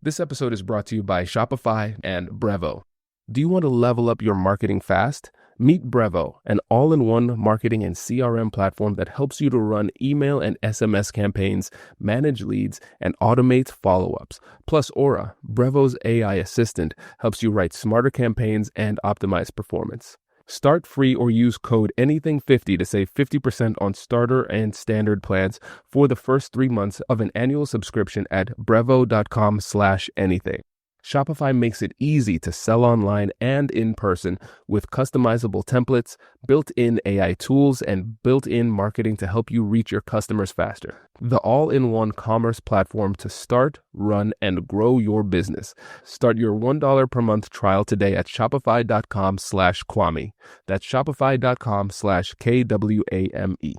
This episode is brought to you by Shopify and Brevo. Do you want to level up your marketing fast? Meet Brevo, an all-in-one marketing and CRM platform that helps you to run email and SMS campaigns, manage leads, and automate follow-ups. Plus Aura, Brevo's AI assistant, helps you write smarter campaigns and optimize performance. Start free or use code ANYTHING50 to save 50% on starter and standard plans for the first 3 months of an annual subscription at brevo.com/anything. Shopify makes it easy to sell online and in person with customizable templates, built-in AI tools, and built-in marketing to help you reach your customers faster. The all-in-one commerce platform to start, run, and grow your business. Start your $1 per month trial today at shopify.com/Kwame. That's shopify.com/KWAME.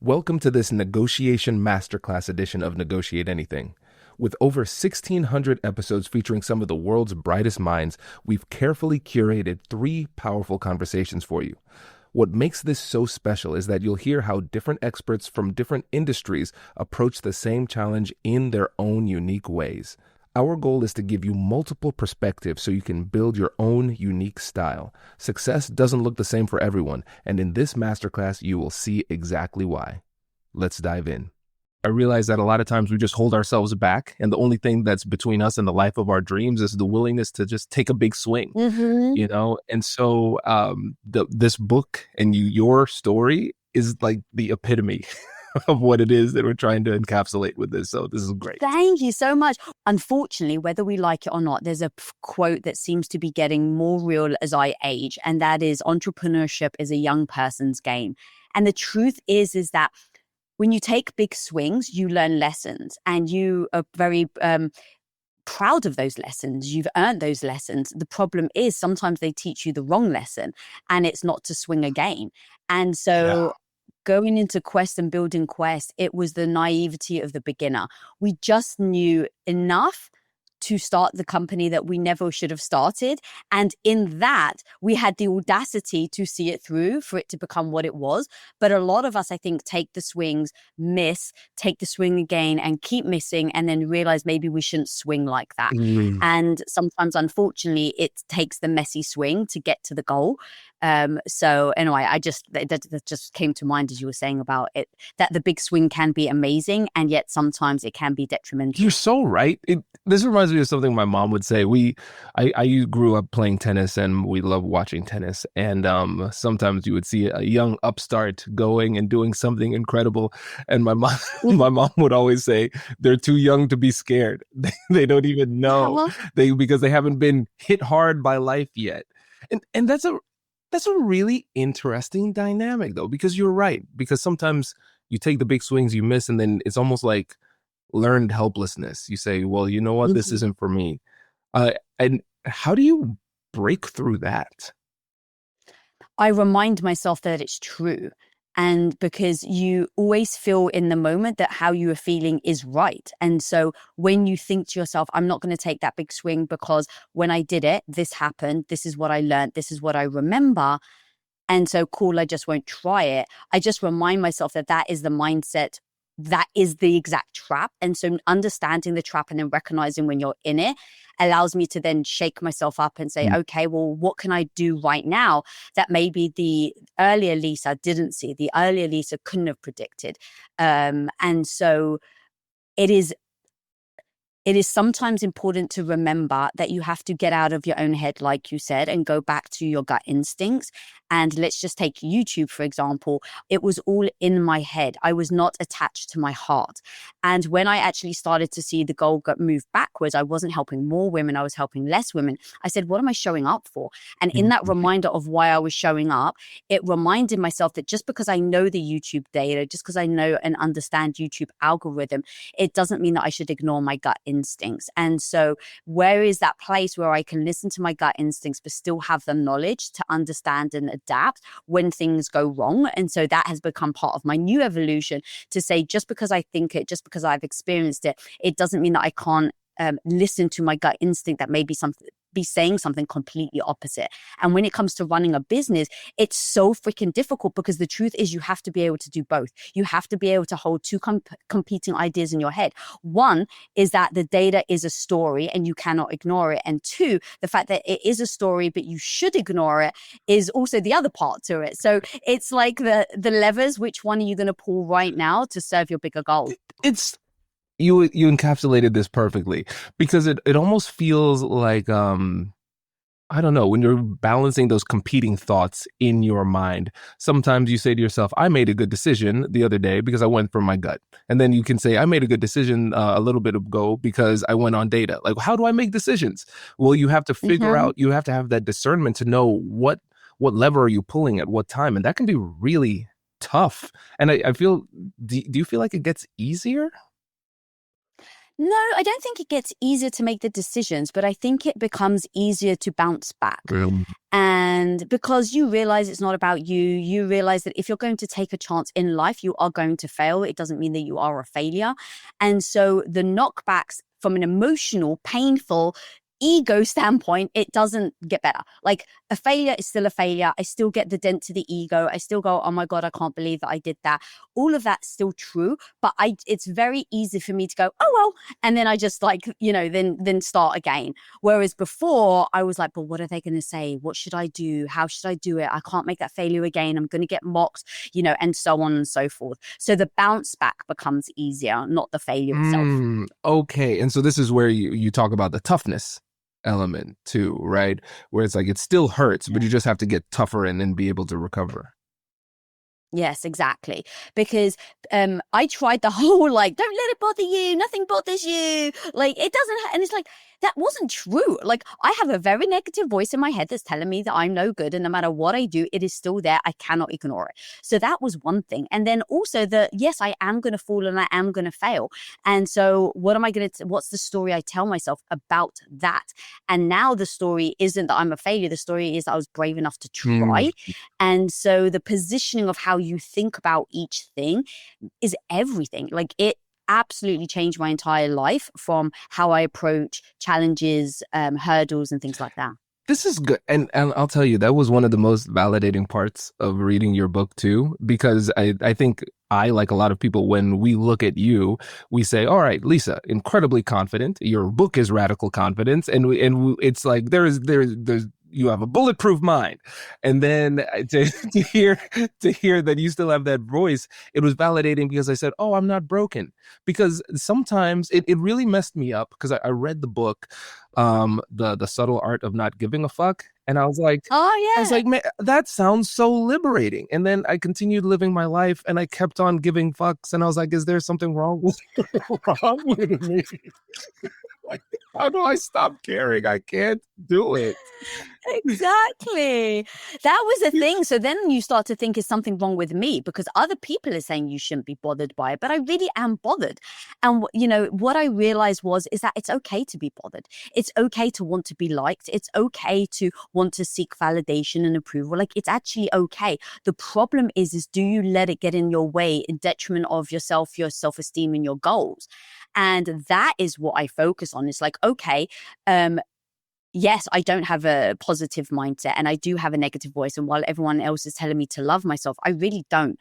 Welcome to this Negotiation Masterclass edition of Negotiate Anything. With over 1,600 episodes featuring some of the world's brightest minds, we've carefully curated 3 powerful conversations for you. What makes this so special is that you'll hear how different experts from different industries approach the same challenge in their own unique ways. Our goal is to give you multiple perspectives so you can build your own unique style. Success doesn't look the same for everyone, and in this masterclass, you will see exactly why. Let's dive in. I realize that a lot of times we just hold ourselves back, and the only thing that's between us and the life of our dreams is the willingness to just take a big swing, you know? And so this book and your story is like the epitome of what it is that we're trying to encapsulate with this. So this is great. Thank you so much. Unfortunately, whether we like it or not, there's a quote that seems to be getting more real as I age, and that is entrepreneurship is a young person's game. And the truth is that when you take big swings, you learn lessons, and you are very proud of those lessons. You've earned those lessons. The problem is sometimes they teach you the wrong lesson, and it's not to swing again. And so going into Quest and building Quest, it was the naivety of the beginner. We just knew enough to start the company that we never should have started. And in that, we had the audacity to see it through for it to become what it was. But a lot of us, I think, take the swings, miss, take the swing again and keep missing, and then realize maybe we shouldn't swing like that. And sometimes, unfortunately, it takes the messy swing to get to the goal. So anyway, that just came to mind as you were saying about it, that the big swing can be amazing, and yet sometimes it can be detrimental. You're so right. This reminds me of something my mom would say. I grew up playing tennis, and we love watching tennis. And sometimes you would see a young upstart going and doing something incredible. And my mom would always say, they're too young to be scared. They don't even know because they haven't been hit hard by life yet. And that's a really interesting dynamic, though, because you're right. Because sometimes you take the big swings, you miss, and then it's almost like learned helplessness. You say, well, you know what? This isn't for me. And how do you break through that? I remind myself that it's true. And because you always feel in the moment that how you are feeling is right. And so when you think to yourself, I'm not going to take that big swing because when I did it, this happened. This is what I learned. This is what I remember. And so cool, I just won't try it. I just remind myself that that is the mindset. That is the exact trap. And so understanding the trap and then recognizing when you're in it allows me to then shake myself up and say, okay, well, what can I do right now that maybe the earlier Lisa didn't see, the earlier Lisa couldn't have predicted. And so it is sometimes important to remember that you have to get out of your own head, like you said, and go back to your gut instincts. And let's just take YouTube, for example. It was all in my head. I was not attached to my heart. And when I actually started to see the goal move backwards, I wasn't helping more women. I was helping less women. I said, what am I showing up for? And in that reminder of why I was showing up, it reminded myself that just because I know the YouTube data, just because I know and understand YouTube algorithm, it doesn't mean that I should ignore my gut instincts. And so where is that place where I can listen to my gut instincts, but still have the knowledge to understand and adapt when things go wrong? And so that has become part of my new evolution to say, just because I think it, just because I've experienced it, it doesn't mean that I can't listen to my gut instinct that maybe be saying something completely opposite. And when it comes to running a business, it's so freaking difficult because the truth is you have to be able to do both. You have to be able to hold two competing ideas in your head. One is that the data is a story and you cannot ignore it. And two, the fact that it is a story, but you should ignore it is also the other part to it. So it's like the levers, which one are you going to pull right now to serve your bigger goal? It's you encapsulated this perfectly because it almost feels like I don't know, when you're balancing those competing thoughts in your mind, sometimes you say to yourself, I made a good decision the other day because I went for my gut. And then you can say, I made a good decision a little bit ago because I went on data. Like, how do I make decisions? Well, you have to figure Mm-hmm. out, you have to have that discernment to know what lever are you pulling at what time. And that can be really tough. And I feel, do you feel like it gets easier? No, I don't think it gets easier to make the decisions, but I think it becomes easier to bounce back. Um, And because you realize it's not about you, you realize that if you're going to take a chance in life, you are going to fail. It doesn't mean that you are a failure. And so the knockbacks from an emotional, painful, ego standpoint, it doesn't get better. Like a failure is still a failure. I still get the dent to the ego. I still go, oh my God, I can't believe that I did that. All of that's still true. But it's very easy for me to go, oh well. And then I just like, then start again. Whereas before I was like, but what are they going to say? What should I do? How should I do it? I can't make that failure again. I'm going to get mocked, and so on and so forth. So the bounce back becomes easier, not the failure itself. Okay. And so this is where you talk about the toughness element too, right? Where it's like it still hurts, but you just have to get tougher and then be able to recover. Yes, exactly. Because I tried the whole like, don't let it bother you, nothing bothers you. Like it doesn't and it's like that wasn't true. Like I have a very negative voice in my head that's telling me that I'm no good. And no matter what I do, it is still there. I cannot ignore it. So that was one thing. And then also yes, I am gonna fall and I am gonna fail. And so what's the story I tell myself about that? And now the story isn't that I'm a failure. The story is that I was brave enough to Mm. try. And so the positioning of how you think about each thing is everything. Like it absolutely changed my entire life from how I approach challenges, hurdles, and things like that. This is good. And I'll tell you, that was one of the most validating parts of reading your book too, because I think I, like a lot of people, when we look at you, we say, all right, Lisa, incredibly confident. Your book is radical confidence. It's like there's you have a bulletproof mind. And then to hear that you still have that voice, it was validating because I said, oh, I'm not broken. Because sometimes it really messed me up because I read the book, the subtle art of not giving a fuck. And I was Oh like, man, that sounds so liberating. And then I continued living my life and I kept on giving fucks. And I was like, is there something wrong with, wrong with me? Like, how do I stop caring? I can't do it. exactly. That was the thing. So then you start to think, is something wrong with me? Because other people are saying you shouldn't be bothered by it, but I really am bothered. And what I realized is that it's okay to be bothered. It's okay to want to be liked. It's okay to want to seek validation and approval. Like it's actually okay. The problem is do you let it get in your way in detriment of yourself, your self-esteem, and your goals? And that is what I focus on. It's like, okay, yes, I don't have a positive mindset and I do have a negative voice. And while everyone else is telling me to love myself, I really don't.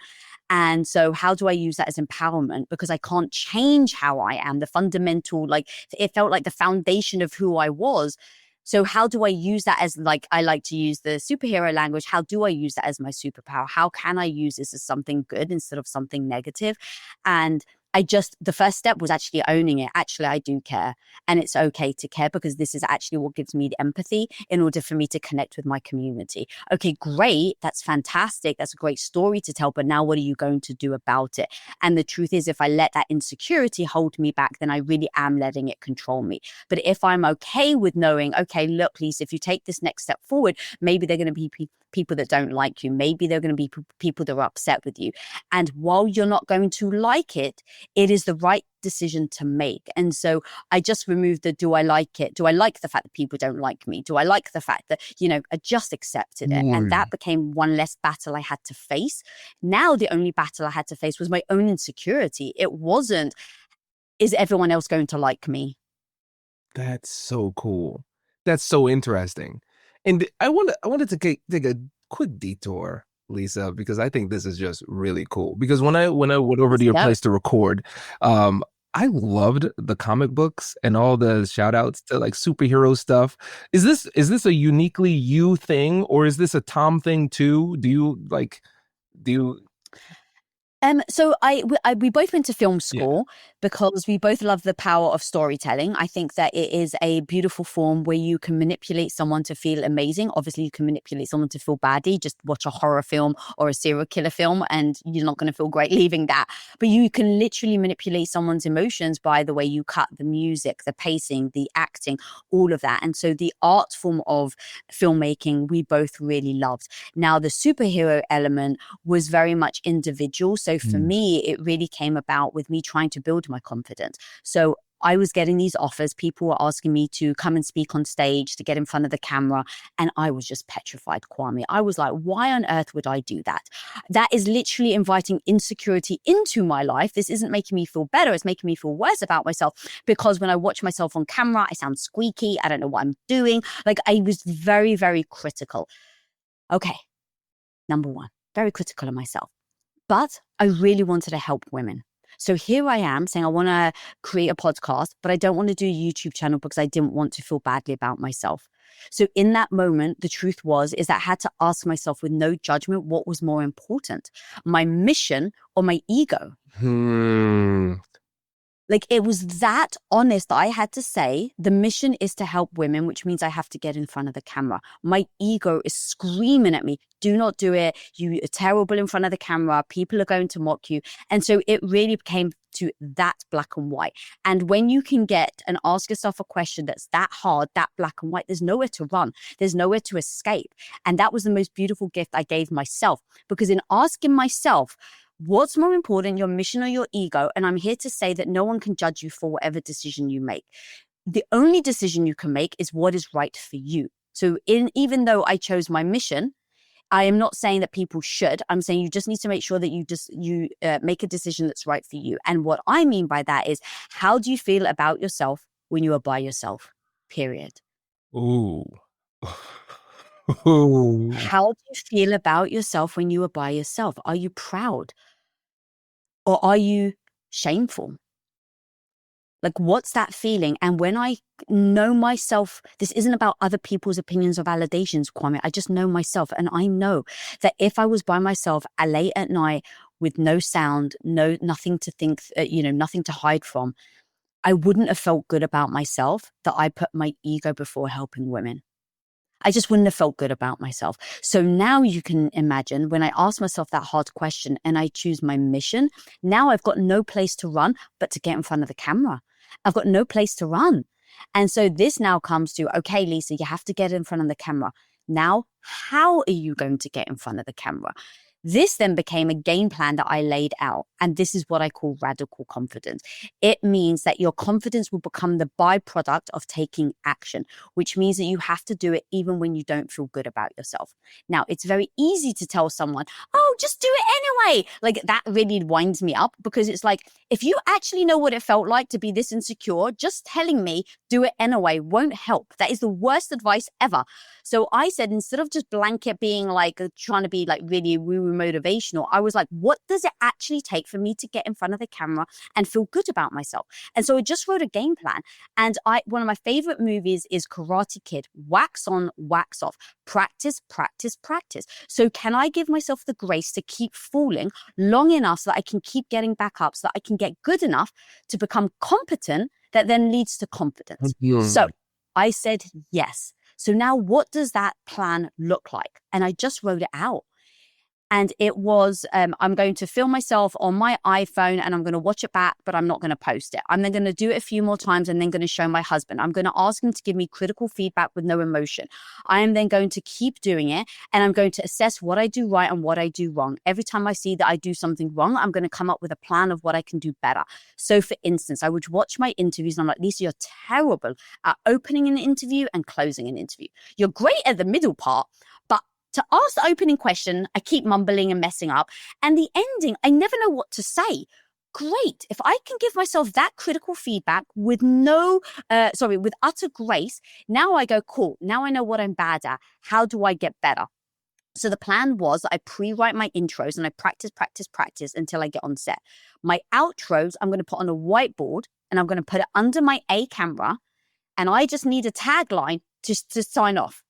And so how do I use that as empowerment? Because I can't change how I am, the fundamental, like it felt like the foundation of who I was. So how do I use that as, like, I like to use the superhero language. How do I use that as my superpower? How can I use this as something good instead of something negative? And the first step was actually owning it. Actually, I do care. And it's okay to care because this is actually what gives me the empathy in order for me to connect with my community. Okay, great. That's fantastic. That's a great story to tell. But now what are you going to do about it? And the truth is, if I let that insecurity hold me back, then I really am letting it control me. But if I'm okay with knowing, okay, look, Lisa, if you take this next step forward, maybe they're going to be people that don't like you. Maybe they're going to be people that are upset with you. And while you're not going to like it, it is the right decision to make. And so I just removed the, do I like it? Do I like the fact that people don't like me? Do I like the fact that, I just accepted it? And that became one less battle I had to face. Now the only battle I had to face was my own insecurity. It wasn't, is everyone else going to like me? That's so cool. That's so interesting. And I wanted to take a quick detour, Lisa, because I think this is just really cool. Because when I went over to Let's your go. place to record, um, I loved the comic books and all the shout outs to like superhero stuff. Is this a uniquely you thing, or is this a Tom thing too? Do you So we both went to film yeah. school because we both love the power of storytelling. I think that it is a beautiful form where you can manipulate someone to feel amazing. Obviously, you can manipulate someone to feel badly. Just watch a horror film or a serial killer film, and you're not going to feel great leaving that. But you can literally manipulate someone's emotions by the way you cut the music, the pacing, the acting, all of that. And so the art form of filmmaking, we both really loved. Now, the superhero element was very much individual. So for Mm. me, it really came about with me trying to build my confidence. So I was getting these offers. People were asking me to come and speak on stage, to get in front of the camera. And I was just petrified, Kwame. I was like, why on earth would I do that? That is literally inviting insecurity into my life. This isn't making me feel better. It's making me feel worse about myself because when I watch myself on camera, I sound squeaky. I don't know what I'm doing. Like I was very, very critical. Okay. Number one, very critical of myself. But I really wanted to help women. So here I am saying I want to create a podcast, but I don't want to do a YouTube channel because I didn't want to feel badly about myself. So in that moment, the truth is that I had to ask myself with no judgment what was more important, my mission or my ego. Hmm. Like it was that honest that I had to say, the mission is to help women, which means I have to get in front of the camera. My ego is screaming at me, do not do it. You are terrible in front of the camera. People are going to mock you. And so it really came to that black and white. And when you can get and ask yourself a question that's that hard, that black and white, there's nowhere to run. There's nowhere to escape. And that was the most beautiful gift I gave myself, because in asking myself, what's more important, your mission or your ego? And I'm here to say that no one can judge you for whatever decision you make. The only decision you can make is what is right for you. So even though I chose my mission, I am not saying that people should. I'm saying you just need to make sure that you make a decision that's right for you. And what I mean by that is, how do you feel about yourself when you are by yourself? Period. Ooh. Ooh. How do you feel about yourself when you are by yourself? Are you proud or are you shameful? Like, what's that feeling? And when I know myself, this isn't about other people's opinions or validations, Kwame. I just know myself. And I know that if I was by myself late at night with no sound, nothing to think, nothing to hide from, I wouldn't have felt good about myself that I put my ego before helping women. I just wouldn't have felt good about myself. So now you can imagine when I ask myself that hard question and I choose my mission, now I've got no place to run but to get in front of the camera. I've got no place to run. And so this now comes to, okay, Lisa, you have to get in front of the camera. Now, how are you going to get in front of the camera? This then became a game plan that I laid out. And this is what I call radical confidence. It means that your confidence will become the byproduct of taking action, which means that you have to do it even when you don't feel good about yourself. Now, it's very easy to tell someone, oh, just do it anyway. Like that really winds me up, because it's like, if you actually know what it felt like to be this insecure, just telling me do it anyway won't help. That is the worst advice ever. So I said, instead of just blanket being like trying to be like really woo-woo motivational, I was like, what does it actually take for me to get in front of the camera and feel good about myself? And so I just wrote a game plan. And one of my favorite movies is Karate Kid. Wax on, wax off. Practice, practice, practice. So can I give myself the grace to keep falling long enough so that I can keep getting back up, so that I can get good enough to become competent, that then leads to confidence? So I said yes. So now what does that plan look like? And I just wrote it out. And it was, I'm going to film myself on my iPhone and I'm going to watch it back, but I'm not going to post it. I'm then going to do it a few more times and then going to show my husband. I'm going to ask him to give me critical feedback with no emotion. I am then going to keep doing it, and I'm going to assess what I do right and what I do wrong. Every time I see that I do something wrong, I'm going to come up with a plan of what I can do better. So for instance, I would watch my interviews and I'm like, Lisa, you're terrible at opening an interview and closing an interview. You're great at the middle part, but to ask the opening question, I keep mumbling and messing up. And the ending, I never know what to say. Great. If I can give myself that critical feedback with with utter grace, now I go, cool. Now I know what I'm bad at. How do I get better? So the plan was I pre-write my intros and I practice until I get on set. My outros, I'm going to put on a whiteboard and I'm going to put it under my A camera. And I just need a tagline to sign off.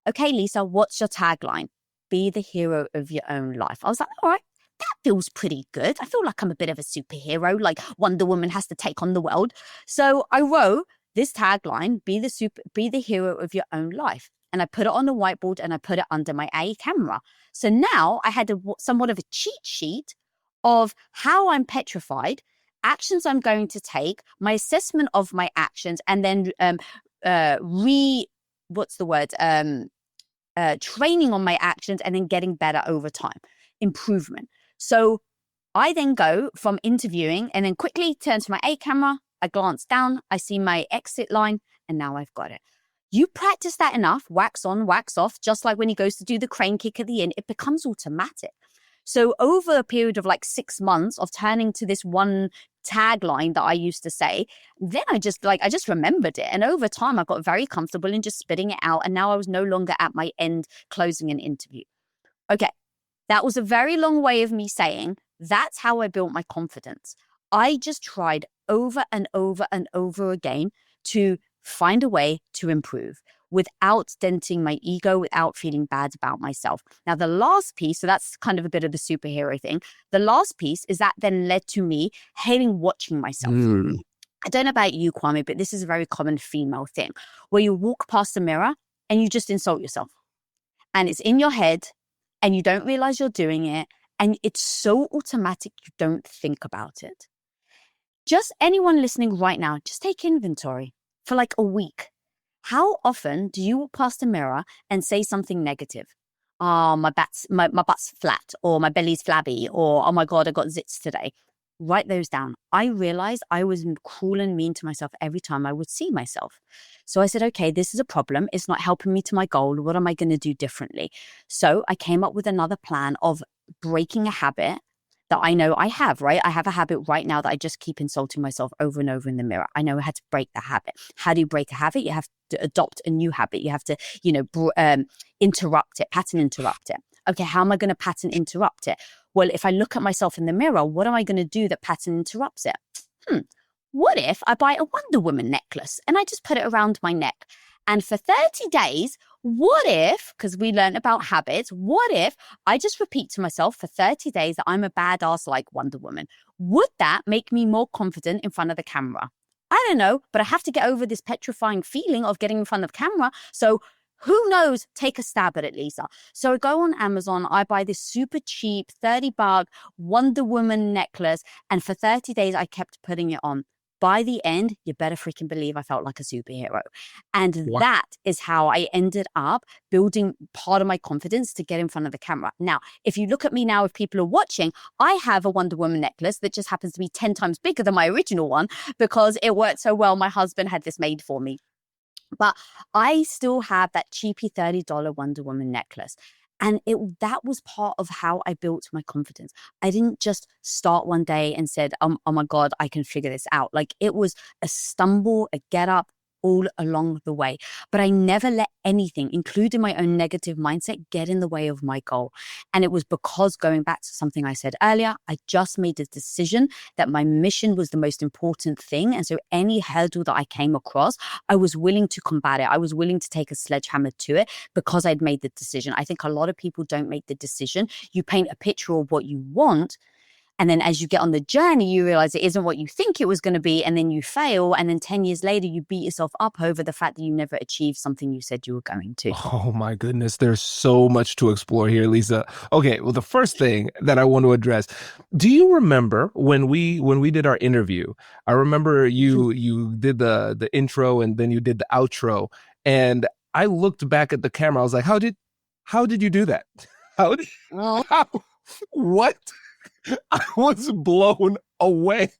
Okay, Lisa, what's your tagline? Be the hero of your own life. I was like, all right, that feels pretty good. I feel like I'm a bit of a superhero, like Wonder Woman has to take on the world. So I wrote this tagline, be the hero of your own life. And I put it on the whiteboard and I put it under my A camera. So now I had somewhat of a cheat sheet of how I'm petrified, actions I'm going to take, my assessment of my actions, and then training on my actions and then getting better over time, improvement. So I then go from interviewing and then quickly turn to my A camera. I glance down, I see my exit line, and now I've got it. You practice that enough, wax on, wax off, just like when he goes to do the crane kick at the end, it becomes automatic. So over a period of like 6 months of turning to this one tagline that I used to say, then I just remembered it. And over time, I got very comfortable in just spitting it out. And now I was no longer at my end closing an interview. Okay, that was a very long way of me saying that's how I built my confidence. I just tried over and over and over again to find a way to improve without denting my ego, without feeling bad about myself. Now, the last piece, so that's kind of a bit of the superhero thing. The last piece is that then led to me hating watching myself. I don't know about you, Kwame, but this is a very common female thing where you walk past the mirror and you just insult yourself. And it's in your head and you don't realize you're doing it. And it's so automatic, you don't think about it. Just anyone listening right now, just take inventory for like a week. How often do you walk past a mirror and say something negative? Oh, my butt's flat, or my belly's flabby, or oh my God, I got zits today. Write those down. I realized I was cruel and mean to myself every time I would see myself. So I said, okay, this is a problem. It's not helping me to my goal. What am I going to do differently? So I came up with another plan of breaking a habit that I know I have, right? I have a habit right now that I just keep insulting myself over and over in the mirror. I know how to break the habit. How do you break a habit? You have to adopt a new habit. You have to, interrupt it, pattern interrupt it. Okay, how am I going to pattern interrupt it? Well, if I look at myself in the mirror, what am I going to do that pattern interrupts it? What if I buy a Wonder Woman necklace and I just put it around my neck? And for 30 days, what if, because we learned about habits, what if I just repeat to myself for 30 days that I'm a badass like Wonder Woman? Would that make me more confident in front of the camera? I don't know, but I have to get over this petrifying feeling of getting in front of camera. So who knows? Take a stab at it, Lisa. So I go on Amazon, I buy this super cheap $30 Wonder Woman necklace. And for 30 days, I kept putting it on. By the end, you better freaking believe I felt like a superhero. And that is how I ended up building part of my confidence to get in front of the camera. Now, if you look at me now, if people are watching, I have a Wonder Woman necklace that just happens to be 10 times bigger than my original one because it worked so well. My husband had this made for me. But I still have that cheapy $30 Wonder Woman necklace. And that was part of how I built my confidence. I didn't just start one day and said, oh my God, I can figure this out. Like it was a stumble, a get up all along the way. But I never let anything, including my own negative mindset, get in the way of my goal. And it was because, going back to something I said earlier, I just made a decision that my mission was the most important thing. And so any hurdle that I came across, I was willing to combat it. I was willing to take a sledgehammer to it because I'd made the decision. I think a lot of people don't make the decision. You paint a picture of what you want, and then as you get on the journey, you realize it isn't what you think it was going to be. And then you fail. And then 10 years later, you beat yourself up over the fact that you never achieved something you said you were going to. Oh my goodness. There's so much to explore here, Lisa. Okay. Well, the first thing that I want to address, do you remember when we did our interview? I remember you did the intro and then you did the outro. And I looked back at the camera. I was like, how did you do that? What? I was blown away.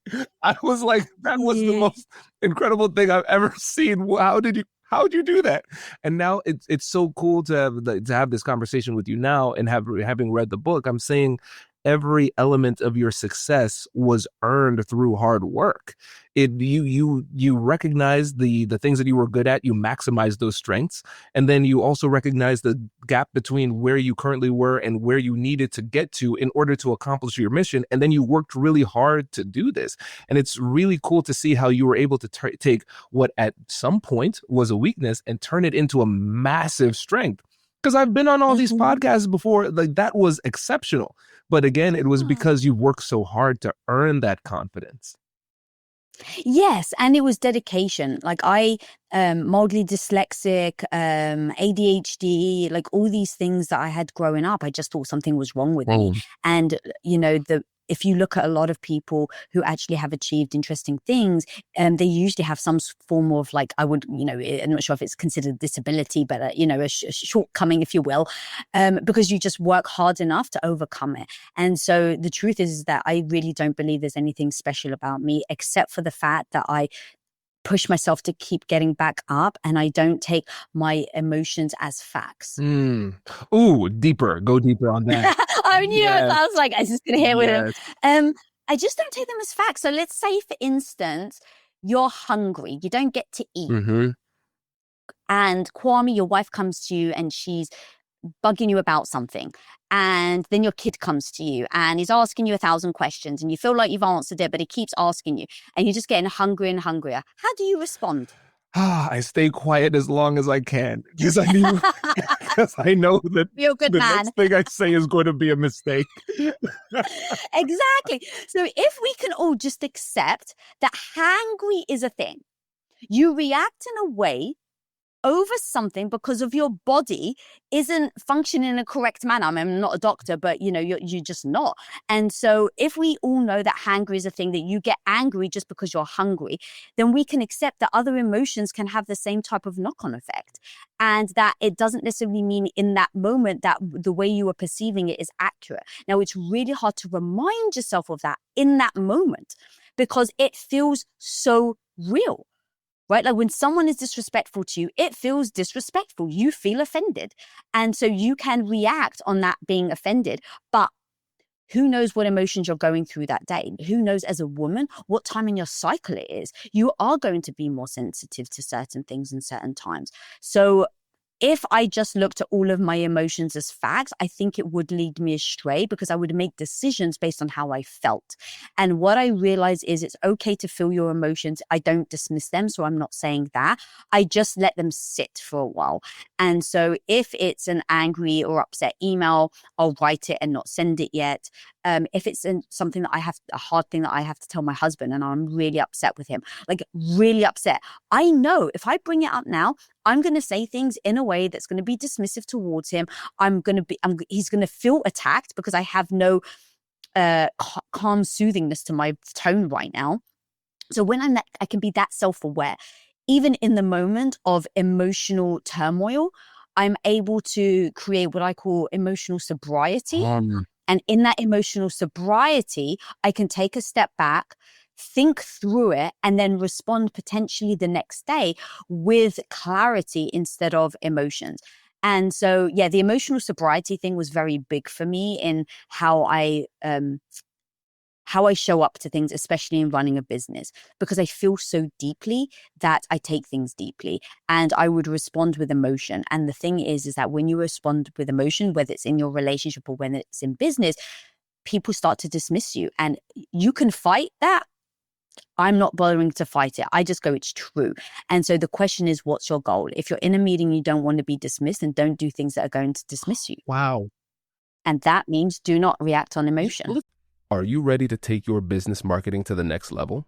I was like, that was the most incredible thing I've ever seen. How'd you do that? And now it's so cool to have this conversation with you now, and having read the book, I'm saying every element of your success was earned through hard work. You recognize the things that you were good at, you maximize those strengths, and then you also recognize the gap between where you currently were and where you needed to get to in order to accomplish your mission. And then you worked really hard to do this. And it's really cool to see how you were able to take what at some point was a weakness and turn it into a massive strength. Because I've been on all these podcasts before, like that was exceptional. But again, it was because you worked so hard to earn that confidence. Yes, and it was dedication. Like I mildly dyslexic, ADHD, like all these things that I had growing up, I just thought something was wrong with me. And if you look at a lot of people who actually have achieved interesting things, they usually have some form of like, I'm not sure if it's considered disability, but a shortcoming, if you will, because you just work hard enough to overcome it. And so the truth is that I really don't believe there's anything special about me, except for the fact that I push myself to keep getting back up, and I don't take my emotions as facts. Ooh, deeper. Go deeper on that. I knew it. I was like, I was just going to hit with him. I just don't take them as facts. So let's say, for instance, you're hungry. You don't get to eat. And Kwame, your wife, comes to you and she's bugging you about something. And then your kid comes to you and he's asking you 1,000 questions and you feel like you've answered it, but he keeps asking you and you're just getting hungrier and hungrier. How do you respond? I stay quiet as long as I can because I know that you're a good man. Next thing I say is going to be a mistake. Exactly. So if we can all just accept that hangry is a thing, you react in a way over something because of your body isn't functioning in a correct manner. I mean, I'm not a doctor, but you're just not. And so if we all know that hangry is a thing, that you get angry just because you're hungry, then we can accept that other emotions can have the same type of knock-on effect. And that it doesn't necessarily mean in that moment that the way you are perceiving it is accurate. Now, it's really hard to remind yourself of that in that moment because it feels so real. Right? Like when someone is disrespectful to you, it feels disrespectful. You feel offended. And so you can react on that being offended. But who knows what emotions you're going through that day? Who knows, as a woman, what time in your cycle it is? You are going to be more sensitive to certain things in certain times. So if I just looked at all of my emotions as facts, I think it would lead me astray because I would make decisions based on how I felt. And what I realize is it's okay to feel your emotions. I don't dismiss them, so I'm not saying that. I just let them sit for a while. And so if it's an angry or upset email, I'll write it and not send it yet. If it's something that a hard thing that I have to tell my husband and I'm really upset with him, like really upset, I know if I bring it up now, I'm going to say things in a way that's going to be dismissive towards him. He's going to feel attacked because I have no calm soothingness to my tone right now. So when I can be that self-aware, even in the moment of emotional turmoil, I'm able to create what I call emotional sobriety. And in that emotional sobriety, I can take a step back, think through it, and then respond potentially the next day with clarity instead of emotions. And so, yeah, the emotional sobriety thing was very big for me in how I show up to things, especially in running a business, because I feel so deeply that I take things deeply and I would respond with emotion. And the thing is that when you respond with emotion, whether it's in your relationship or when it's in business, people start to dismiss you and you can fight that. I'm not bothering to fight it. I just go, it's true. And so the question is, what's your goal? If you're in a meeting, you don't want to be dismissed, then don't do things that are going to dismiss you. Wow. And that means do not react on emotion. Are you ready to take your business marketing to the next level?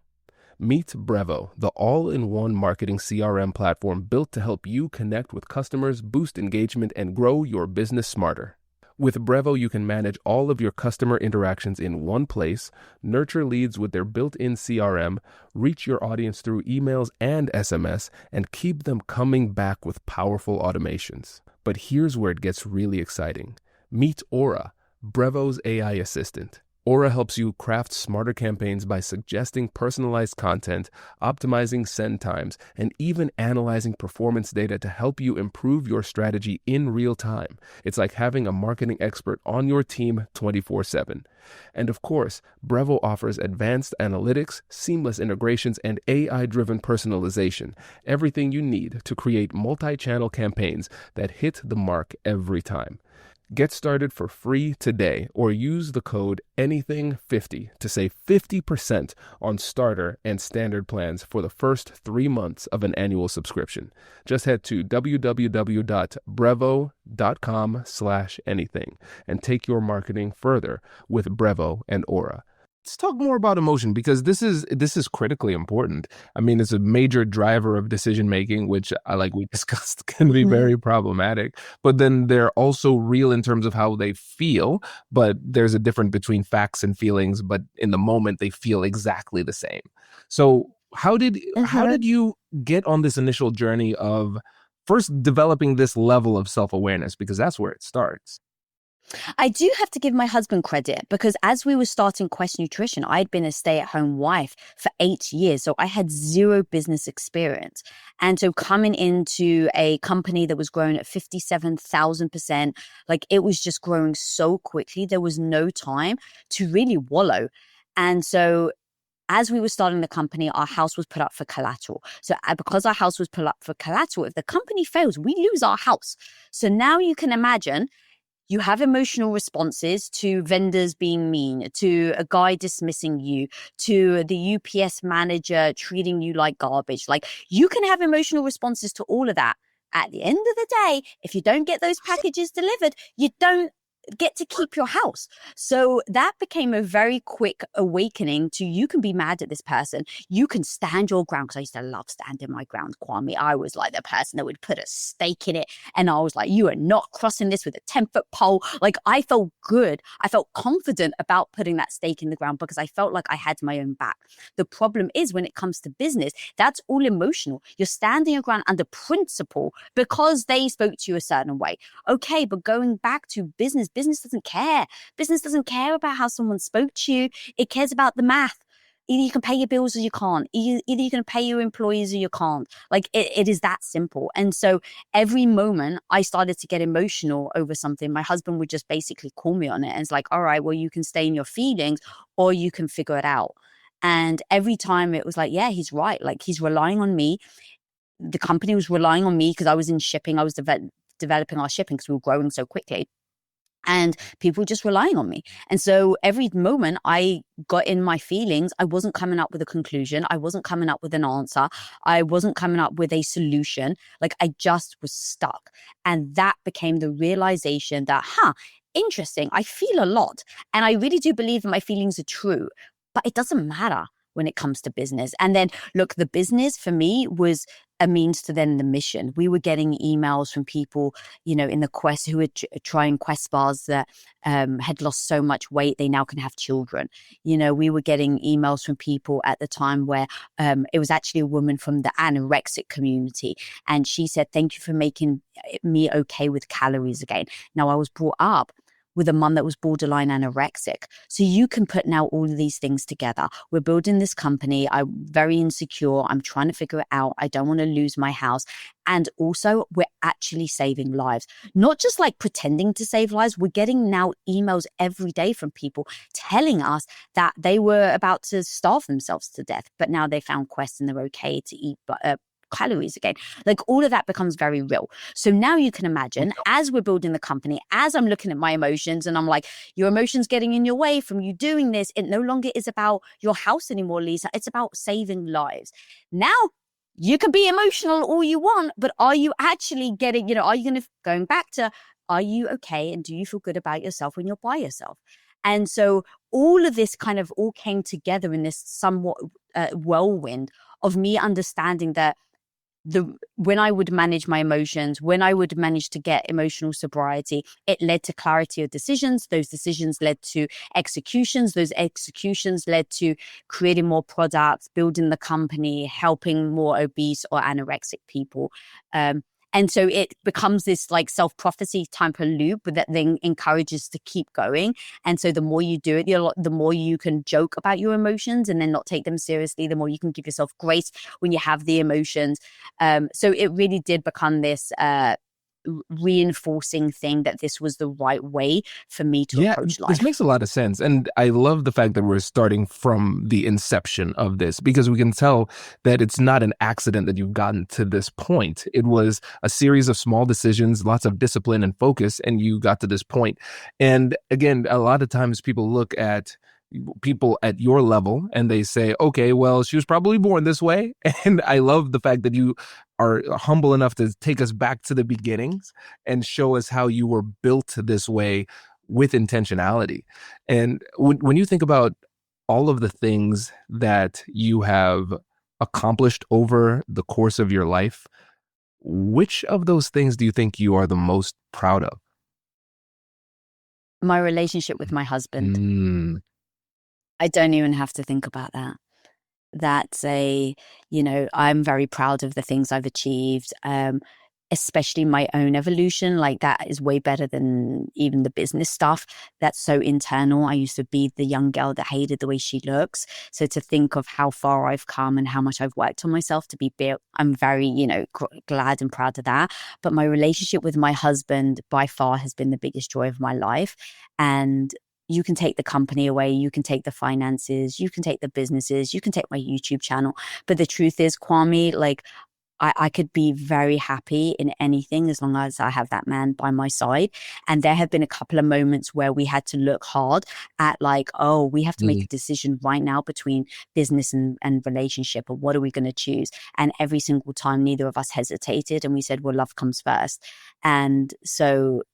Meet Brevo, the all-in-one marketing CRM platform built to help you connect with customers, boost engagement, and grow your business smarter. With Brevo, you can manage all of your customer interactions in one place, nurture leads with their built-in CRM, reach your audience through emails and SMS, and keep them coming back with powerful automations. But here's where it gets really exciting. Meet Aura, Brevo's AI assistant. Aura helps you craft smarter campaigns by suggesting personalized content, optimizing send times, and even analyzing performance data to help you improve your strategy in real time. It's like having a marketing expert on your team 24/7. And of course, Brevo offers advanced analytics, seamless integrations, and AI-driven personalization, everything you need to create multi-channel campaigns that hit the mark every time. Get started for free today or use the code ANYTHING50 to save 50% on starter and standard plans for the first 3 months of an annual subscription. Just head to www.brevo.com/anything and take your marketing further with Brevo and Aura. Let's talk more about emotion, because this is critically important. I mean, it's a major driver of decision making, which, like we discussed, can be very problematic. But then they're also real in terms of how they feel. But there's a difference between facts and feelings. But in the moment, they feel exactly the same. So how did you get on this initial journey of first developing this level of self-awareness? Because that's where it starts. I do have to give my husband credit, because as we were starting Quest Nutrition, I'd been a stay-at-home wife for 8 years. So I had zero business experience. And so coming into a company that was growing at 57,000%, like it was just growing so quickly, there was no time to really wallow. And so as we were starting the company, our house was put up for collateral. So because our house was put up for collateral, if the company fails, we lose our house. So now you can imagine, you have emotional responses to vendors being mean, to a guy dismissing you, to the UPS manager treating you like garbage. Like, you can have emotional responses to all of that. At the end of the day, if you don't get those packages delivered, you don't get to keep your house. So that became a very quick awakening to, you can be mad at this person. You can stand your ground. Because I used to love standing my ground, Kwame. I was like the person that would put a stake in it. And I was like, you are not crossing this with a 10-foot pole. Like, I felt good. I felt confident about putting that stake in the ground because I felt like I had my own back. The problem is, when it comes to business, that's all emotional. You're standing your ground under principle because they spoke to you a certain way. Okay, but going back to business doesn't care. Business doesn't care about how someone spoke to you. It cares about the math. Either you can pay your bills or you can't. Either you can pay your employees or you can't. Like, it is that simple. And so every moment I started to get emotional over something, my husband would just basically call me on it. And it's like, all right, well, you can stay in your feelings or you can figure it out. And every time it was like, yeah, he's right. Like, he's relying on me. The company was relying on me because I was in shipping. I was developing our shipping because we were growing so quickly. And people were just relying on me. And so every moment I got in my feelings, I wasn't coming up with a conclusion. I wasn't coming up with an answer. I wasn't coming up with a solution. Like, I just was stuck. And that became the realization that, interesting, I feel a lot. And I really do believe that my feelings are true. But it doesn't matter when it comes to business. And then, look, the business for me was a means to then the mission. We were getting emails from people, in the Quest, who were trying Quest bars that had lost so much weight, they now can have children. We were getting emails from people at the time where it was actually a woman from the anorexic community. And she said, thank you for making me okay with calories again. Now, I was brought up with a mum that was borderline anorexic. So you can put now all of these things together. We're building this company. I'm very insecure. I'm trying to figure it out. I don't want to lose my house. And also, we're actually saving lives. Not just like pretending to save lives. We're getting now emails every day from people telling us that they were about to starve themselves to death, but now they found Quest and they're okay to eat calories again. Like, all of that becomes very real. So now you can imagine, as we're building the company, as I'm looking at my emotions and I'm like, your emotions getting in your way from you doing this, it no longer is about your house anymore, Lisa. It's about saving lives. Now, you can be emotional all you want, but are you actually getting, are you going to, going back to, are you okay? And do you feel good about yourself when you're by yourself? And so all of this kind of all came together in this somewhat whirlwind of me understanding that when I would manage my emotions, when I would manage to get emotional sobriety, it led to clarity of decisions. Those decisions led to executions. Those executions led to creating more products, building the company, helping more obese or anorexic people. And so it becomes this like self-prophecy type of loop that then encourages to keep going. And so the more you do it, the more you can joke about your emotions and then not take them seriously, the more you can give yourself grace when you have the emotions. So it really did become this reinforcing thing that this was the right way for me to Yeah, approach this life. makes a lot of sense. And I love the fact that we're starting from the inception of this because we can tell that it's not an accident that you've gotten to this point. It was a series of small decisions, lots of discipline and focus, and you got to this point. And again, a lot of times people look at people at your level and they say, okay, well, she was probably born this way. And I love the fact that you are humble enough to take us back to the beginnings and show us how you were built this way with intentionality. And when you think about all of the things that you have accomplished over the course of your life, which of those things do you think you are the most proud of? My relationship with my husband. Mm, I don't even have to think about that. That's I'm very proud of the things I've achieved, especially my own evolution. Like that is way better than even the business stuff. That's so internal. I used to be the young girl that hated the way she looks. So to think of how far I've come and how much I've worked on myself to be built, I'm very, glad and proud of that. But my relationship with my husband by far has been the biggest joy of my life. And you can take the company away, you can take the finances, you can take the businesses, you can take my YouTube channel. But the truth is, Kwame, like I could be very happy in anything as long as I have that man by my side. And there have been a couple of moments where we had to look hard at like, oh, we have to make mm. a decision right now between business and relationship, or what are we going to choose? And every single time, neither of us hesitated, and we said, well, love comes first. And so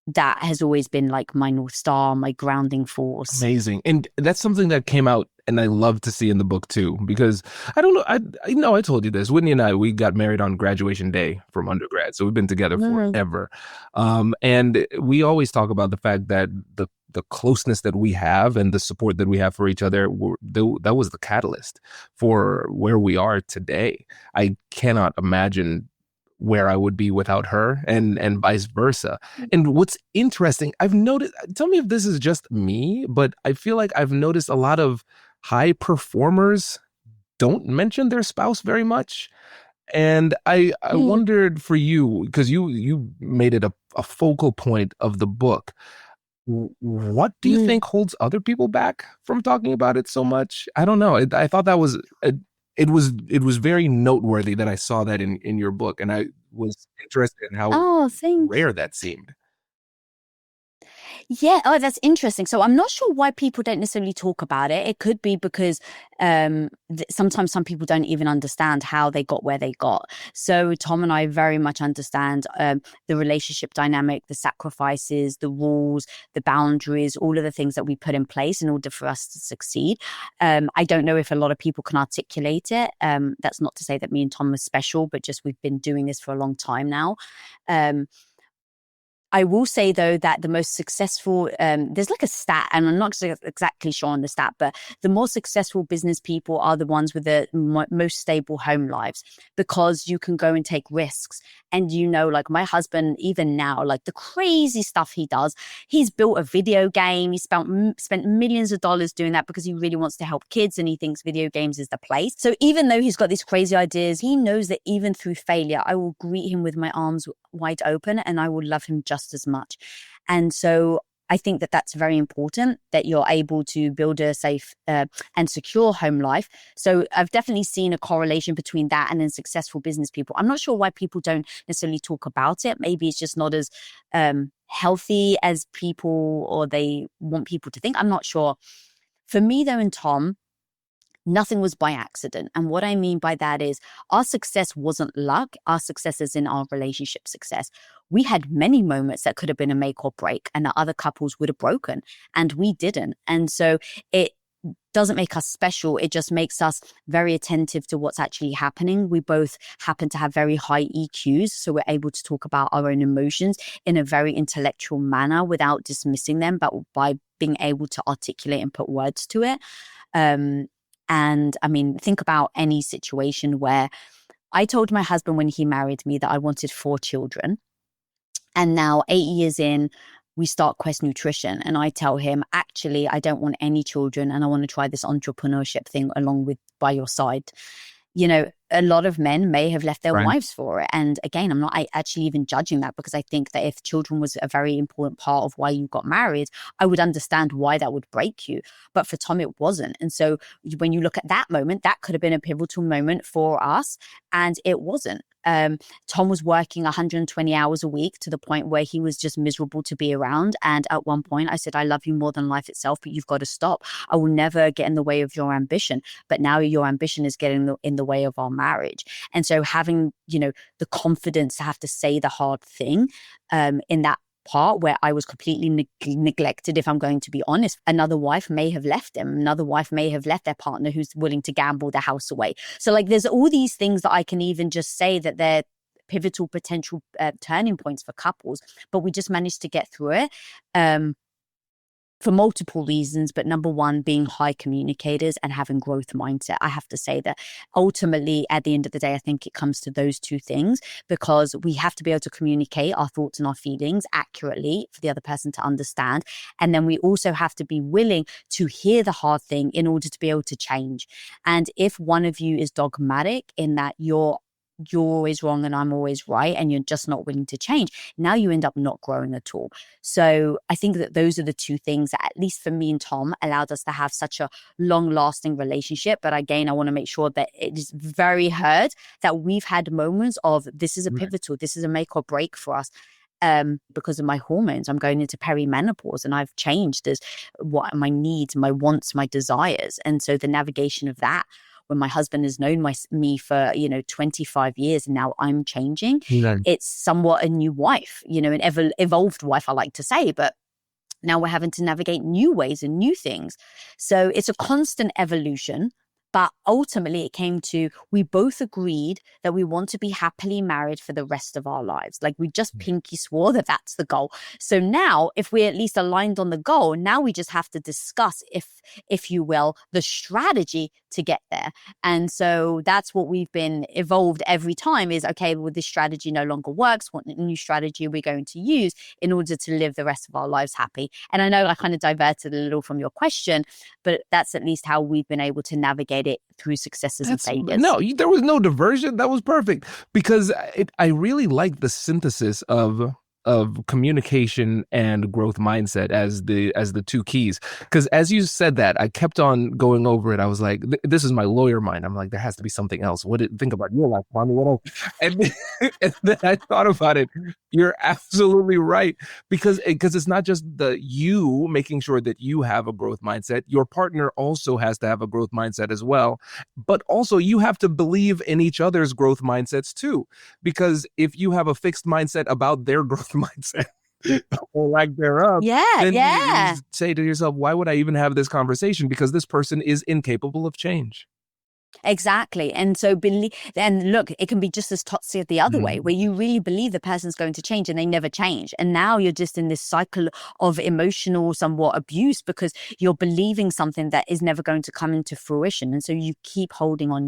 that has always been like my North Star, my grounding force. Amazing. And that's something that came out and I love to see in the book too, because I don't know. I know I told you this. Whitney and I, we got married on graduation day from undergrad. So we've been together Mm. forever. And we always talk about the fact that the closeness that we have and the support that we have for each other, that was the catalyst for where we are today. I cannot imagine where I would be without her and vice versa. And what's interesting, I've noticed, tell me if this is just me, but I feel like I've noticed a lot of high performers don't mention their spouse very much. And I Mm. wondered for you, because you made it a focal point of the book. What do you Mm. think holds other people back from talking about it so much? I don't know. I thought that was it was very noteworthy that I saw that in your book, and I was interested in how Oh, thanks. rare that seemed. Yeah. Oh, that's interesting. So I'm not sure why people don't necessarily talk about it. It could be because sometimes some people don't even understand how they got where they got. So Tom and I very much understand the relationship dynamic, the sacrifices, the rules, the boundaries, all of the things that we put in place in order for us to succeed. I don't know if a lot of people can articulate it. That's not to say that me and Tom are special, but just we've been doing this for a long time now. Um, I will say though that the most successful, there's like a stat, and I'm not exactly sure on the stat, but the more successful business people are the ones with the most stable home lives, because you can go and take risks. And like my husband, even now, like the crazy stuff he does, he's built a video game. He spent millions of dollars doing that because he really wants to help kids and he thinks video games is the place. So even though he's got these crazy ideas, he knows that even through failure, I will greet him with my arms wide open and I will love him just as much. And so I think that that's very important, that you're able to build a safe and secure home life. So I've definitely seen a correlation between that and then successful business people. I'm not sure why people don't necessarily talk about it. Maybe it's just not as healthy as people, or they want people to think. I'm not sure. For me though, and Tom, nothing was by accident. And what I mean by that is our success wasn't luck. Our success is in our relationship success. We had many moments that could have been a make or break and that other couples would have broken, and we didn't. And so it doesn't make us special. It just makes us very attentive to what's actually happening. We both happen to have very high EQs, so we're able to talk about our own emotions in a very intellectual manner without dismissing them, but by being able to articulate and put words to it. And I mean, think about any situation where I told my husband when he married me that I wanted 4 children. And now, 8 years in, we start Quest Nutrition. And I tell him, actually, I don't want any children and I want to try this entrepreneurship thing along with by your side. A lot of men may have left their Right. wives for it. And again, I'm not actually even judging that, because I think that if children was a very important part of why you got married, I would understand why that would break you. But for Tom, it wasn't. And so when you look at that moment, that could have been a pivotal moment for us. And it wasn't. Tom was working 120 hours a week to the point where he was just miserable to be around. And at one point I said, I love you more than life itself, but you've got to stop. I will never get in the way of your ambition. But now your ambition is getting in the way of our marriage. And so having, the confidence to have to say the hard thing in that part where I was completely neglected, if I'm going to be honest, another wife may have left him. Another wife may have left their partner who's willing to gamble their house away. So like there's all these things that I can even just say that they're pivotal potential turning points for couples, but we just managed to get through it. For multiple reasons, but number one being high communicators and having growth mindset. I have to say that ultimately at the end of the day, I think it comes to those two things, because we have to be able to communicate our thoughts and our feelings accurately for the other person to understand. And then we also have to be willing to hear the hard thing in order to be able to change. And if one of you is dogmatic in that you're always wrong and I'm always right, and you're just not willing to change, now you end up not growing at all. So I think that those are the two things that, at least for me and Tom, allowed us to have such a long lasting relationship. But again, I want to make sure that it is very heard that we've had moments of this is a pivotal, this is a make or break for us. Because of my hormones, I'm going into perimenopause and I've changed as what my needs, my wants, my desires. And so the navigation of that, when my husband has known me for 25 years and now I'm changing, it's somewhat a new wife, an evolved wife, I like to say, but now we're having to navigate new ways and new things. So it's a constant evolution. But ultimately, it came to, we both agreed that we want to be happily married for the rest of our lives. Like we just pinky swore that that's the goal. So now, if we're at least aligned on the goal, now we just have to discuss, if you will, the strategy to get there. And so that's what we've been evolved every time is, okay, well, this strategy no longer works. What new strategy are we going to use in order to live the rest of our lives happy? And I know I kind of diverted a little from your question, but that's at least how we've been able to navigate it through successes and failures. No, there was no diversion. That was perfect, because I really like the synthesis of communication and growth mindset as the two keys. Because as you said that, I kept on going over it. I was like, this is my lawyer mind. I'm like, there has to be something else. Think about your life, Kwame. And then I thought about it. You're absolutely right, because it's not just you making sure that you have a growth mindset. Your partner also has to have a growth mindset as well. But also you have to believe in each other's growth mindsets too. Because if you have a fixed mindset about their growth mindset or lack thereof, then you say to yourself, why would I even have this conversation? Because this person is incapable of change. Exactly. And so then look, it can be just as toxic the other way, where you really believe the person's going to change and they never change. And now you're just in this cycle of emotional somewhat abuse, because you're believing something that is never going to come into fruition. And so you keep holding on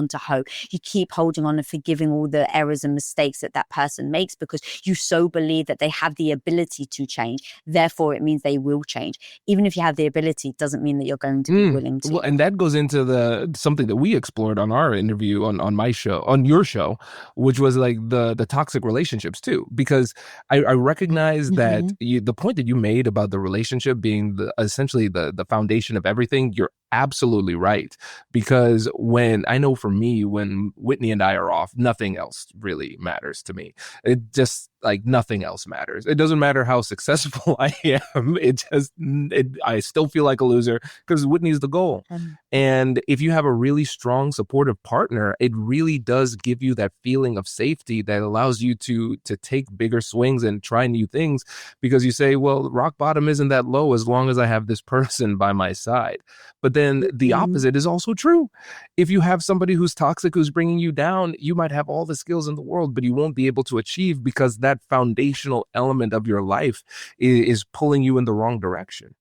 to hope. You keep holding on and forgiving all the errors and mistakes that person makes, because you so believe that they have the ability to change. Therefore, it means they will change. Even if you have the ability, it doesn't mean that you're going to be willing to. Well, and that goes into something that we explored on our interview on my show, on your show, which was like the toxic relationships too. Because I recognize that the point that you made about the relationship being essentially the foundation of everything, you're absolutely right. Because when I know for me, when Whitney and I are off, nothing else really matters to me. It just like nothing else matters. It doesn't matter how successful I am. I still feel like a loser because Whitney's the goal. And if you have a really strong, supportive partner, it really does give you that feeling of safety that allows you to take bigger swings and try new things, because you say, well, rock bottom isn't that low as long as I have this person by my side. But then the opposite is also true. If you have somebody who's toxic, who's bringing you down, you might have all the skills in the world, but you won't be able to achieve, because that foundational element of your life is pulling you in the wrong direction.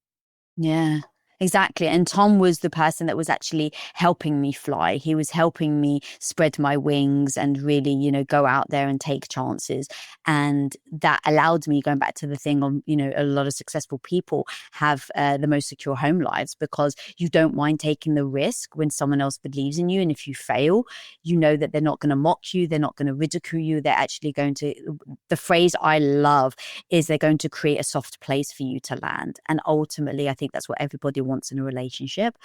Yeah. Exactly. And Tom was the person that was actually helping me fly. He was helping me spread my wings and really, go out there and take chances. And that allowed me, going back to the thing on, a lot of successful people have the most secure home lives because you don't mind taking the risk when someone else believes in you. And if you fail, you know that they're not going to mock you, they're not going to ridicule you. They're actually going to, the phrase I love is they're going to create a soft place for you to land. And ultimately, I think that's what everybody wants in a relationship.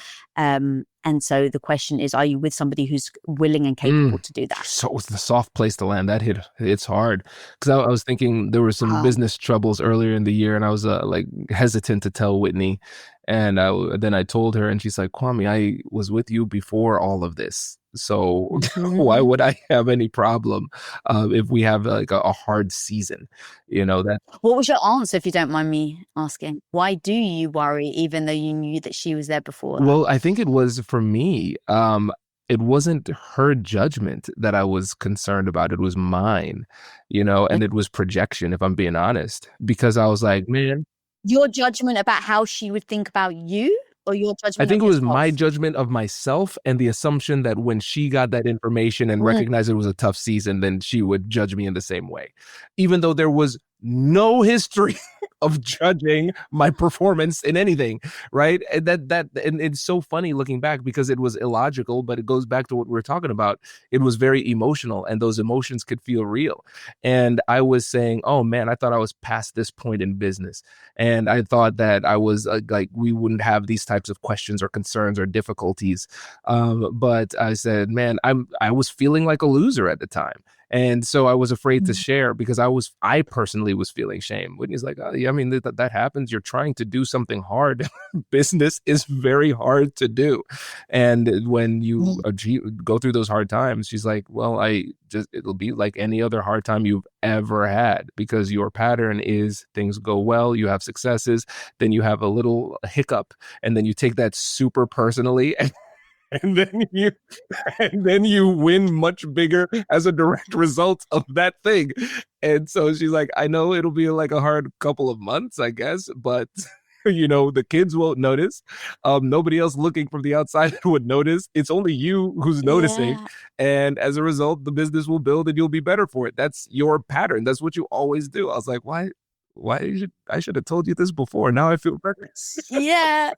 And so the question is, are you with somebody who's willing and capable to do that? So it's the soft place to land. It's hard. Because I was thinking there were some business troubles earlier in the year, and I was like hesitant to tell Whitney. And then I told her, and she's like, Kwame, I was with you before all of this. So why would I have any problem if we have like a hard season? That. What was your answer, if you don't mind me asking? Why do you worry, even though you knew that she was there before? Well, I think it was for me. It wasn't her judgment that I was concerned about. It was mine, and it was projection, if I'm being honest, because I was like, man. Your judgment about how she would think about you, or your I judgment think of it was my yourself? judgment of myself and the assumption that when she got that information and recognized it was a tough season, then she would judge me in the same way, even though there was no history of judging my performance in anything, right? And it's so funny looking back because it was illogical, but it goes back to what we were talking about. It was very emotional, and those emotions could feel real. And I was saying, oh man, I thought I was past this point in business, and I thought that I was like we wouldn't have these types of questions or concerns or difficulties. But I said, man, I was feeling like a loser at the time. And so I was afraid to share because I personally was feeling shame. Whitney's like, oh, yeah, I mean, that happens. You're trying to do something hard. Business is very hard to do. And when you go through those hard times, she's like, well, it'll be like any other hard time you've ever had, because your pattern is things go well, you have successes, then you have a little hiccup, and then you take that super personally. And then you win much bigger as a direct result of that thing. And so she's like, I know it'll be like a hard couple of months, I guess, but the kids won't notice. Nobody else looking from the outside would notice. It's only you who's noticing. Yeah. And as a result, the business will build and you'll be better for it. That's your pattern. That's what you always do. I was like, why I should have told you this before. Now I feel reckless. Yeah.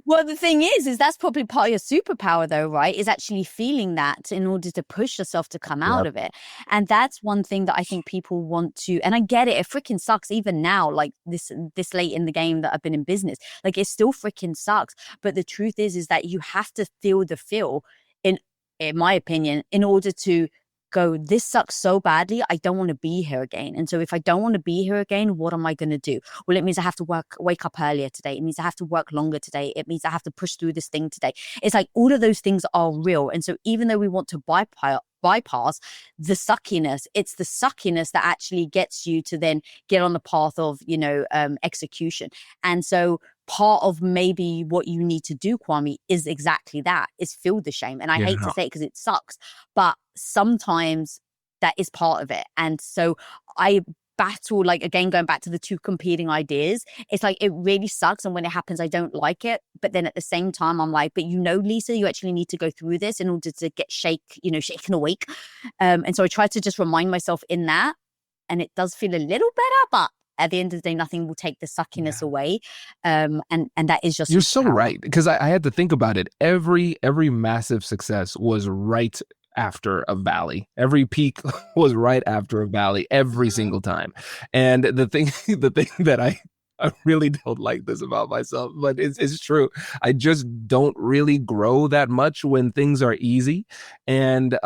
Well, the thing is that's probably part of your superpower, though, right? Is actually feeling that in order to push yourself to come out of it. And that's one thing that I think people want to, and I get it. It freaking sucks even now, like this late in the game that I've been in business. Like it still freaking sucks. But the truth is that you have to feel the feel in my opinion, in order to go, this sucks so badly, I don't want to be here again. And so if I don't want to be here again, what am I going to do? Well, it means I have to wake up earlier today. It means I have to work longer today. It means I have to push through this thing today. It's like all of those things are real. And so even though we want to bypass the suckiness, it's the suckiness that actually gets you to then get on the path of, execution. And so part of maybe what you need to do, Kwame, is exactly that, is feel the shame. And I hate to say it because it sucks, but sometimes that is part of it. And so I battle, like, again, going back to the two competing ideas, it's like, it really sucks. And when it happens, I don't like it. But then at the same time, I'm like, but Lisa, you actually need to go through this in order to get shaken awake. And so I try to just remind myself in that. And it does feel a little better, but at the end of the day, nothing will take the suckiness away. And that is just, you're so right. Because I had to think about it. Every massive success was right after a valley. Every peak was right after a valley every single time. And the thing that I really don't like this about myself, but it's true. I just don't really grow that much when things are easy. And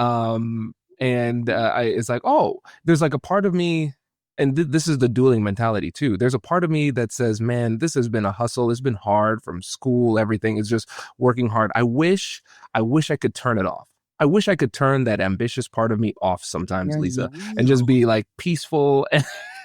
it's like, oh, there's like a part of me, and this is the dueling mentality too. There's a part of me that says, man, this has been a hustle. It's been hard from school. Everything is just working hard. I wish I could turn it off. I wish I could turn that ambitious part of me off sometimes, Lisa, and just be like peaceful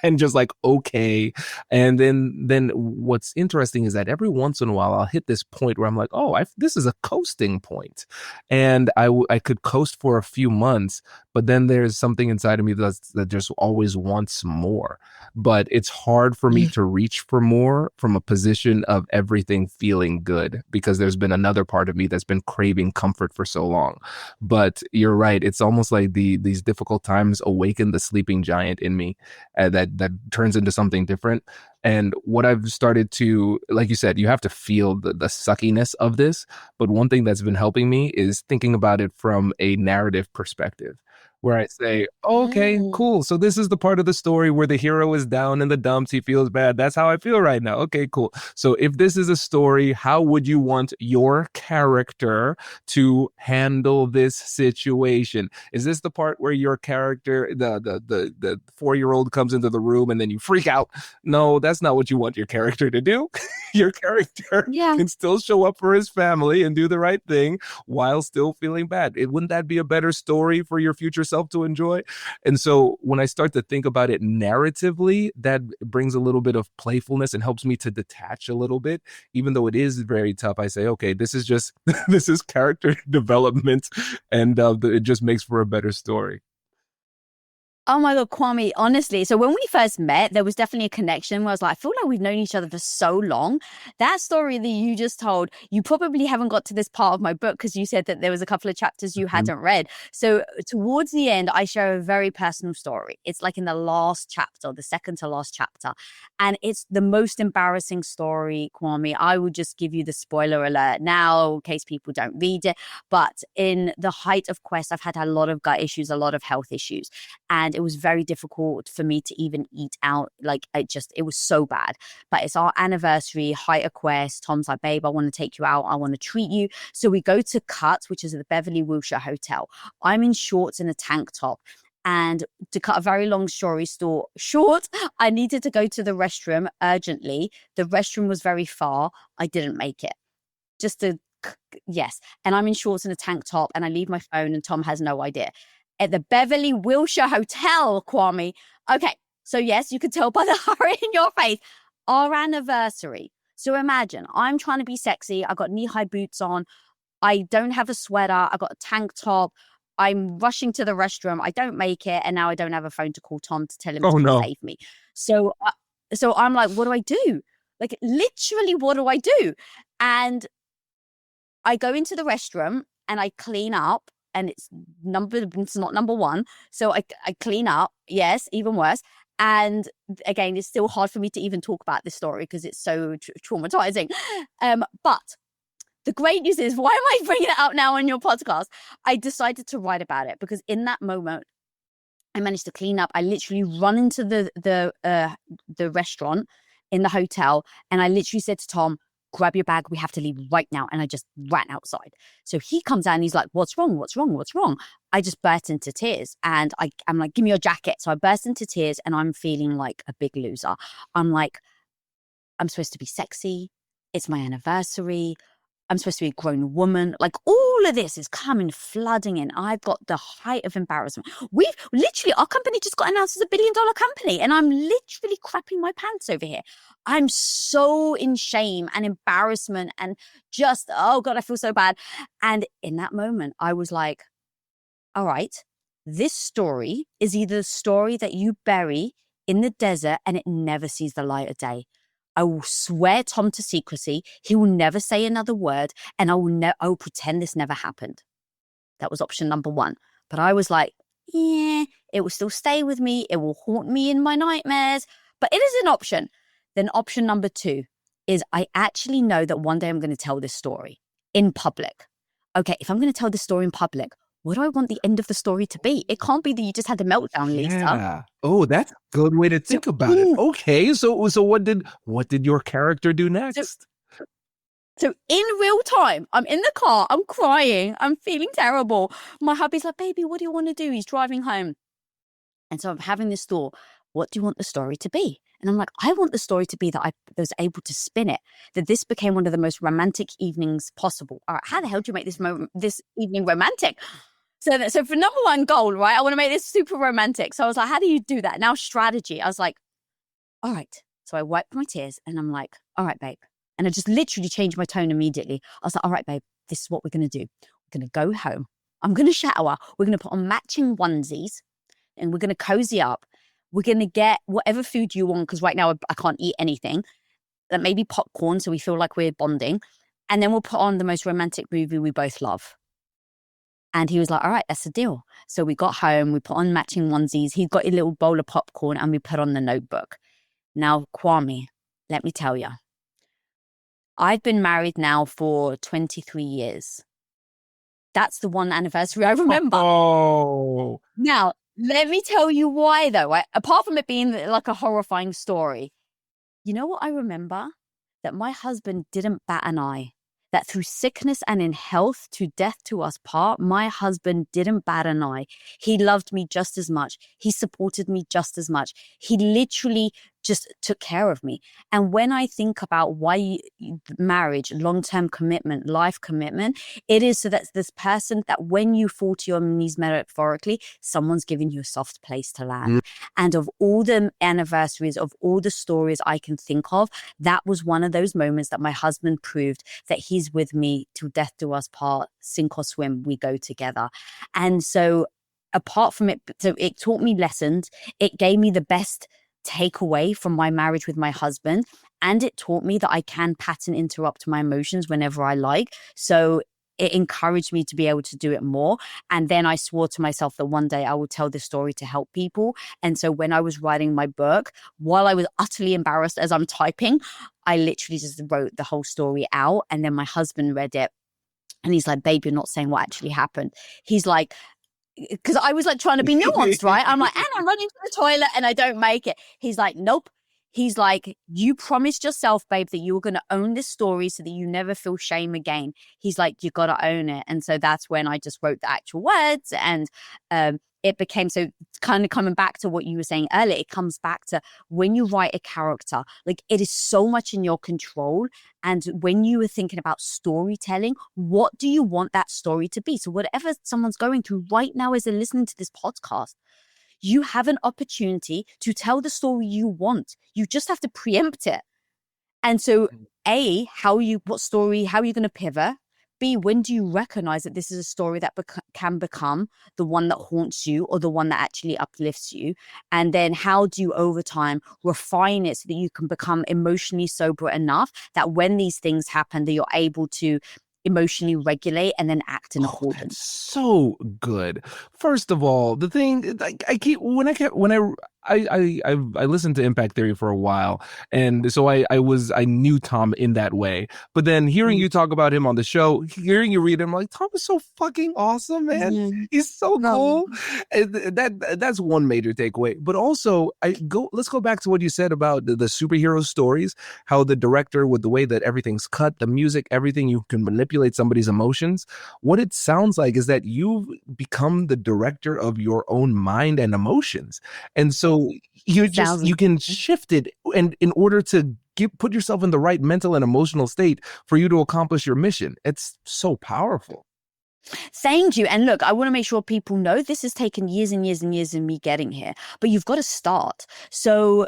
and just like, okay. And then what's interesting is that every once in a while I'll hit this point where I'm like, oh, this is a coasting point. And I could coast for a few months, but then there's something inside of me that just always wants more. But it's hard for me to reach for more from a position of everything feeling good, because there's been another part of me that's been craving comfort for so long. But you're right, it's almost like these difficult times awaken the sleeping giant in me, that turns into something different. And what I've started to, like you said, you have to feel the suckiness of this. But one thing that's been helping me is thinking about it from a narrative perspective, where I say, oh, okay, Mm. cool. So this is the part of the story where the hero is down in the dumps. He feels bad. That's how I feel right now. Okay, cool. So if this is a story, how would you want your character to handle this situation? Is this the part where your character, the 4-year-old comes into the room and then you freak out? No, that's not what you want your character to do. Your character Yeah. can still show up for his family and do the right thing while still feeling bad. Wouldn't that be a better story for your future self to enjoy? And so when I start to think about it narratively, that brings a little bit of playfulness and helps me to detach a little bit. Even though it is very tough, I say, okay, this is just, this is character development, and it just makes for a better story. Oh my God, Kwame, honestly. So when we first met, there was definitely a connection where I was like, I feel like we've known each other for so long. That story that you just told, you probably haven't got to this part of my book because you said that there was a couple of chapters you Mhm. hadn't read. So towards the end, I share a very personal story. It's like in the last chapter, the second to last chapter. And it's the most embarrassing story, Kwame. I will just give you the spoiler alert now in case people don't read it. But in the height of Quest, I've had a lot of gut issues, a lot of health issues. And it was very difficult for me to even eat out. Like it was so bad. But it's our anniversary, height of Quest. Tom's like, babe, I want to take you out. I want to treat you. So we go to Cut, which is at the Beverly Wilshire Hotel. I'm in shorts and a tank top. And to cut a very long story short, I needed to go to the restroom urgently. The restroom was very far. I didn't make it. Just to, yes. And I'm in shorts and a tank top, and I leave my phone, and Tom has no idea. At the Beverly Wilshire Hotel, Kwame. Okay, so yes, you could tell by the hurry in your face. Our anniversary. So imagine, I'm trying to be sexy. I got knee-high boots on. I don't have a sweater. I got a tank top. I'm rushing to the restroom. I don't make it, and now I don't have a phone to call Tom to tell him to Oh come no. save me. So, so I'm like, what do I do? Like, literally, what do I do? And I go into the restroom and I clean up, and it's not number one. So I clean up. Yes, even worse. And again, it's still hard for me to even talk about this story because it's so traumatizing. But the great news is, why am I bringing it up now on your podcast? I decided to write about it because in that moment, I managed to clean up. I literally run into the restaurant in the hotel, and I literally said to Tom, grab your bag, we have to leave right now. And I just ran outside. So he comes out and he's like, what's wrong? What's wrong? What's wrong? I just burst into tears, and I'm like, give me your jacket. So I burst into tears, and I'm feeling like a big loser. I'm like, I'm supposed to be sexy. It's my anniversary. I'm supposed to be a grown woman. Like, all of this is coming flooding in. I've got the height of embarrassment. We've literally, our company just got announced as $1 billion company, and I'm literally crapping my pants over here. I'm so in shame and embarrassment and just, oh God, I feel so bad. And in that moment, I was like, all right, this story is either the story that you bury in the desert and it never sees the light of day. I will swear Tom to secrecy. He will never say another word, and I will pretend this never happened. That was option number one. But I was like, yeah, it will still stay with me. It will haunt me in my nightmares, but it is an option. Then option number two is I actually know that one day I'm going to tell this story in public. Okay, if I'm going to tell this story in public, what do I want the end of the story to be? It can't be that you just had a meltdown, Lisa. Yeah. Oh, that's a good way to So think about it. in Okay. So what did your character do so next? So in real time, I'm in the car, I'm crying, I'm feeling terrible. My hubby's like, baby, what do you want to do? He's driving home. And so I'm having this thought, what do you want the story to be? And I'm like, I want the story to be that I was able to spin it, that this became one of the most romantic evenings possible. All right, how the hell do you make this evening romantic? So for number one goal, right, I want to make this super romantic. So I was like, how do you do that? Now strategy. I was like, all right. So I wiped my tears and I'm like, all right, babe. And I just literally changed my tone immediately. I was like, all right, babe, this is what we're going to do. We're going to go home. I'm going to shower. We're going to put on matching onesies and we're going to cozy up. We're going to get whatever food you want, because right now I can't eat anything. That maybe popcorn, so we feel like we're bonding. And then we'll put on the most romantic movie we both love. And he was like, all right, that's the deal. So we got home, we put on matching onesies. He got a little bowl of popcorn and we put on The Notebook. Now, Kwame, let me tell you, I've been married now for 23 years. That's the one anniversary I remember. Oh, Now, let me tell you why, though. Apart from it being like a horrifying story, you know what I remember? That my husband didn't bat an eye. That through sickness and in health, to death to us part, my husband didn't bat an eye. He loved me just as much. He supported me just as much. He literally just took care of me. And when I think about why marriage, long-term commitment, life commitment, it is so that this person, that when you fall to your knees metaphorically, someone's giving you a soft place to land. And of all the anniversaries, of all the stories I can think of, that was one of those moments that my husband proved that he's with me till death do us part, sink or swim, we go together. And so apart from it, so it taught me lessons. It gave me the best takeaway from my marriage with my husband. And it taught me that I can pattern interrupt my emotions whenever I like. So it encouraged me to be able to do it more. And then I swore to myself that one day I would tell this story to help people. And so when I was writing my book, while I was utterly embarrassed as I'm typing, I literally just wrote the whole story out. And then my husband read it. And he's like, babe, you're not saying what actually happened. He's like, because I was like trying to be nuanced, right? I'm like, and I'm running to the toilet and I don't make it. He's like, nope. He's like, you promised yourself, babe, that you were going to own this story so that you never feel shame again. He's like, you got to own it. And so that's when I just wrote the actual words. And it became, so kind of coming back to what you were saying earlier, it comes back to when you write a character, like it is so much in your control. And when you were thinking about storytelling, what do you want that story to be? So whatever someone's going through right now as they're listening to this podcast, you have an opportunity to tell the story you want. You just have to preempt it. And so A, how are you going to pivot? B, when do you recognize that this is a story that can become the one that haunts you or the one that actually uplifts you? And then how do you over time refine it so that you can become emotionally sober enough that when these things happen, that you're able to emotionally regulate and then act in accordance? That's so good. First of all, the thing I listened to Impact Theory for a while, and so I knew Tom in that way. But then hearing you talk about him on the show, hearing you read him, like, Tom is so fucking awesome, man. He's so cool. And that's one major takeaway. But also, let's go back to what you said about the superhero stories, how the director, with the way that everything's cut, the music, everything, you can manipulate somebody's emotions. What it sounds like is that you've become the director of your own mind and emotions. And so you can shift it, and in order to put yourself in the right mental and emotional state for you to accomplish your mission. It's so powerful. Thank you. And look, I want to make sure people know this has taken years and years and years of me getting here, but you've got to start. So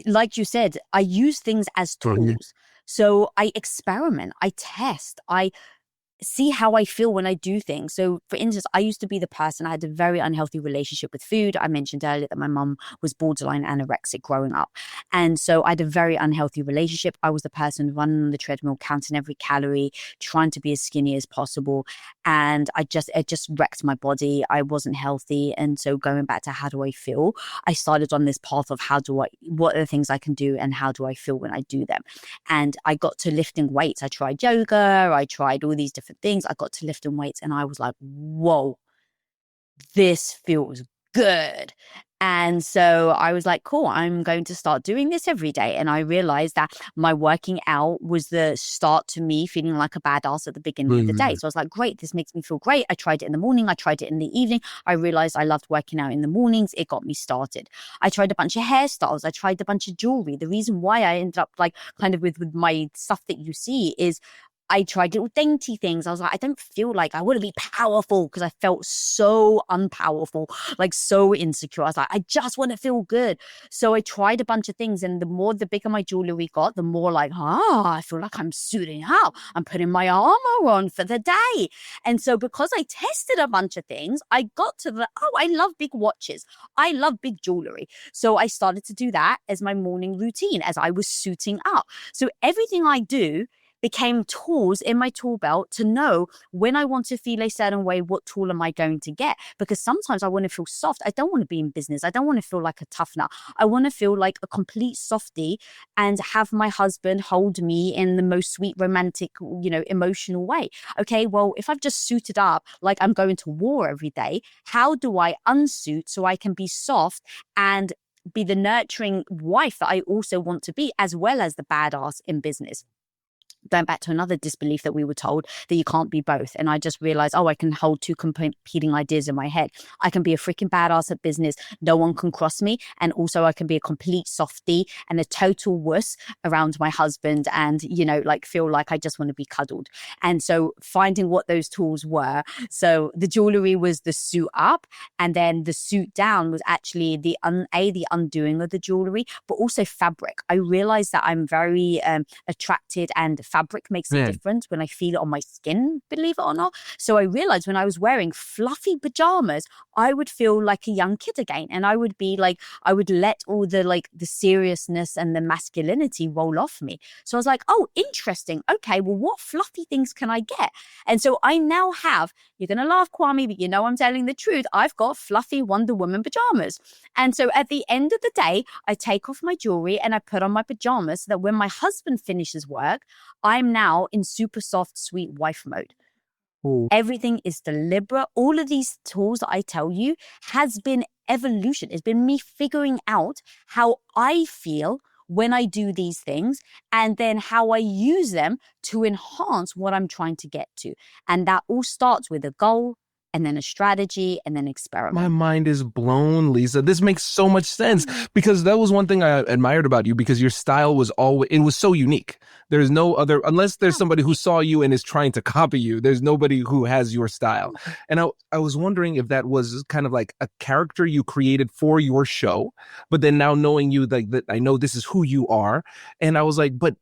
like you said, I use things as tools. So I experiment, I test, I see how I feel when I do things. So for instance, I used to be the person, I had a very unhealthy relationship with food. I mentioned earlier that my mum was borderline anorexic growing up. And so I had a very unhealthy relationship. I was the person running on the treadmill, counting every calorie, trying to be as skinny as possible. And it just wrecked my body. I wasn't healthy. And so going back to how do I feel, I started on this path of what are the things I can do and how do I feel when I do them? And I got to lifting weights. I tried yoga. I tried all these different things. I got to lifting weights and I was like, whoa, this feels good. And so I was like, cool, I'm going to start doing this every day. And I realized that my working out was the start to me feeling like a badass at the beginning of the day. So I was like, great, this makes me feel great. I tried it in the morning. I tried it in the evening. I realized I loved working out in the mornings. It got me started. I tried a bunch of hairstyles. I tried a bunch of jewelry. The reason why I ended up like kind of with my stuff that you see is I tried little dainty things. I was like, I don't feel like I want to be powerful because I felt so unpowerful, like so insecure. I was like, I just want to feel good. So I tried a bunch of things. And the bigger my jewelry got, the more like, I feel like I'm suiting up. I'm putting my armor on for the day. And so because I tested a bunch of things, I got to I love big watches. I love big jewelry. So I started to do that as my morning routine as I was suiting up. So everything I do became tools in my tool belt to know when I want to feel a certain way, what tool am I going to get? Because sometimes I want to feel soft. I don't want to be in business. I don't want to feel like a tough nut. I want to feel like a complete softie and have my husband hold me in the most sweet, romantic, emotional way. Okay, well, if I've just suited up like I'm going to war every day, how do I unsuit so I can be soft and be the nurturing wife that I also want to be, as well as the badass in business? Going back to another disbelief that we were told that you can't be both. And I just realized, I can hold two competing ideas in my head. I can be a freaking badass at business. No one can cross me. And also I can be a complete softie and a total wuss around my husband and, feel like I just want to be cuddled. And so finding what those tools were. So the jewelry was the suit up, and then the suit down was actually the undoing of the jewelry, but also fabric. I realized that I'm very attracted, and fabric makes a difference when I feel it on my skin, believe it or not. So I realized when I was wearing fluffy pajamas, I would feel like a young kid again. And I would be like, I would let all the seriousness and the masculinity roll off me. So I was like, oh, interesting. Okay, well, what fluffy things can I get? And so I now have, you're going to laugh, Kwame, but I'm telling the truth. I've got fluffy Wonder Woman pajamas. And so at the end of the day, I take off my jewelry and I put on my pajamas so that when my husband finishes work, I'm now in super soft, sweet wife mode. Ooh. Everything is deliberate. All of these tools that I tell you has been evolution. It's been me figuring out how I feel when I do these things, and then how I use them to enhance what I'm trying to get to. And that all starts with a goal, and then a strategy, and then experiment. My mind is blown, Lisa. This makes so much sense, because that was one thing I admired about you, because your style was it was so unique. There's no other, unless there's somebody who saw you and is trying to copy you, there's nobody who has your style. And I was wondering if that was kind of like a character you created for your show, but then now knowing you, like, that I know this is who you are. And I was like, but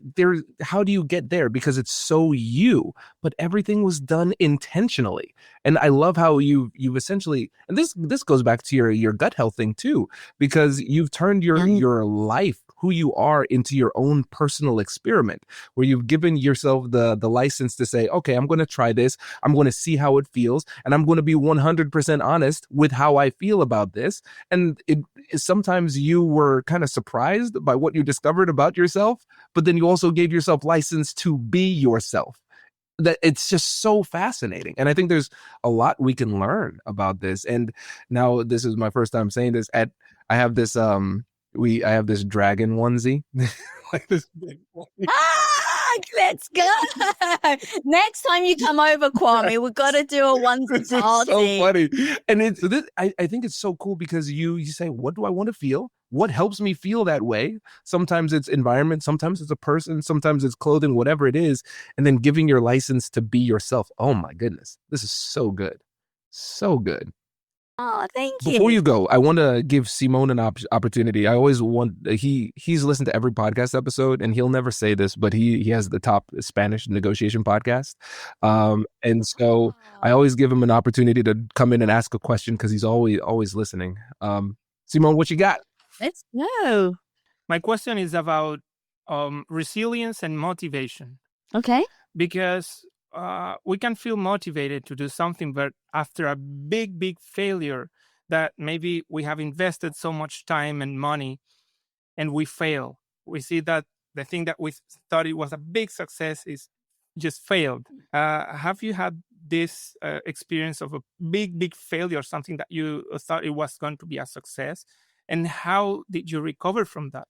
how do you get there? Because it's so you, but everything was done intentionally. And I love how you essentially, and this goes back to your gut health thing too, because you've turned your life, who you are, into your own personal experiment, where you've given yourself the license to say, okay, I'm going to try this. I'm going to see how it feels, and I'm going to be 100% honest with how I feel about this. And sometimes you were kind of surprised by what you discovered about yourself, but then you also gave yourself license to be yourself. That it's just so fascinating. And I think there's a lot we can learn about this. And now this is my first time saying this. I have this I have this dragon onesie. Like this big onesie. Let's go. Next time you come over, Kwame, we've got to do a onesie party. So funny. And I think it's so cool, because you say, what do I want to feel? What helps me feel that way? Sometimes it's environment, sometimes it's a person, sometimes it's clothing, whatever it is. And then giving your license to be yourself. Oh my goodness. This is so good. So good. Oh, thank you. Before you go, I want to give Simone an opportunity. I always want, he's listened to every podcast episode, and he'll never say this, but he has the top Spanish negotiation podcast. And so I always give him an opportunity to come in and ask a question, because he's always listening. Simone, what you got? Let's go. My question is about resilience and motivation. Okay. Because we can feel motivated to do something, but after a big failure that maybe we have invested so much time and money and we fail, we see that the thing that we thought it was a big success is just failed. Have you had this experience of a big failure, something that you thought it was going to be a success? And how did you recover from that?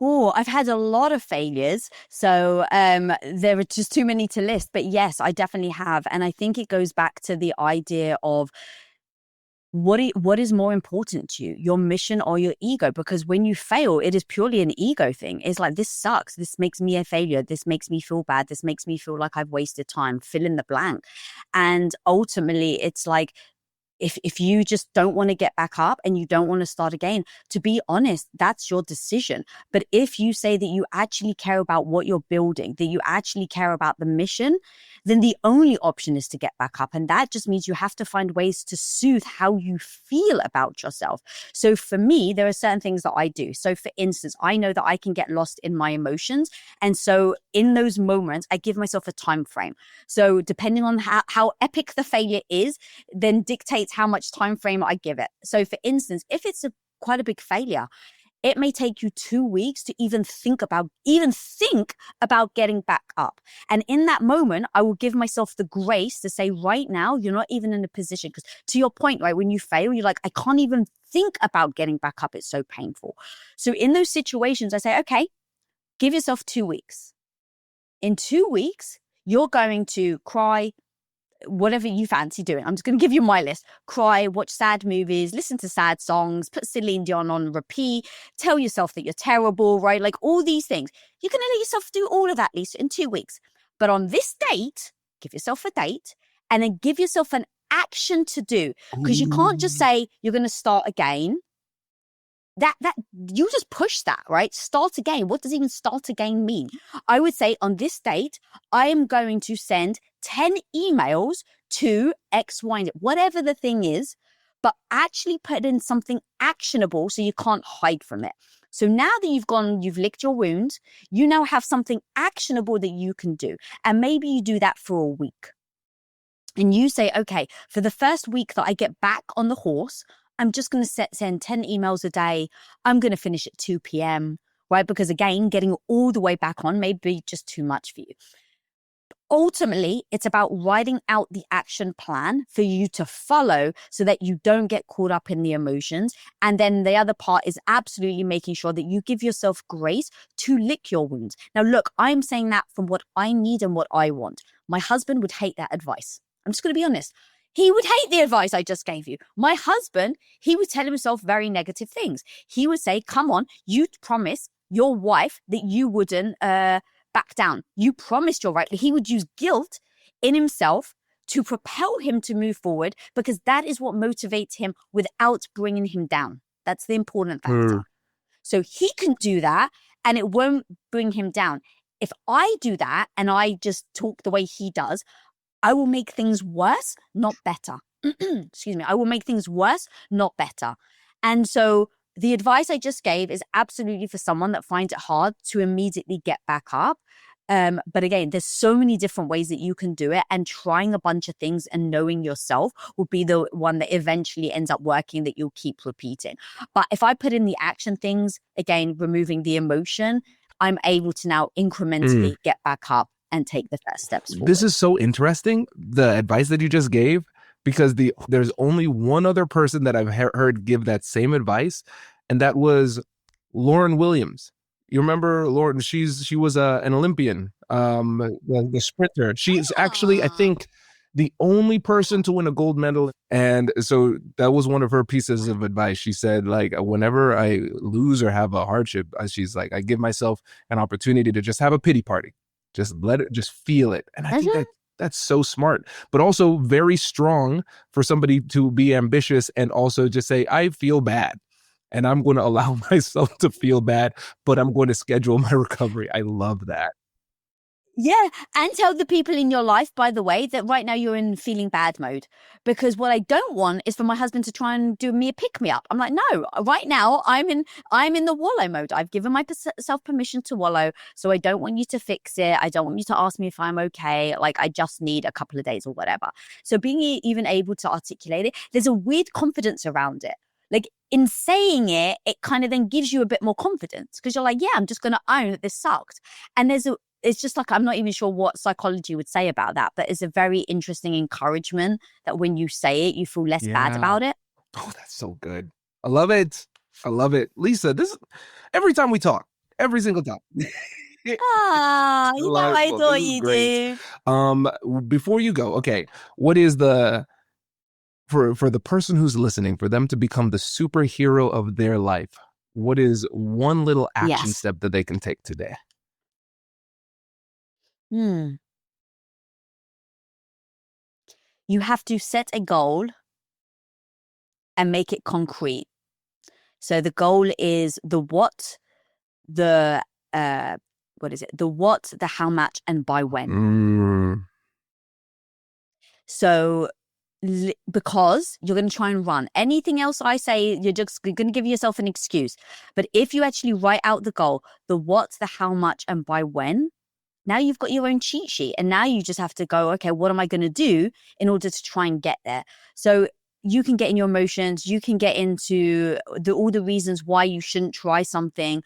Oh, I've had a lot of failures. So there are just too many to list. But yes, I definitely have. And I think it goes back to the idea of what is more important to you, your mission or your ego? Because when you fail, it is purely an ego thing. It's like, this sucks. This makes me a failure. This makes me feel bad. This makes me feel like I've wasted time. Fill in the blank. And ultimately, it's like, if you just don't want to get back up and you don't want to start again, to be honest, that's your decision. But if you say that you actually care about what you're building, that you actually care about the mission, then the only option is to get back up. And that just means you have to find ways to soothe how you feel about yourself. So for me, there are certain things that I do. So for instance, I know that I can get lost in my emotions. And so in those moments, I give myself a time frame. So depending on how epic the failure is, then dictates how much time frame I give it. So for instance, if it's quite a big failure, it may take you 2 weeks to even think about getting back up. And in that moment, I will give myself the grace to say, right now, you're not even in a position, because to your point, right, when you fail, you're like, I can't even think about getting back up. It's so painful. So in those situations, I say, okay, give yourself 2 weeks. In 2 weeks, you're going to cry, whatever you fancy doing. I'm just going to give you my list. Cry, watch sad movies, listen to sad songs, put Celine Dion on repeat, tell yourself that you're terrible, right? Like all these things. You're going to let yourself do all of that, Lisa, in 2 weeks. But on this date, give yourself a date and then give yourself an action to do, because you can't just say you're going to start again. That you just push that, right? Start again. What does even start again mean? I would say on this date, I am going to send 10 emails to X, Y, and Z, whatever the thing is, but actually put in something actionable so you can't hide from it. So now that you've licked your wound, you now have something actionable that you can do. And maybe you do that for a week. And you say, okay, for the first week that I get back on the horse, I'm just going to send 10 emails a day. I'm going to finish at 2 p.m., right? Because again, getting all the way back on may be just too much for you. Ultimately, it's about writing out the action plan for you to follow so that you don't get caught up in the emotions. And then the other part is absolutely making sure that you give yourself grace to lick your wounds. Now, look, I'm saying that from what I need and what I want. My husband would hate that advice. I'm just going to be honest. He would hate the advice I just gave you. My husband, he would tell himself very negative things. He would say, come on, you promised your wife that you wouldn't back down. You promised your right. He would use guilt in himself to propel him to move forward, because that is what motivates him without bringing him down. That's the important factor. So he can do that and it won't bring him down. If I do that and I just talk the way he does, I will make things worse, not better. Excuse me. I will make things worse, not better. And so the advice I just gave is absolutely for someone that finds it hard to immediately get back up. But again, there's so many different ways that you can do it, and trying a bunch of things and knowing yourself will be the one that eventually ends up working, that you'll keep repeating. But if I put in the action things, again, removing the emotion, I'm able to now incrementally get back up and take the first steps forward. This is so interesting, the advice that you just gave, because there's only one other person that I've heard give that same advice, and that was Lauren Williams. You remember Lauren? She was an Olympian, the sprinter. She's actually, I think, the only person to win a gold medal. And so that was one of her pieces of advice. She said, like, whenever I lose or have a hardship, she's like, I give myself an opportunity to just have a pity party. Just let it, just feel it. And I think that's so smart, but also very strong for somebody to be ambitious and also just say, I feel bad and I'm going to allow myself to feel bad, but I'm going to schedule my recovery. I love that. Yeah. And tell the people in your life, by the way, that right now you're in feeling bad mode. Because what I don't want is for my husband to try and do me a pick me up. I'm like, no, right now I'm in the wallow mode. I've given myself permission to wallow. So I don't want you to fix it. I don't want you to ask me if I'm okay. Like, I just need a couple of days or whatever. So being even able to articulate it, there's a weird confidence around it. Like, in saying it, it kind of then gives you a bit more confidence, because you're like, yeah, I'm just going to own that this sucked. And it's just like, I'm not even sure what psychology would say about that, but it's a very interesting encouragement that when you say it, you feel less bad about it. Oh, that's so good. I love it. I love it. Lisa, every time we talk, every single time. I thought you did. Before you go, okay, what is the For the person who's listening, for them to become the superhero of their life, what is one little action Yes. step that they can take today? You have to set a goal and make it concrete. So the goal is the what, the what is it? The what, the how much, and by when. So because you're going to try and run. Anything else I say, you're going to give yourself an excuse. But if you actually write out the goal, the what, the how much, and by when, now you've got your own cheat sheet. And now you just have to go, okay, what am I going to do in order to try and get there? So you can get in your emotions. You can get into all the reasons why you shouldn't try something,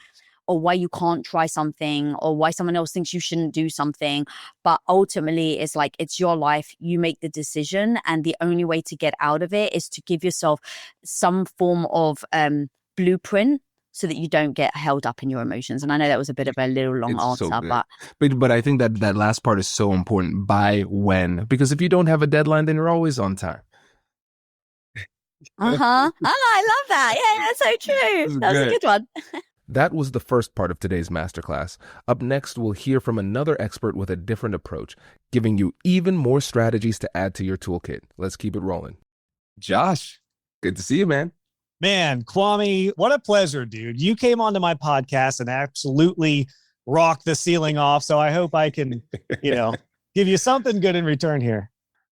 or why you can't try something, or why someone else thinks you shouldn't do something. But ultimately, it's like, it's your life. You make the decision. And the only way to get out of it is to give yourself some form of blueprint so that you don't get held up in your emotions. And I know that was a bit of a little long It's answer, so good. But I think that last part is so important. By when? Because if you don't have a deadline, then you're always on time. I love that. Yeah, that's so true. That's a good one. That was the first part of today's masterclass. Up next, we'll hear from another expert with a different approach, giving you even more strategies to add to your toolkit. Let's keep it rolling. Josh, good to see you, man. Man, Kwame, what a pleasure, dude. You came onto my podcast and absolutely rocked the ceiling off. So I hope I can, give you something good in return here.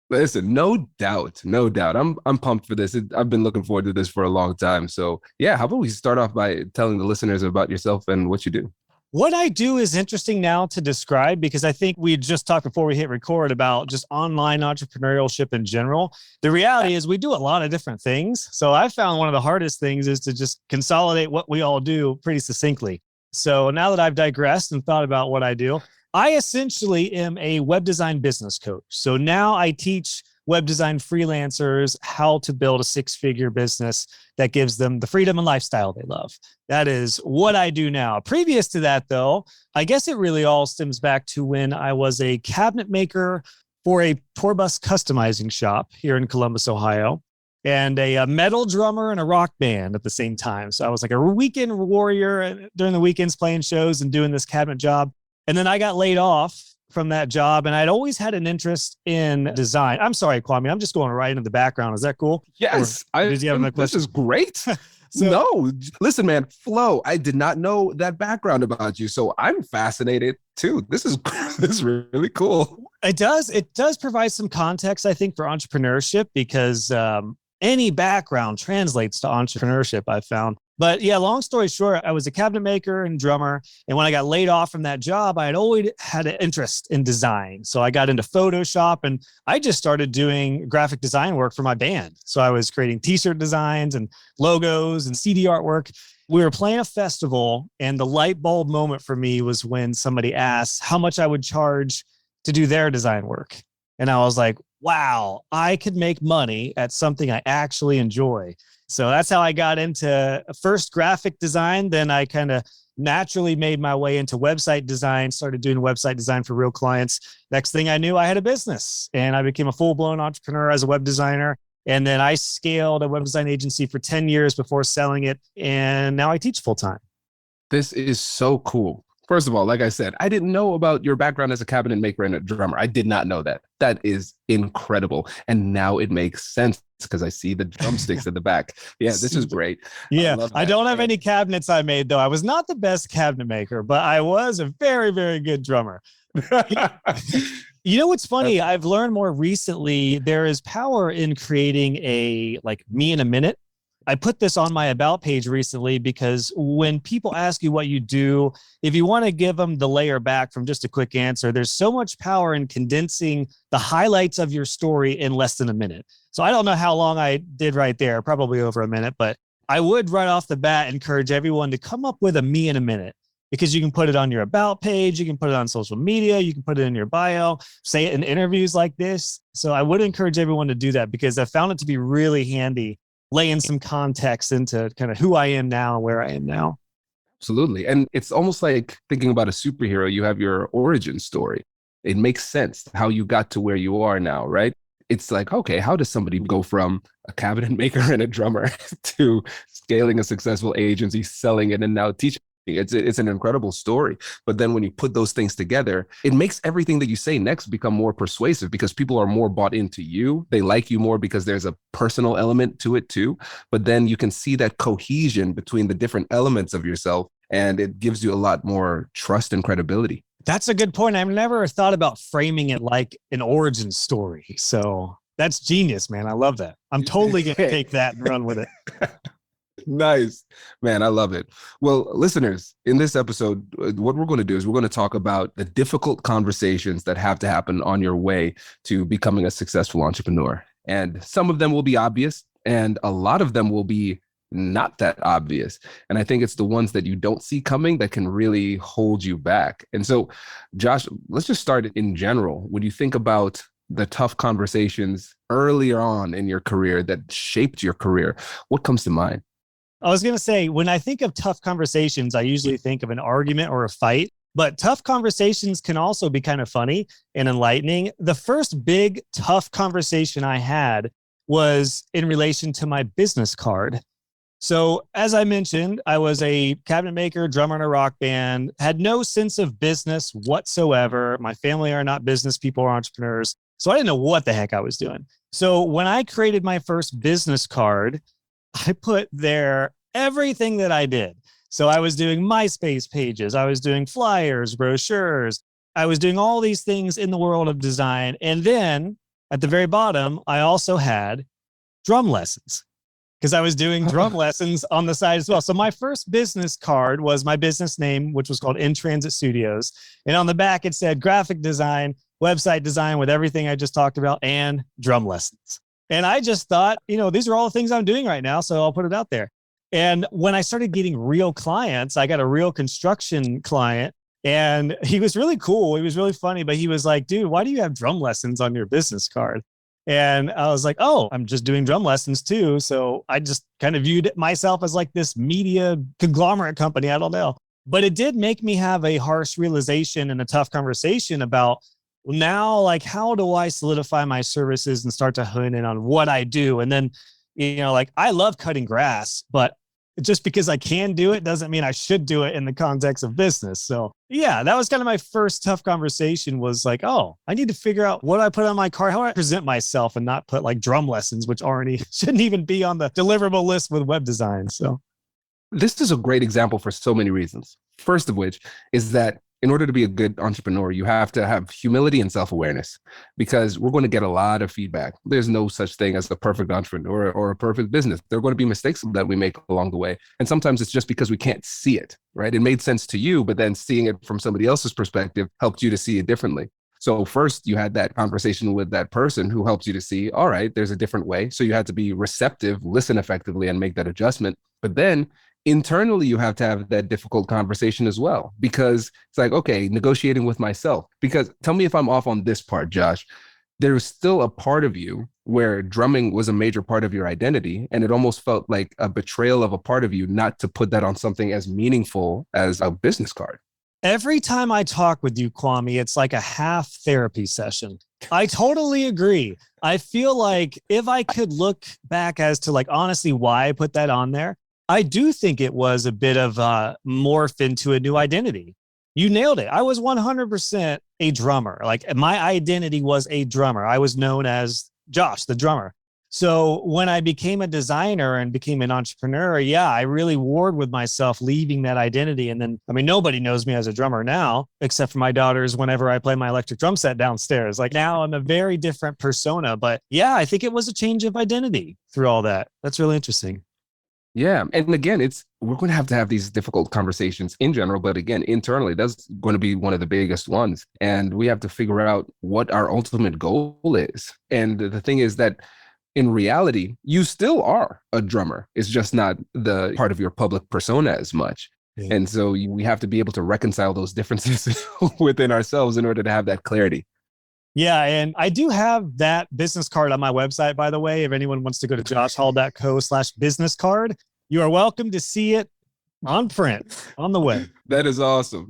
Listen, no doubt. I'm pumped for this. I've been looking forward to this for a long time. So yeah, how about we start off by telling the listeners about yourself and what you do? What I do is interesting now to describe, because I think we just talked before we hit record about just online entrepreneurship in general. The reality is we do a lot of different things. So I found one of the hardest things is to just consolidate what we all do pretty succinctly. So now that I've digressed and thought about what I do, I essentially am a web design business coach. So now I teach web design freelancers how to build a six-figure business that gives them the freedom and lifestyle they love. That is what I do now. Previous to that, though, I guess it really all stems back to when I was a cabinet maker for a tour bus customizing shop here in Columbus, Ohio, and a metal drummer and a rock band at the same time. So I was like a weekend warrior during the weekends playing shows and doing this cabinet job. And then I got laid off from that job, and I'd always had an interest in design. I'm sorry, Kwame, I'm just going right into the background. Is that cool? Yes. Did you have another question? This is great. No, listen, man, flow. I did not know that background about you, so I'm fascinated too. This is really cool. It does provide some context, I think, for entrepreneurship, because any background translates to entrepreneurship, I've found. But yeah, long story short, I was a cabinet maker and drummer. And when I got laid off from that job, I had always had an interest in design. So I got into Photoshop, and I just started doing graphic design work for my band. So I was creating t-shirt designs and logos and CD artwork. We were playing a festival, and the light bulb moment for me was when somebody asked how much I would charge to do their design work. And I was like, wow, I could make money at something I actually enjoy. So that's how I got into first graphic design. Then I kind of naturally made my way into website design, started doing website design for real clients. Next thing I knew, I had a business, and I became a full-blown entrepreneur as a web designer. And then I scaled a web design agency for 10 years before selling it. And now I teach full-time. This is so cool. First of all, like I said, I didn't know about your background as a cabinet maker and a drummer. I did not know that. That is incredible. And now it makes sense because I see the drumsticks at the back. Yeah, this is great. Yeah, I don't have any cabinets I made, though. I was not the best cabinet maker, but I was a very, very good drummer. You know what's funny? I've learned more recently, there is power in creating a me in a minute. I put this on my about page recently because when people ask you what you do, if you want to give them the layer back from just a quick answer, there's so much power in condensing the highlights of your story in less than a minute. So I don't know how long I did right there, probably over a minute, but I would right off the bat encourage everyone to come up with a me in a minute, because you can put it on your about page, you can put it on social media, you can put it in your bio, say it in interviews like this. So I would encourage everyone to do that, because I found it to be really handy, laying some context into kind of who I am now and where I am now. Absolutely. And it's almost like thinking about a superhero. You have your origin story. It makes sense how you got to where you are now, right? it's like, okay, how does somebody go from a cabinet maker and a drummer to scaling a successful agency, selling it, and now teaching? It's an incredible story. But then when you put those things together, it makes everything that you say next become more persuasive because people are more bought into you. They like you more because there's a personal element to it too. But then you can see that cohesion between the different elements of yourself, and it gives you a lot more trust and credibility. That's a good point. I've never thought about framing it like an origin story. So that's genius, man. I love that. I'm totally going to take that and run with it. Nice, man. I love it. Well, listeners, in this episode, what we're going to do is we're going to talk about the difficult conversations that have to happen on your way to becoming a successful entrepreneur. And some of them will be obvious, and a lot of them will be not that obvious. And I think it's the ones that you don't see coming that can really hold you back. And so, Josh, let's just start in general. When you think about the tough conversations earlier on in your career that shaped your career, what comes to mind? I was going to say, when I think of tough conversations, I usually think of an argument or a fight, but tough conversations can also be kind of funny and enlightening. The first big tough conversation I had was in relation to my business card. So as I mentioned, I was a cabinet maker, drummer in a rock band, had no sense of business whatsoever. My family are not business people or entrepreneurs. So I didn't know what the heck I was doing. So when I created my first business card, I put there everything that I did. So I was doing MySpace pages. I was doing flyers, brochures. I was doing all these things in the world of design. And then at the very bottom, I also had drum lessons because I was doing drum lessons on the side as well. So my first business card was my business name, which was called In Transit Studios. And on the back, it said graphic design, website design with everything I just talked about, and drum lessons. And I just thought, these are all the things I'm doing right now, so I'll put it out there. And when I started getting real clients, I got a real construction client, and he was really cool. He was really funny, but he was like, dude, why do you have drum lessons on your business card? And I was like, oh, I'm just doing drum lessons too. So I just kind of viewed myself as like this media conglomerate company. I don't know. But it did make me have a harsh realization and a tough conversation about, now, like, how do I solidify my services and start to hone in on what I do? And then, like, I love cutting grass, but just because I can do it doesn't mean I should do it in the context of business. So yeah, that was kind of my first tough conversation, was like, oh, I need to figure out what I put on my card, how I present myself, and not put like drum lessons, which already shouldn't even be on the deliverable list with web design. So this is a great example for so many reasons. First of which is that in order to be a good entrepreneur, you have to have humility and self-awareness, because we're going to get a lot of feedback. There's no such thing as a perfect entrepreneur or a perfect business. There are going to be mistakes that we make along the way. And sometimes it's just because we can't see it, right? It made sense to you, but then seeing it from somebody else's perspective helped you to see it differently. So first you had that conversation with that person who helps you to see, all right, there's a different way. So you had to be receptive, listen effectively, and make that adjustment. But then internally, you have to have that difficult conversation as well, because it's like, okay, negotiating with myself. Because tell me if I'm off on this part, Josh. There's still a part of you where drumming was a major part of your identity, and it almost felt like a betrayal of a part of you not to put that on something as meaningful as a business card. every time I talk with you, Kwame, it's like a half therapy session. I totally agree. I feel like if I could look back as to like honestly why I put that on there, I do think it was a bit of a morph into a new identity. You nailed it. I was 100% a drummer. Like my identity was a drummer. I was known as Josh, the drummer. So when I became a designer and became an entrepreneur, yeah, I really warred with myself leaving that identity. And then, I mean, nobody knows me as a drummer now, except for my daughters whenever I play my electric drum set downstairs. Like now I'm a very different persona. But yeah, I think it was a change of identity through all that. That's really interesting. Yeah. And again, we're going to have these difficult conversations in general, but again, internally, that's going to be one of the biggest ones. And we have to figure out what our ultimate goal is. And the thing is that in reality, you still are a drummer. It's just not the part of your public persona as much. Yeah. And so we have to be able to reconcile those differences within ourselves in order to have that clarity. Yeah. And I do have that business card on my website, by the way. If anyone wants to go to joshhall.co/business card, you are welcome to see it. On print, on the way. That is awesome.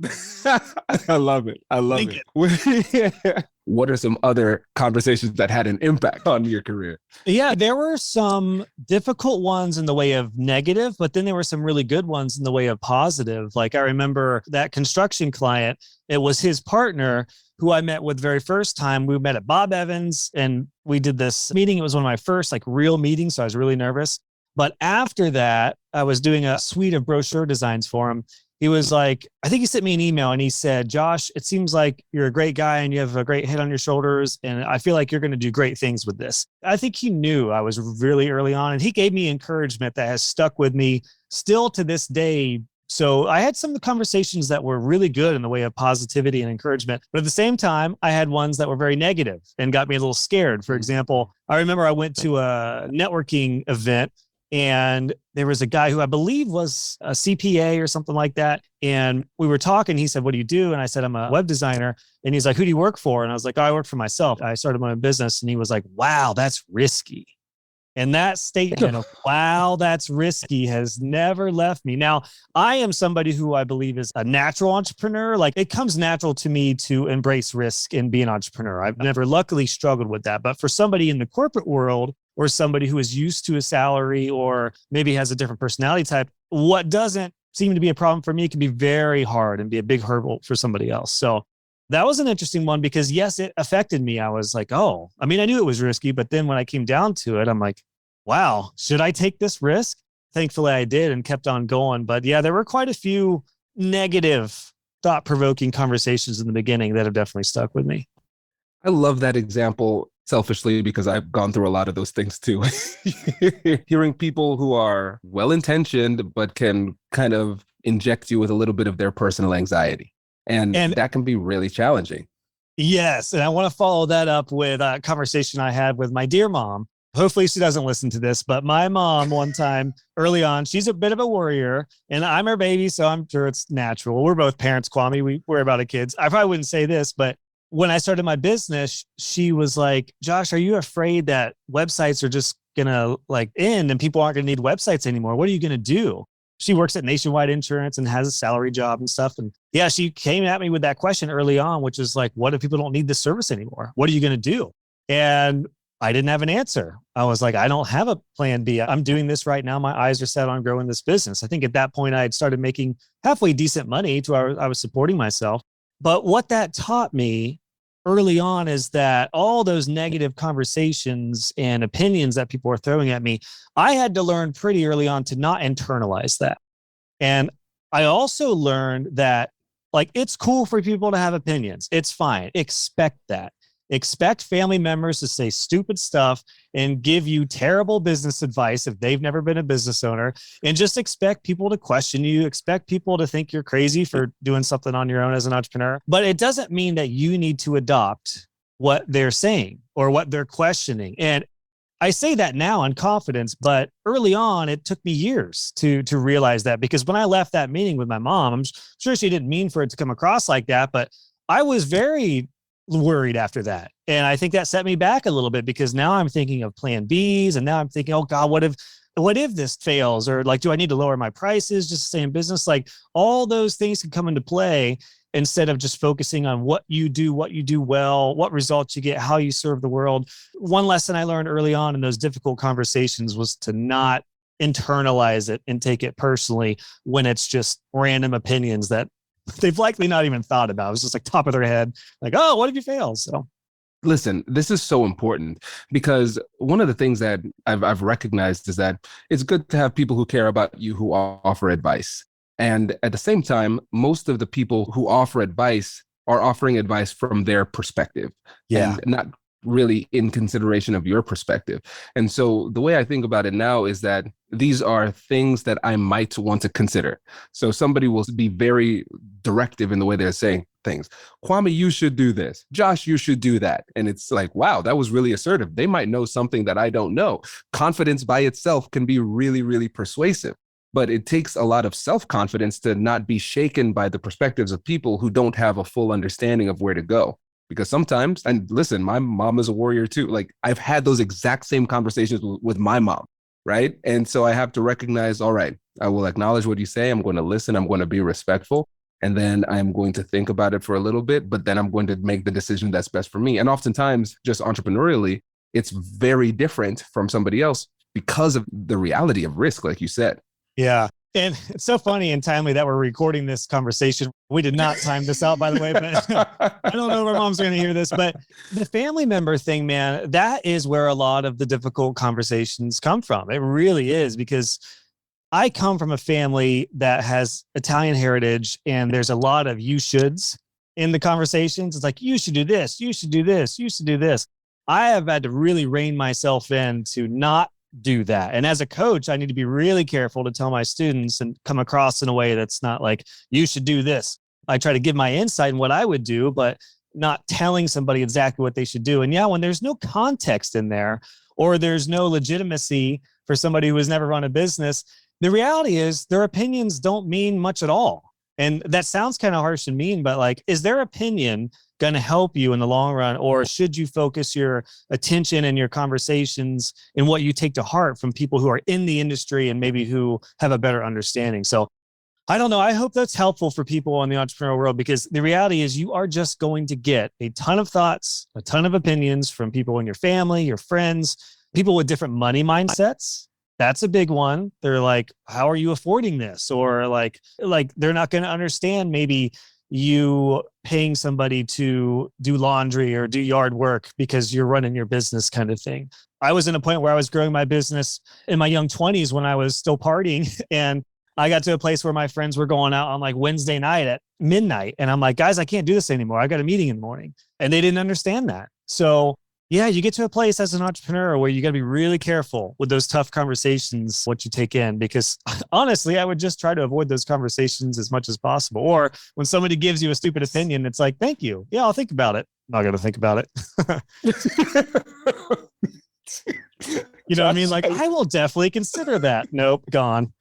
I love it. I love Link it. What are some other conversations that had an impact on your career? Yeah, there were some difficult ones in the way of negative, but then there were some really good ones in the way of positive. Like I remember that construction client, it was his partner who I met with very first time. We met at Bob Evans and we did this meeting. It was one of my first like real meetings. So I was really nervous. But after that, I was doing a suite of brochure designs for him. He was like, I think he sent me an email and he said, Josh, it seems like you're a great guy and you have a great head on your shoulders. And I feel like you're going to do great things with this. I think he knew I was really early on and he gave me encouragement that has stuck with me still to this day. So I had some conversations that were really good in the way of positivity and encouragement. But at the same time, I had ones that were very negative and got me a little scared. For example, I remember I went to a networking event and there was a guy who I believe was a CPA or something like that. And we were talking. He said, what do you do? And I said, I'm a web designer. And he's like, who do you work for? And I was like, oh, I work for myself. I started my own business. And he was like, wow, that's risky. And that statement of, wow, that's risky has never left me. Now, I am somebody who I believe is a natural entrepreneur. Like it comes natural to me to embrace risk and be an entrepreneur. I've never luckily struggled with that. But for somebody in the corporate world, or somebody who is used to a salary or maybe has a different personality type, what doesn't seem to be a problem for me can be very hard and be a big hurdle for somebody else. So that was an interesting one because yes, it affected me. I was like, oh, I mean, I knew it was risky, but then when I came down to it, I'm like, wow, should I take this risk? Thankfully I did and kept on going. But yeah, there were quite a few negative thought-provoking conversations in the beginning that have definitely stuck with me. I love that example selfishly because I've gone through a lot of those things too. Hearing people who are well-intentioned, but can kind of inject you with a little bit of their personal anxiety. And that can be really challenging. Yes. And I want to follow that up with a conversation I had with my dear mom. Hopefully she doesn't listen to this, but my mom one time early on, she's a bit of a worrier and I'm her baby. So I'm sure it's natural. We're both parents, Kwame. We worry about our kids. I probably wouldn't say this, but when I started my business, she was like, Josh, are you afraid that websites are just going to like end and people aren't going to need websites anymore? What are you going to do? She works at Nationwide Insurance and has a salary job and stuff. And yeah, she came at me with that question early on, which is like, what if people don't need this service anymore? What are you going to do? And I didn't have an answer. I was like, I don't have a plan B. I'm doing this right now. My eyes are set on growing this business. I think at that point I had started making halfway decent money to where I was supporting myself. But what that taught me early on is that all those negative conversations and opinions that people were throwing at me, I had to learn pretty early on to not internalize that. And I also learned that like, it's cool for people to have opinions. It's fine. Expect that. Expect family members to say stupid stuff and give you terrible business advice if they've never been a business owner, and just expect people to question you, expect people to think you're crazy for doing something on your own as an entrepreneur. But it doesn't mean that you need to adopt what they're saying or what they're questioning. And I say that now in confidence, but early on, it took me years to realize that, because when I left that meeting with my mom, I'm sure she didn't mean for it to come across like that, but I was very worried after that. And I think that set me back a little bit, because now I'm thinking of plan Bs. And now I'm thinking, oh God, what if this fails? Or like, do I need to lower my prices just to stay in business? Like all those things can come into play instead of just focusing on what you do well, what results you get, how you serve the world. One lesson I learned early on in those difficult conversations was to not internalize it and take it personally when it's just random opinions that they've likely not even thought about. It was just like top of their head, like, oh, what if you fail? So listen, this is so important, because one of the things that I've recognized is that it's good to have people who care about you, who offer advice. And at the same time, most of the people who offer advice are offering advice from their perspective, and not really in consideration of your perspective. And so the way I think about it now is that these are things that I might want to consider. So somebody will be very directive in the way they're saying things. Kwame, you should do this. Josh, you should do that. And it's like, wow, that was really assertive. They might know something that I don't know. Confidence by itself can be really, really persuasive. But it takes a lot of self-confidence to not be shaken by the perspectives of people who don't have a full understanding of where to go. Because sometimes, and listen, my mom is a warrior too. Like I've had those exact same conversations with my mom. right? And so I have to recognize, all right, I will acknowledge what you say. I'm going to listen. I'm going to be respectful. And then I'm going to think about it for a little bit, but then I'm going to make the decision that's best for me. And oftentimes, just entrepreneurially, it's very different from somebody else because of the reality of risk, like you said. Yeah. And it's so funny and timely that we're recording this conversation. We did not time this out, by the way, but I don't know if our moms are going to hear this, but the family member thing, man, that is where a lot of the difficult conversations come from. It really is, because I come from a family that has Italian heritage, and there's a lot of you shoulds in the conversations. It's like, you should do this, you should do this, you should do this. I have had to really rein myself in to not do that. And as a coach, I need to be really careful to tell my students and come across in a way that's not like, you should do this. I try to give my insight in what I would do, but not telling somebody exactly what they should do. And yeah, when there's no context in there, or there's no legitimacy for somebody who has never run a business, the reality is their opinions don't mean much at all. And that sounds kind of harsh and mean, but like, is their opinion going to help you in the long run? Or should you focus your attention and your conversations in what you take to heart from people who are in the industry and maybe who have a better understanding? So I don't know. I hope that's helpful for people in the entrepreneurial world, because the reality is you are just going to get a ton of thoughts, a ton of opinions from people in your family, your friends, people with different money mindsets. That's a big one. They're like, how are you affording this? Or like they're not going to understand maybe you paying somebody to do laundry or do yard work because you're running your business, kind of thing. I was in a point where I was growing my business in my young 20s when I was still partying, and I got to a place where my friends were going out on like Wednesday night at midnight. And I'm like, guys, I can't do this anymore. I got a meeting in the morning. And they didn't understand that. So yeah, you get to a place as an entrepreneur where you got to be really careful with those tough conversations, what you take in, because honestly, I would just try to avoid those conversations as much as possible. Or when somebody gives you a stupid opinion, it's like, thank you. Yeah, I'll think about it. I'm not going to think about it. You know what I mean? Like, I will definitely consider that. Nope, gone.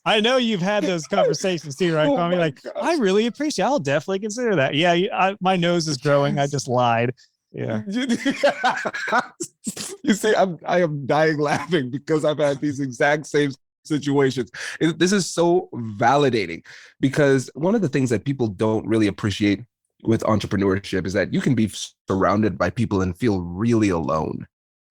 I know you've had those conversations too, right? I mean, like, I really appreciate. I'll definitely consider that. Yeah, my nose is growing. I just lied. Yeah. You see, I am dying laughing because I've had these exact same situations. This is so validating, because one of the things that people don't really appreciate with entrepreneurship is that you can be surrounded by people and feel really alone.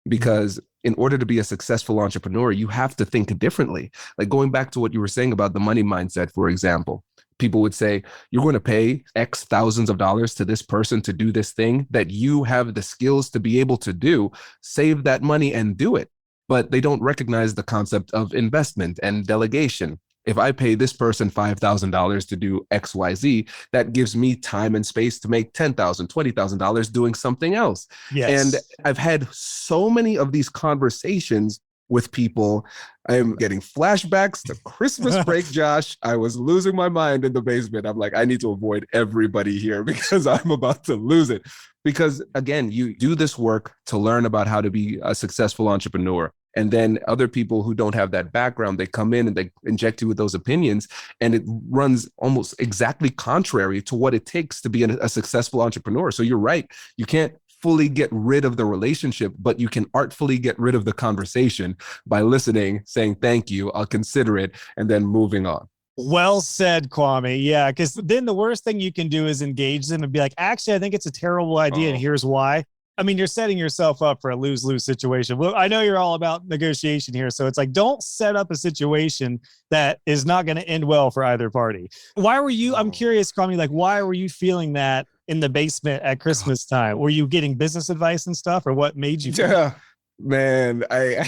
Because in order to be a successful entrepreneur, you have to think differently. Like going back to what you were saying about the money mindset, for example, people would say, you're going to pay X thousands of dollars to this person to do this thing that you have the skills to be able to do. Save that money and do it. But they don't recognize the concept of investment and delegation. If I pay this person $5,000 to do X, Y, Z, that gives me time and space to make $10,000, $20,000 doing something else. Yes. And I've had so many of these conversations with people. I'm getting flashbacks to Christmas break, Josh. I was losing my mind in the basement. I'm like, I need to avoid everybody here because I'm about to lose it. Because again, you do this work to learn about how to be a successful entrepreneur. And then other people who don't have that background, they come in and they inject you with those opinions, and it runs almost exactly contrary to what it takes to be a successful entrepreneur. So you're right. You can't fully get rid of the relationship, but you can artfully get rid of the conversation by listening, saying, thank you, I'll consider it, and then moving on. Well said, Kwame. Yeah, because then the worst thing you can do is engage them and be like, actually, I think it's a terrible idea, and here's why. I mean, you're setting yourself up for a lose-lose situation. Well, I know you're all about negotiation here. So it's like, don't set up a situation that is not going to end well for either party. Why were you, I'm curious, Kwame, like, why were you feeling that in the basement at Christmas time? Were you getting business advice and stuff, or what made you feel? Yeah, man, I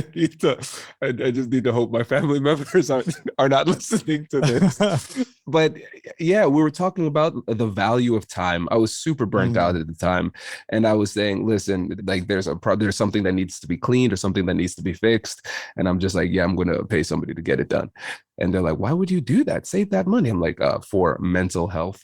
just need to hope my family members are not listening to this. But yeah, we were talking about the value of time. I was super burnt out at the time. And I was saying, listen, like there's something that needs to be cleaned or something that needs to be fixed. And I'm just like, yeah, I'm going to pay somebody to get it done. And they're like, why would you do that? Save that money. I'm like, for mental health.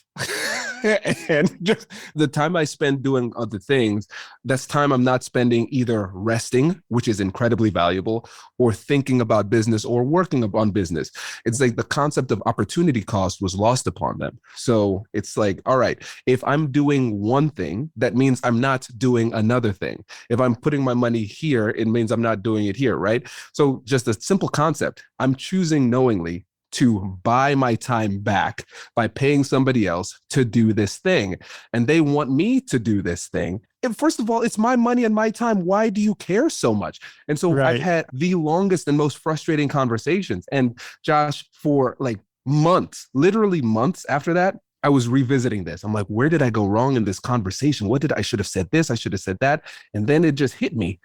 And just the time I spend doing other things, that's time I'm not spending either resting, which is incredibly valuable, or thinking about business or working on business. It's like the concept of opportunity cost was lost upon them. So it's like, all right, if I'm doing one thing, that means I'm not doing another thing. If I'm putting my money here, it means I'm not doing it here, right? So just a simple concept. I'm choosing knowingly to buy my time back by paying somebody else to do this thing. And they want me to do this thing. And first of all, it's my money and my time. Why do you care so much? And so I've had the longest and most frustrating conversations. And Josh, for like months, literally months after that, I was revisiting this. I'm like, where did I go wrong in this conversation? What did I should have said this? I should have said that. And then it just hit me.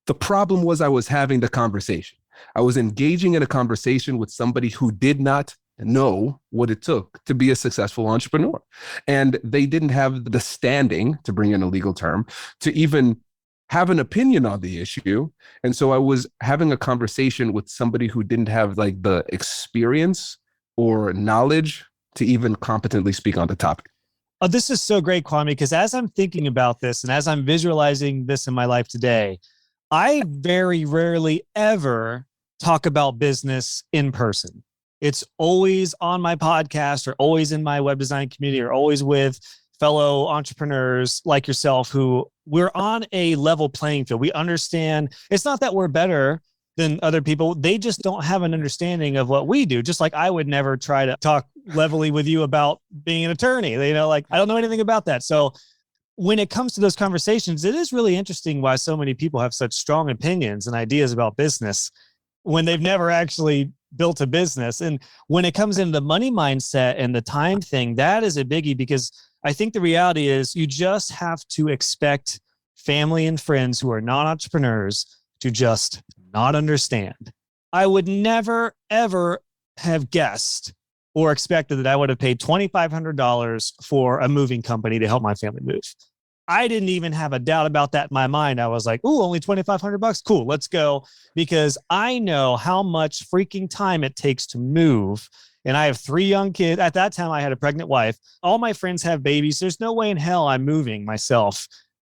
The problem was I was having the conversation. I was engaging in a conversation with somebody who did not know what it took to be a successful entrepreneur. And they didn't have the standing, to bring in a legal term, to even have an opinion on the issue. And so I was having a conversation with somebody who didn't have like the experience or knowledge to even competently speak on the topic. Oh, this is so great, Kwame, because as I'm thinking about this and as I'm visualizing this in my life today, I very rarely ever talk about business in person. It's always on my podcast or always in my web design community or always with fellow entrepreneurs like yourself who we're on a level playing field. We understand it's not that we're better than other people. They just don't have an understanding of what we do. Just like I would never try to talk levelly with you about being an attorney. You know, like I don't know anything about that. So when it comes to those conversations, it is really interesting why so many people have such strong opinions and ideas about business when they've never actually built a business. And when it comes into the money mindset and the time thing, that is a biggie, because I think the reality is you just have to expect family and friends who are not entrepreneurs to just not understand. I would never, ever have guessed or expected that I would have paid $2,500 for a moving company to help my family move. I didn't even have a doubt about that in my mind. I was like, "Ooh, only $2,500. Cool, let's go." Because I know how much freaking time it takes to move. And I have 3 young kids. At that time, I had a pregnant wife. All my friends have babies. There's no way in hell I'm moving myself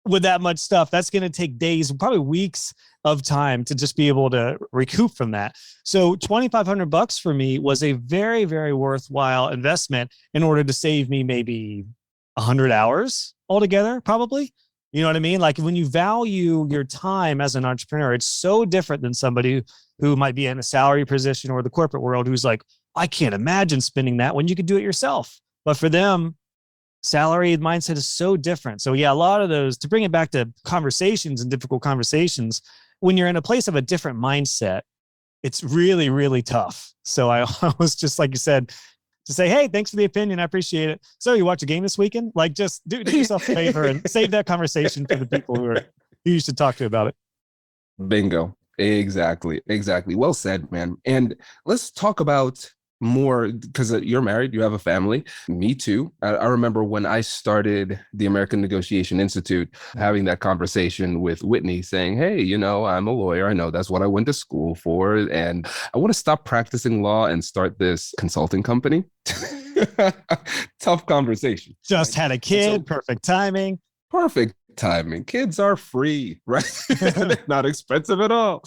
with that much stuff. That's going to take days, probably weeks of time to just be able to recoup from that. So $2,500 for me was a very, very worthwhile investment in order to save me maybe 100 hours altogether, probably. You know what I mean? Like when you value your time as an entrepreneur, it's so different than somebody who might be in a salary position or the corporate world who's like, I can't imagine spending that when you could do it yourself. But for them, salary mindset is so different. So yeah, a lot of those, to bring it back to conversations and difficult conversations, when you're in a place of a different mindset, it's really, really tough. So I was just, like you said, to say, hey, thanks for the opinion. I appreciate it. So you watch a game this weekend? Like just do yourself a favor and save that conversation for the people who you should talk to about it. Bingo. Exactly. Exactly. Well said, man. And let's talk about more, because you're married, you have a family. Me too. I remember when I started the American Negotiation Institute, having that conversation with Whitney saying, hey, you know, I'm a lawyer. I know that's what I went to school for. And I want to stop practicing law and start this consulting company. Tough conversation. Just had a kid, perfect timing. Perfect timing. Kids are free, right? They're not expensive at all.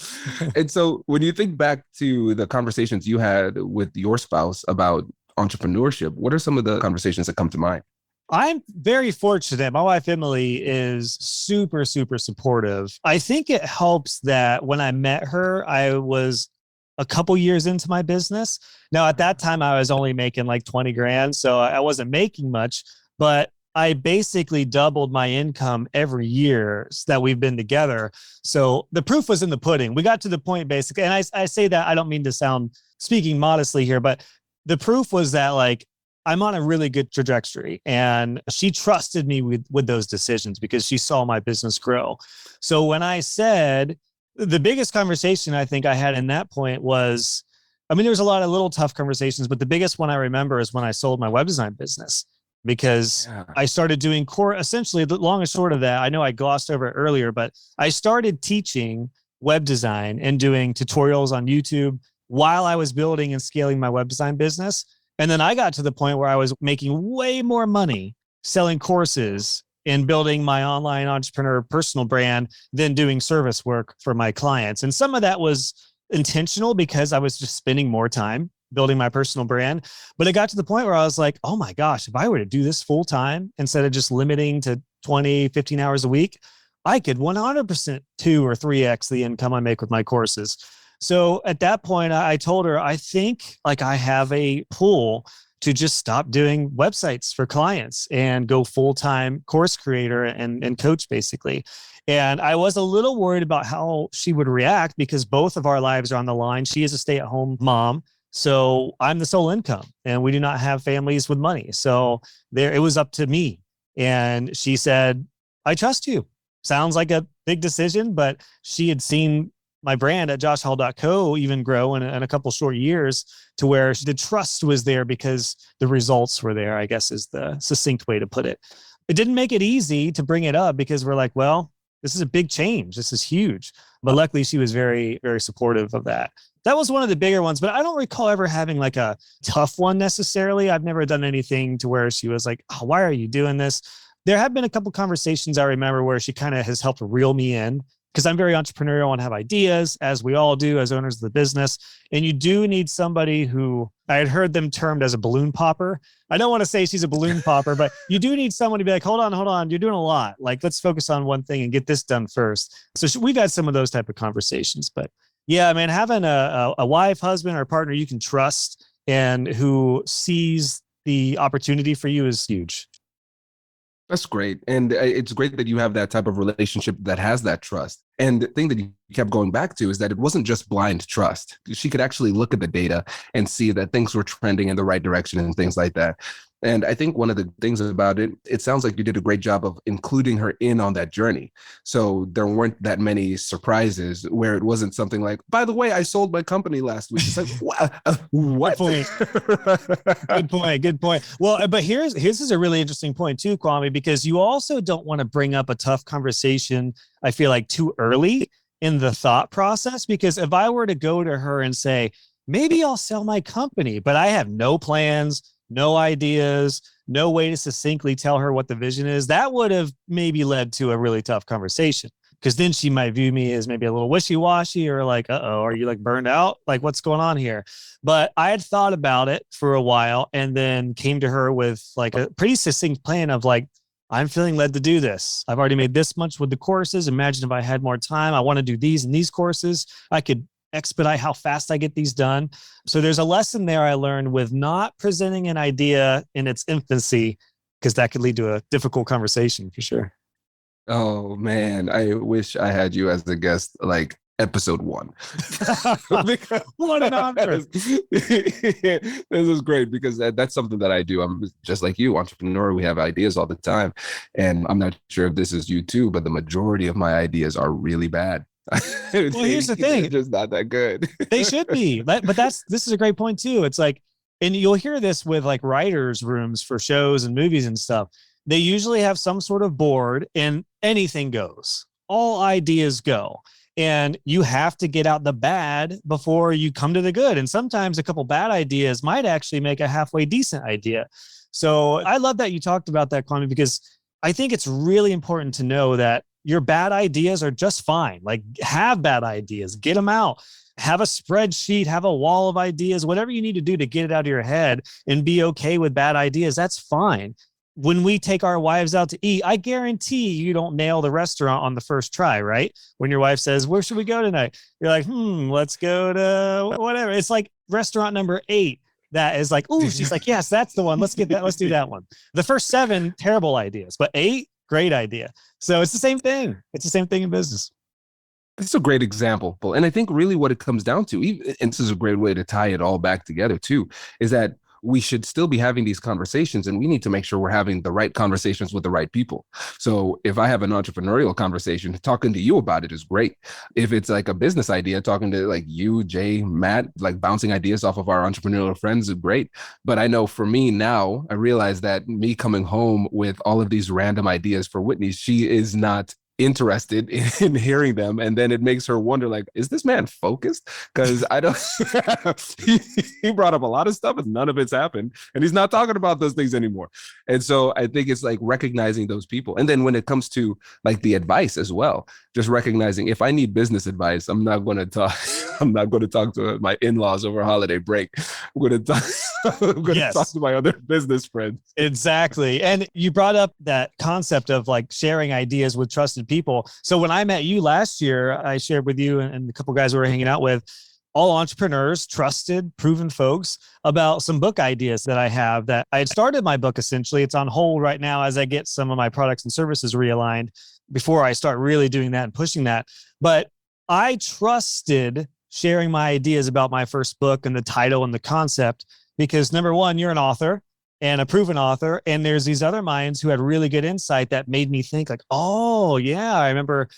And so when you think back to the conversations you had with your spouse about entrepreneurship, what are some of the conversations that come to mind? I'm very fortunate. My wife, Emily, is super, super supportive. I think it helps that when I met her, I was a couple years into my business. Now, at that time, I was only making like 20 grand. So I wasn't making much, but I basically doubled my income every year that we've been together. So the proof was in the pudding. We got to the point basically, and I say that, I don't mean to sound speaking modestly here, but the proof was that like, I'm on a really good trajectory, and she trusted me with those decisions because she saw my business grow. So when I said, the biggest conversation I think I had in that point was, I mean, there was a lot of little tough conversations, but the biggest one I remember is when I sold my web design business. Because I started doing essentially the long and short of that, I know I glossed over it earlier, but I started teaching web design and doing tutorials on YouTube while I was building and scaling my web design business. And then I got to the point where I was making way more money selling courses and building my online entrepreneur personal brand than doing service work for my clients. And some of that was intentional because I was just spending more time building my personal brand. But it got to the point where I was like, oh my gosh, if I were to do this full time instead of just limiting to 20, 15 hours a week, I could 100% 2 or 3x the income I make with my courses. So at that point, I told her, I think like I have a pull to just stop doing websites for clients and go full-time course creator and coach basically. And I was a little worried about how she would react because both of our lives are on the line. She is a stay-at-home mom. So I'm the sole income and we do not have families with money. So it was up to me. And she said, I trust you. Sounds like a big decision, but she had seen my brand at joshhall.co even grow in a couple short years to where the trust was there because the results were there, I guess is the succinct way to put it. It didn't make it easy to bring it up because we're like, well, this is a big change. This is huge. But luckily she was very, very supportive of that. That was one of the bigger ones, but I don't recall ever having like a tough one necessarily. I've never done anything to where she was like, oh, why are you doing this? There have been a couple conversations I remember where she kind of has helped reel me in because I'm very entrepreneurial and have ideas, as we all do as owners of the business. And you do need somebody who I had heard them termed as a balloon popper. I don't want to say she's a balloon popper, but you do need someone to be like, hold on. You're doing a lot. Like, let's focus on one thing and get this done first. So we've had some of those type of conversations, but yeah, man, having a wife, husband, or partner you can trust and who sees the opportunity for you is huge. That's great. And it's great that you have that type of relationship that has that trust. And the thing that you kept going back to is that it wasn't just blind trust. She could actually look at the data and see that things were trending in the right direction and things like that. And I think one of the things about it, it sounds like you did a great job of including her in on that journey. So there weren't that many surprises where it wasn't something like, by the way, I sold my company last week. It's like, what? Good point. Well, but here's is a really interesting point too, Kwame, because you also don't want to bring up a tough conversation, I feel like, too early in the thought process. Because if I were to go to her and say, maybe I'll sell my company, but I have no plans, no ideas, no way to succinctly tell her what the vision is, that would have maybe led to a really tough conversation. Because then she might view me as maybe a little wishy-washy or like, uh-oh, are you like burned out? Like, what's going on here? But I had thought about it for a while and then came to her with like a pretty succinct plan of like, I'm feeling led to do this. I've already made this much with the courses. Imagine if I had more time. I want to do these and these courses. I could expedite how fast I get these done. So there's a lesson there I learned with not presenting an idea in its infancy, because that could lead to a difficult conversation for sure. Oh man, I wish I had you as the guest, like episode 1. What an honor. This is great because that's something that I do. I'm just like you, entrepreneur. We have ideas all the time. And I'm not sure if this is you too, but the majority of my ideas are really bad. Well, here's the thing. They're just not that good. They should be. But this is a great point too. It's like, and you'll hear this with like writers' rooms for shows and movies and stuff. They usually have some sort of board and anything goes. All ideas go. And you have to get out the bad before you come to the good. And sometimes a couple bad ideas might actually make a halfway decent idea. So I love that you talked about that, Kwame, because I think it's really important to know that your bad ideas are just fine. Like, have bad ideas, get them out, have a spreadsheet, have a wall of ideas, whatever you need to do to get it out of your head and be okay with bad ideas. That's fine. When we take our wives out to eat, I guarantee you don't nail the restaurant on the first try, right? When your wife says, where should we go tonight? You're like, let's go to whatever. It's like restaurant number 8. That is like, oh, she's like, yes, that's the one. Let's get that. Let's do that one. The first 7, terrible ideas, but 8, great idea. So it's the same thing. It's the same thing in business. It's a great example. And I think really what it comes down to, and this is a great way to tie it all back together too, is that we should still be having these conversations, and we need to make sure we're having the right conversations with the right people. So if I have an entrepreneurial conversation, talking to you about it is great. If it's like a business idea, talking to like you, Jay, Matt, like bouncing ideas off of our entrepreneurial friends is great. But I know for me now, I realize that me coming home with all of these random ideas for Whitney, she is not interested in hearing them, and then it makes her wonder, like, is this man focused? Because I don't he brought up a lot of stuff and none of it's happened, and he's not talking about those things anymore. And so I think it's like recognizing those people. And then when it comes to like the advice as well, just recognizing if I need business advice, I'm not going to talk to my in-laws over holiday break. I'm going to talk to my other business friends. Exactly. And you brought up that concept of like sharing ideas with trusted people. So when I met you last year, I shared with you and a couple of guys we were hanging out with, all entrepreneurs, trusted, proven folks, about some book ideas that I have. That I had started my book, essentially. It's on hold right now as I get some of my products and services realigned before I start really doing that and pushing that. But I trusted sharing my ideas about my first book and the title and the concept because, number one, you're an author and a proven author. And there's these other minds who had really good insight that made me think like, oh yeah, I remember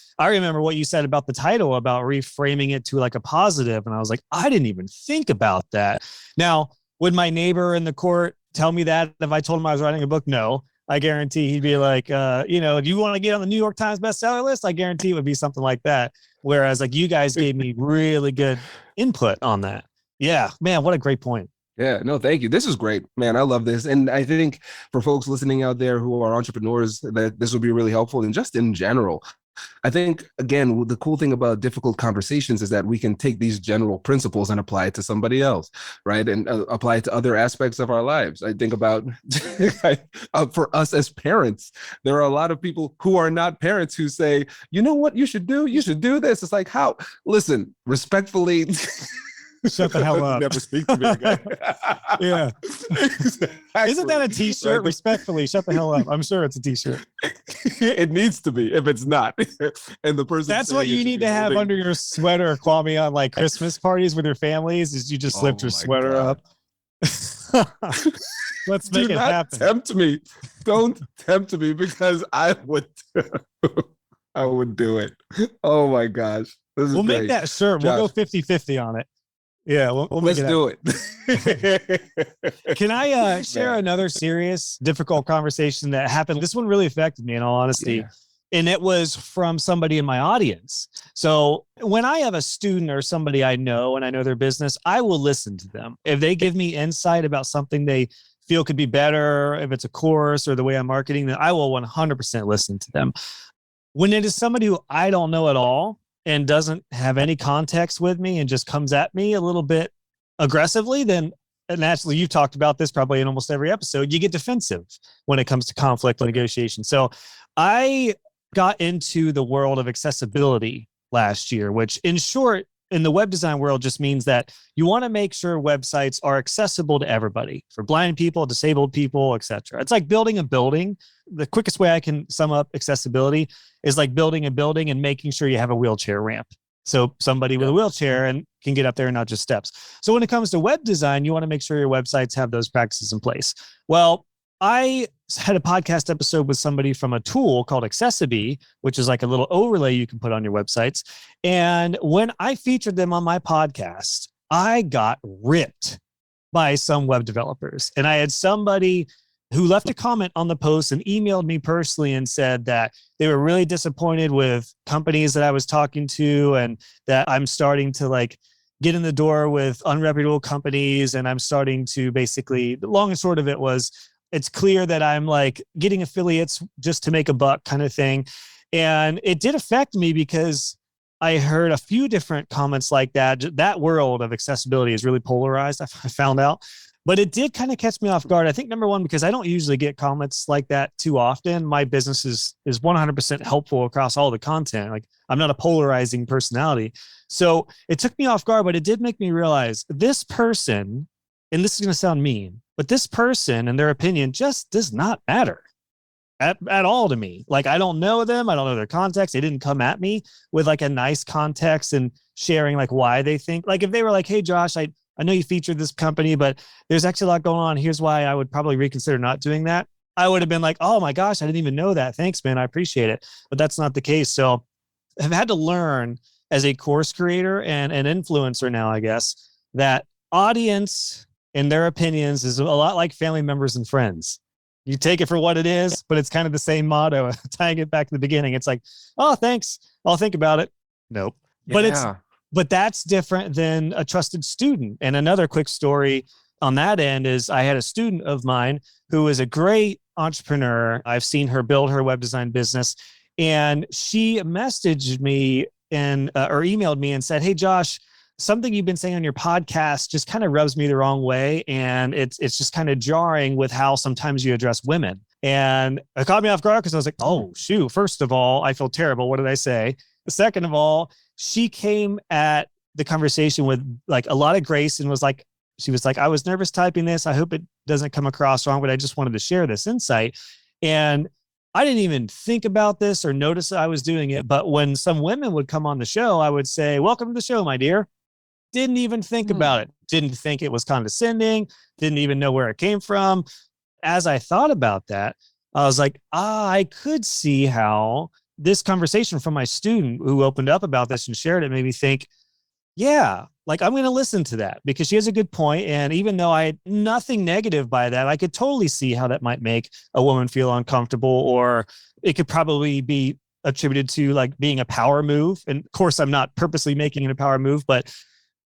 what you said about the title, about reframing it to like a positive. And I was like, I didn't even think about that. Now, would my neighbor in the court tell me that if I told him I was writing a book? No, I guarantee he'd be like, do you want to get on the New York Times bestseller list? I guarantee it would be something like that. Whereas like you guys gave me really good input on that. Yeah, man, what a great point. Yeah, no, thank you. This is great, man. I love this. And I think for folks listening out there who are entrepreneurs, that this will be really helpful. And just in general, I think, again, the cool thing about difficult conversations is that we can take these general principles and apply it to somebody else, right? And apply it to other aspects of our lives. I think about for us as parents, there are a lot of people who are not parents who say, you know what you should do? You should do this. It's like, how? Listen, respectfully. Shut the hell up. Never speak to me again. Yeah. Isn't that a t-shirt? Right? Respectfully, shut the hell up. I'm sure it's a t-shirt. It needs to be if it's not. And the person that's what you need to have under your sweater, Kwame, on like Christmas parties with your families, is you just lift your sweater up. Let's make it happen. Tempt me. Don't tempt me because I would do it. Oh my gosh. We'll make that shirt. Josh. We'll go 50-50 on it. Yeah, we'll let's do it. Can I share another serious, difficult conversation that happened? This one really affected me, in all honesty. Yeah. And it was from somebody in my audience. So when I have a student or somebody I know and I know their business, I will listen to them. If they give me insight about something they feel could be better, if it's a course or the way I'm marketing, then I will 100% listen to them. When it is somebody who I don't know at all, and doesn't have any context with me and just comes at me a little bit aggressively, then naturally, you've talked about this probably in almost every episode, you get defensive when it comes to conflict and negotiation. So I got into the world of accessibility last year, which in short, in the web design world just means that you want to make sure websites are accessible to everybody, for blind people, disabled people, etc. It's like building a building. The quickest way I can sum up accessibility is like building a building and making sure you have a wheelchair ramp. So somebody with a wheelchair and can get up there and not just steps. So when it comes to web design, you want to make sure your websites have those practices in place. Well, I had a podcast episode with somebody from a tool called Accessiby, which is like a little overlay you can put on your websites. And when I featured them on my podcast, I got ripped by some web developers. And I had somebody who left a comment on the post and emailed me personally and said that they were really disappointed with companies that I was talking to and that I'm starting to like get in the door with unreputable companies. And I'm starting to basically, the long and short of it was, it's clear that I'm like getting affiliates just to make a buck kind of thing. And it did affect me because I heard a few different comments like that. That world of accessibility is really polarized, I found out. But it did kind of catch me off guard. I think number one, because I don't usually get comments like that too often. My business is 100% helpful across all the content. Like I'm not a polarizing personality. So it took me off guard, but it did make me realize this person, and this is going to sound mean, but this person and their opinion just does not matter at all to me. Like I don't know them. I don't know their context. They didn't come at me with like a nice context and sharing like why they think. Like if they were like, hey, Josh, I know you featured this company, but there's actually a lot going on. Here's why I would probably reconsider not doing that. I would have been like, oh my gosh, I didn't even know that. Thanks, man. I appreciate it. But that's not the case. So I've had to learn as a course creator and an influencer now, I guess, that audience and their opinions is a lot like family members and friends. You take it for what it is, but it's kind of the same motto, tying it back to the beginning. It's like, oh, thanks. I'll think about it. Nope. Yeah. But that's different than a trusted student. And another quick story on that end is I had a student of mine who is a great entrepreneur. I've seen her build her web design business. And she messaged me or emailed me and said, hey, Josh, something you've been saying on your podcast just kind of rubs me the wrong way. And it's just kind of jarring with how sometimes you address women. And it caught me off guard because I was like, oh, shoot. First of all, I feel terrible. What did I say? Second of all, she came at the conversation with like a lot of grace and she was like, I was nervous typing this. I hope it doesn't come across wrong, but I just wanted to share this insight. And I didn't even think about this or notice that I was doing it. But when some women would come on the show, I would say, welcome to the show, my dear. Didn't even think about it. Didn't think it was condescending. Didn't even know where it came from. As I thought about that, I was like, I could see how this conversation from my student who opened up about this and shared it made me think, yeah, like I'm going to listen to that because she has a good point. And even though I had nothing negative by that, I could totally see how that might make a woman feel uncomfortable, or it could probably be attributed to like being a power move. And of course, I'm not purposely making it a power move, but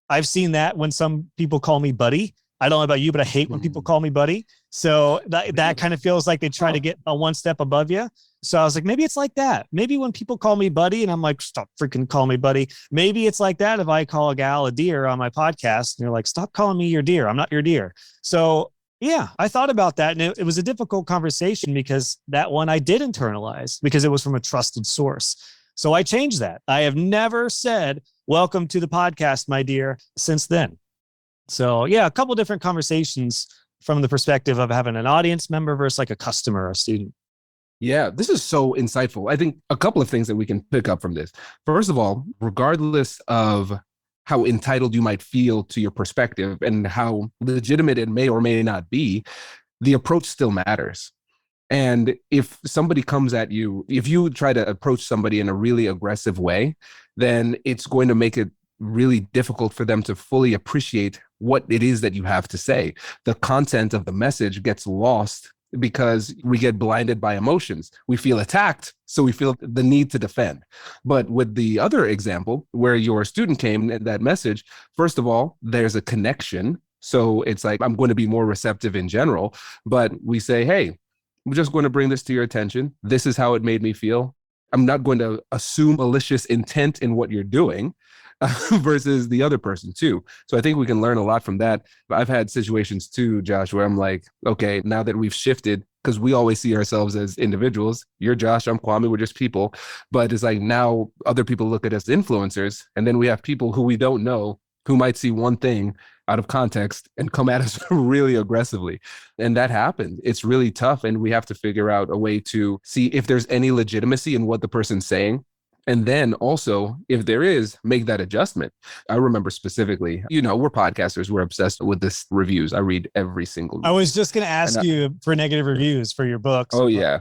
I've seen that when some people call me buddy. I don't know about you, but I hate when people call me buddy. So that kind of feels like they try to get a one step above you. So I was like, maybe it's like that. Maybe when people call me buddy and I'm like, stop freaking calling me buddy. Maybe it's like that if I call a gal a dear on my podcast and you're like, stop calling me your dear. I'm not your dear. So yeah, I thought about that. And it was a difficult conversation because that one I did internalize because it was from a trusted source. So I changed that. I have never said, welcome to the podcast, my dear, since then. So yeah, a couple of different conversations from the perspective of having an audience member versus like a customer or a student. Yeah, this is so insightful. I think a couple of things that we can pick up from this. First of all, regardless of how entitled you might feel to your perspective and how legitimate it may or may not be, the approach still matters. And if somebody comes at you, if you try to approach somebody in a really aggressive way, then it's going to make it really difficult for them to fully appreciate what it is that you have to say. The content of the message gets lost because we get blinded by emotions. We feel attacked, so we feel the need to defend. But with the other example, where your student came in that message, first of all, there's a connection. So it's like, I'm going to be more receptive in general, but we say, hey, I'm just going to bring this to your attention. This is how it made me feel. I'm not going to assume malicious intent in what you're doing. Versus the other person too. So I think we can learn a lot from that. I've had situations too, Josh, where I'm like, okay, now that we've shifted, because we always see ourselves as individuals. You're Josh, I'm Kwame, we're just people. But it's like now other people look at us as influencers, and then we have people who we don't know who might see one thing out of context and come at us really aggressively. And that happened. It's really tough. And we have to figure out a way to see if there's any legitimacy in what the person's saying. And then also, if there is, make that adjustment. I remember specifically, we're podcasters. We're obsessed with this reviews. I read every single. I was just going to ask you for negative reviews for your books. Oh, yeah.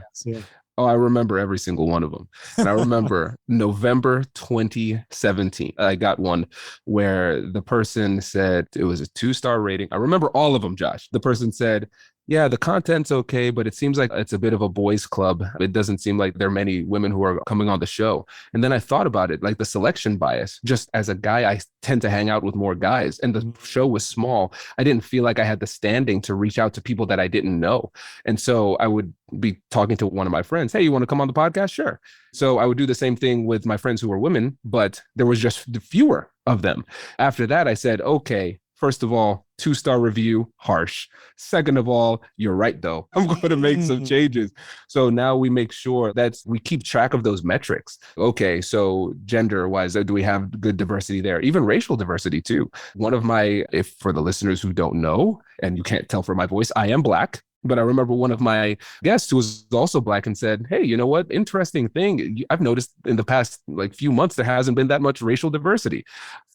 Oh, I remember every single one of them. And I remember November 2017, I got one where the person said it was a 2-star rating. I remember all of them, Josh. The person said, yeah, the content's okay, but it seems like it's a bit of a boys' club. It doesn't seem like there are many women who are coming on the show. And then I thought about it, like the selection bias. Just as a guy, I tend to hang out with more guys, and the show was small. I didn't feel like I had the standing to reach out to people that I didn't know. And so I would be talking to one of my friends. Hey, you want to come on the podcast? Sure. So I would do the same thing with my friends who were women, but there was just fewer of them. After that, I said, okay, first of all, 2-star review, harsh. Second of all, you're right, though. I'm going to make some changes. So now we make sure that we keep track of those metrics. Okay, so gender-wise, do we have good diversity there? Even racial diversity, too. One of my, if for the listeners who don't know, and you can't tell from my voice, I am Black. But I remember one of my guests who was also Black and said, hey, you know what? Interesting thing. I've noticed in the past few months, there hasn't been that much racial diversity.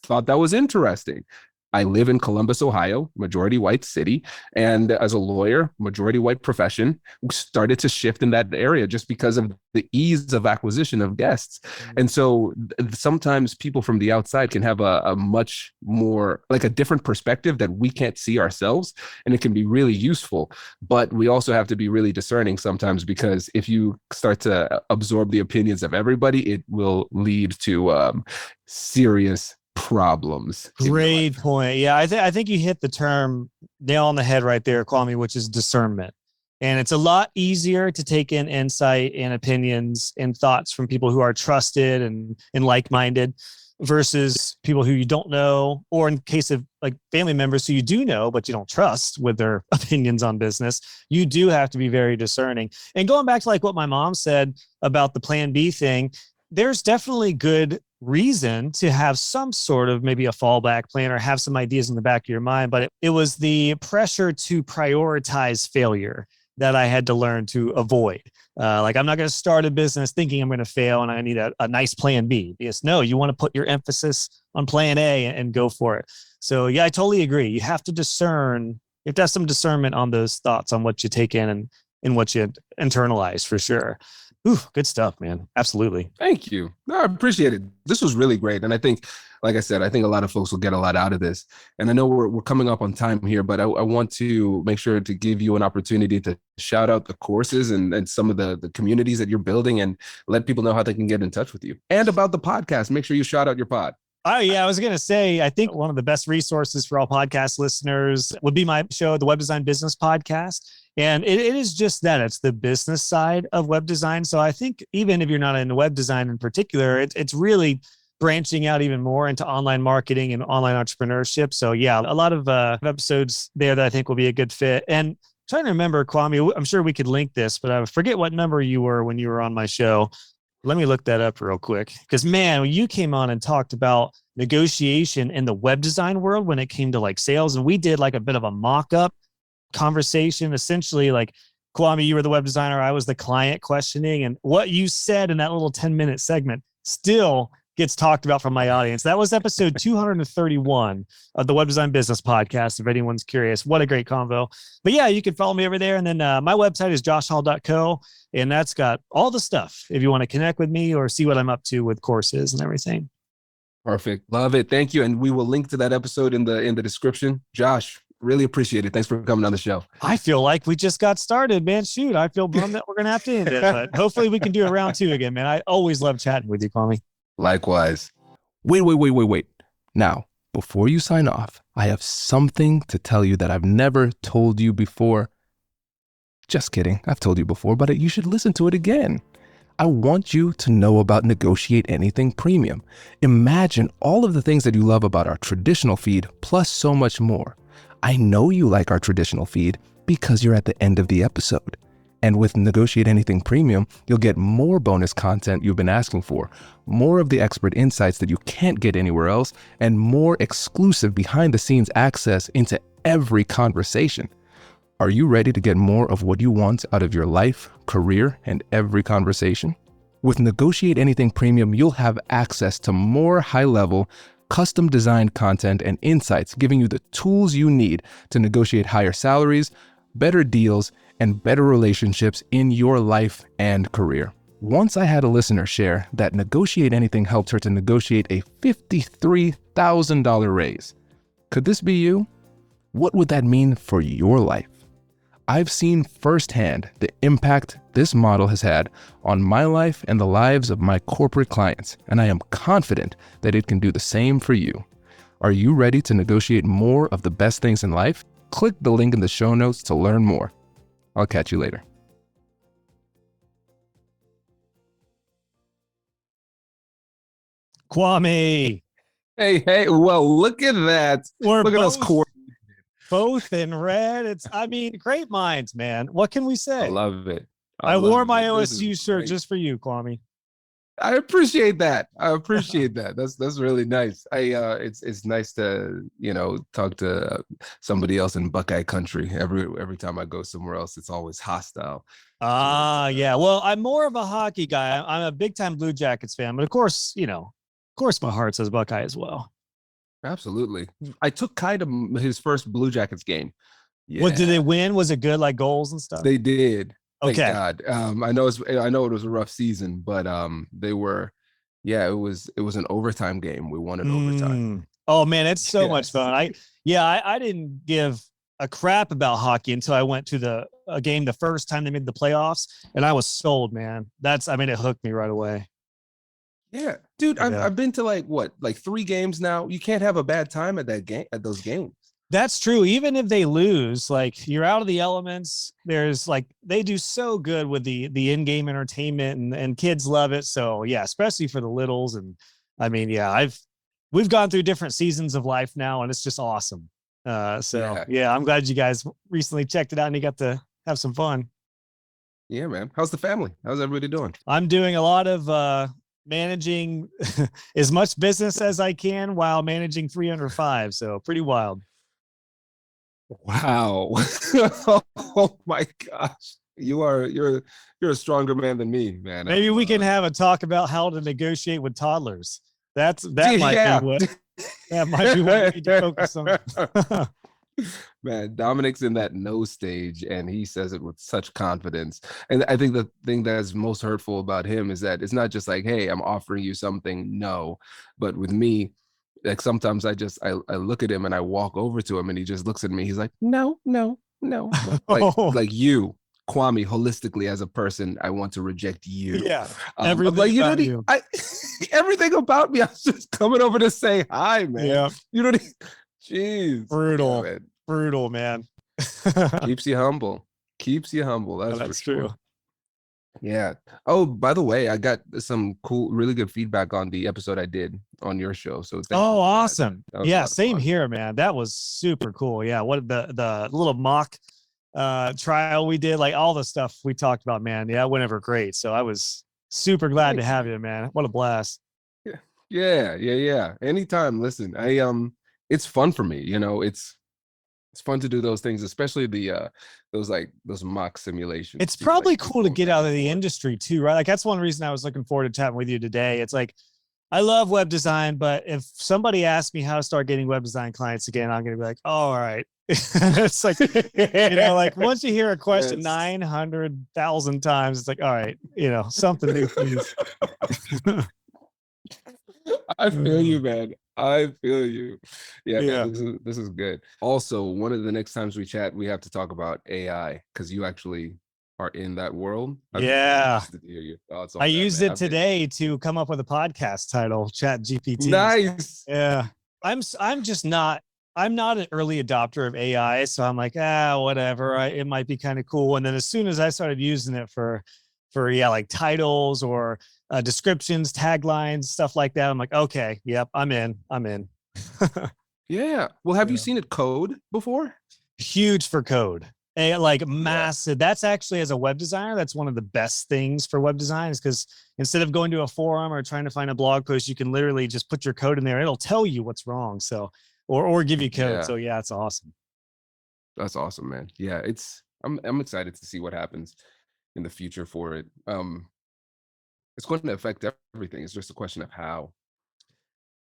Thought that was interesting. I live in Columbus, Ohio, majority white city. And as a lawyer, majority white profession, started to shift in that area just because of the ease of acquisition of guests. And so sometimes people from the outside can have a much more, like a different perspective that we can't see ourselves. And it can be really useful. But we also have to be really discerning sometimes, because if you start to absorb the opinions of everybody, it will lead to serious problems. Great point. Yeah, I think you hit the term nail on the head right there, Kwame, which is discernment. And it's a lot easier to take in insight and opinions and thoughts from people who are trusted and like-minded versus people who you don't know, or in case of like family members who you do know, but you don't trust with their opinions on business. You do have to be very discerning. And going back to like what my mom said about the plan B thing, there's definitely good reason to have some sort of maybe a fallback plan or have some ideas in the back of your mind. But it was the pressure to prioritize failure that I had to learn to avoid. Like, I'm not going to start a business thinking I'm going to fail and I need a nice plan B. Because no, you want to put your emphasis on plan A and go for it. So yeah, I totally agree. You have to discern, you have to have some discernment on those thoughts on what you take in and what you internalize for sure. Ooh, good stuff, man. Absolutely. Thank you. No, I appreciate it. This was really great. And I think, like I said, I think a lot of folks will get a lot out of this. And I know we're coming up on time here, but I want to make sure to give you an opportunity to shout out the courses and some of the communities that you're building, and let people know how they can get in touch with you. And about the podcast, make sure you shout out your pod. Oh, yeah. I was going to say, I think one of the best resources for all podcast listeners would be my show, the Web Design Business Podcast. And it is just that. It's the business side of web design. So I think even if you're not into web design in particular, it's really branching out even more into online marketing and online entrepreneurship. So yeah, a lot of episodes there that I think will be a good fit. And trying to remember, Kwame, I'm sure we could link this, but I forget what number you were when you were on my show. Let me look that up real quick. Because man, when you came on and talked about negotiation in the web design world when it came to like sales, and we did like a bit of a mock-up conversation, essentially like, Kwame, you were the web designer, I was the client questioning, and what you said in that little 10-minute segment still gets talked about from my audience. That was episode 231 of the Web Design Business Podcast, if anyone's curious. What a great convo. But yeah, you can follow me over there. And then my website is joshhall.co, and that's got all the stuff if you want to connect with me or see what I'm up to with courses and everything. Perfect. Love it. Thank you. And we will link to that episode in the description. Josh, really appreciate it. Thanks for coming on the show. I feel like we just got started, man. Shoot, I feel bummed that we're going to have to end it, but hopefully we can do a round 2 again, man. I always love chatting with you, Kwame. Likewise. Wait. Now, before you sign off, I have something to tell you that I've never told you before. Just kidding. I've told you before, but you should listen to it again. I want you to know about Negotiate Anything Premium. Imagine all of the things that you love about our traditional feed, plus so much more. I know you like our traditional feed because you're at the end of the episode. And with Negotiate Anything Premium, you'll get more bonus content you've been asking for, more of the expert insights that you can't get anywhere else, and more exclusive behind-the-scenes access into every conversation. Are you ready to get more of what you want out of your life, career, and every conversation? With Negotiate Anything Premium, you'll have access to more high-level, custom-designed content and insights, giving you the tools you need to negotiate higher salaries, better deals, and better relationships in your life and career. Once I had a listener share that Negotiate Anything helped her to negotiate a $53,000 raise. Could this be you? What would that mean for your life? I've seen firsthand the impact this model has had on my life and the lives of my corporate clients, and I am confident that it can do the same for you. Are you ready to negotiate more of the best things in life? Click the link in the show notes to learn more. I'll catch you later. Kwame. Hey, well, look at that. Look at us both in red. Great minds, man. What can we say? I love it. I wore my OSU shirt just for you, Kwame. I appreciate that. That's really nice. It's nice to, talk to somebody else in Buckeye country. Every time I go somewhere else, it's always hostile. Yeah. Well, I'm more of a hockey guy. I'm a big time Blue Jackets fan, but of course, my heart says Buckeye as well. Absolutely. I took Kai to his first Blue Jackets game. What did Yeah, they win? Was it good, like goals and stuff? they did. Thank Okay. God. I know it was a rough season, but they were, yeah, it was an overtime game. We won it overtime. Oh man, it's so much Yes. fun. I didn't give a crap about hockey until I went to a game the first time they made the playoffs, and I was sold, man. It hooked me right away. Yeah, dude, I've Yeah. I've been to like 3 games now. You can't have a bad time at those games. That's true. Even if they lose, like you're out of the elements. There's like they do so good with the in-game entertainment and kids love it. So yeah, especially for the littles. And I mean, yeah, we've gone through different seasons of life now, and it's just awesome. So Yeah, yeah, I'm glad you guys recently checked it out and you got to have some fun. yeah, man. How's the family? How's everybody doing? I'm doing a lot of managing as much business as I can while managing 305. So pretty wild. Wow. Oh my gosh. You're a stronger man than me, man. Maybe we can have a talk about how to negotiate with toddlers. That might be Yeah. what that might be what we need to focus on. Man, Dominic's in that no stage and he says it with such confidence. And I think the thing that's most hurtful about him is that it's not just like, hey, I'm offering you something. No. But with me, like sometimes I look at him and I walk over to him and he just looks at me. He's like, no, no, no, no. Oh, Like you, Kwame, holistically as a person, I want to reject you. yeah. I'm Everything like, about you. everything about me. I was just coming over to say hi, man. Yeah. You know what I mean? Jeez. Brutal. Yeah, Brutal, man. keeps you humble. Keeps you humble. That's for true. sure. Yeah. Oh, by the way, I got some cool, really good feedback on the episode I did on your show. So thank you Oh, for that. awesome. That was a Yeah, lot of same fun. here, man. That was super cool. Yeah. What the little mock trial we did, like all the stuff we talked about, man. Yeah, it went over great. So I was super glad to Thank have you. you, man. What a blast. Yeah. Yeah. Anytime. Listen, it's fun for me. It's fun to do those things, especially those mock simulations. It's People probably like keep cool to going get back out and of the forth. industry too, right? Like that's one reason I was looking forward to chatting with you today. It's like I love web design, but if somebody asks me how to start getting web design clients again, I'm gonna be like, oh, all right. It's like, like once you hear a question Yes. 900,000 times, it's like, all right, something new, please. I feel you, man. I feel you. Yeah, man, Yeah. this is good. Also, one of the next times we chat, we have to talk about AI because you actually are in that world. I'd be really Yeah. interested to hear your thoughts I on that, used man. it today to come up with a podcast title, Chat GPT. Nice. Yeah. I'm just not I'm not an early adopter of AI, so I'm like, whatever. It might be kind of cool. And then as soon as I started using it for yeah, like titles or descriptions, taglines, stuff like that, I'm like, okay, yep, I'm in. I'm in. Yeah. Well, have you Yeah. seen it code before? Huge for code. Like Yeah. massive. That's actually, as a web designer, that's one of the best things for web design, is because instead of going to a forum or trying to find a blog post, you can literally just put your code in there. It'll tell you what's wrong. So, or give you code. Yeah. So yeah, it's awesome. That's awesome, man. Yeah, I'm excited to see what happens in the future for it. It's going to affect everything. It's just a question of how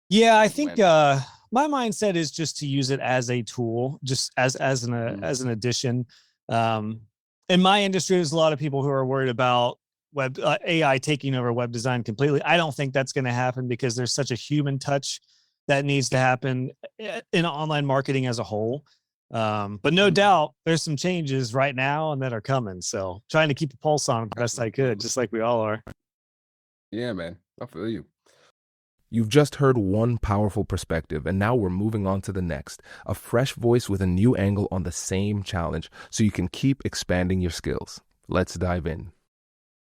Yeah, I and think when. my mindset is just to use it as a tool, just Mm. as an addition. Um, in my industry, there's a lot of people who are worried about web AI taking over web design completely. I don't think that's going to happen because there's such a human touch that needs to happen in online marketing as a whole. But no Mhm. doubt, there's some changes right now and that are coming. So trying to keep a pulse on it the best I could, Absolutely. just like we all are. Yeah, man. I feel you. You've just heard one powerful perspective, and now we're moving on to the next. A fresh voice with a new angle on the same challenge, so you can keep expanding your skills. Let's dive in.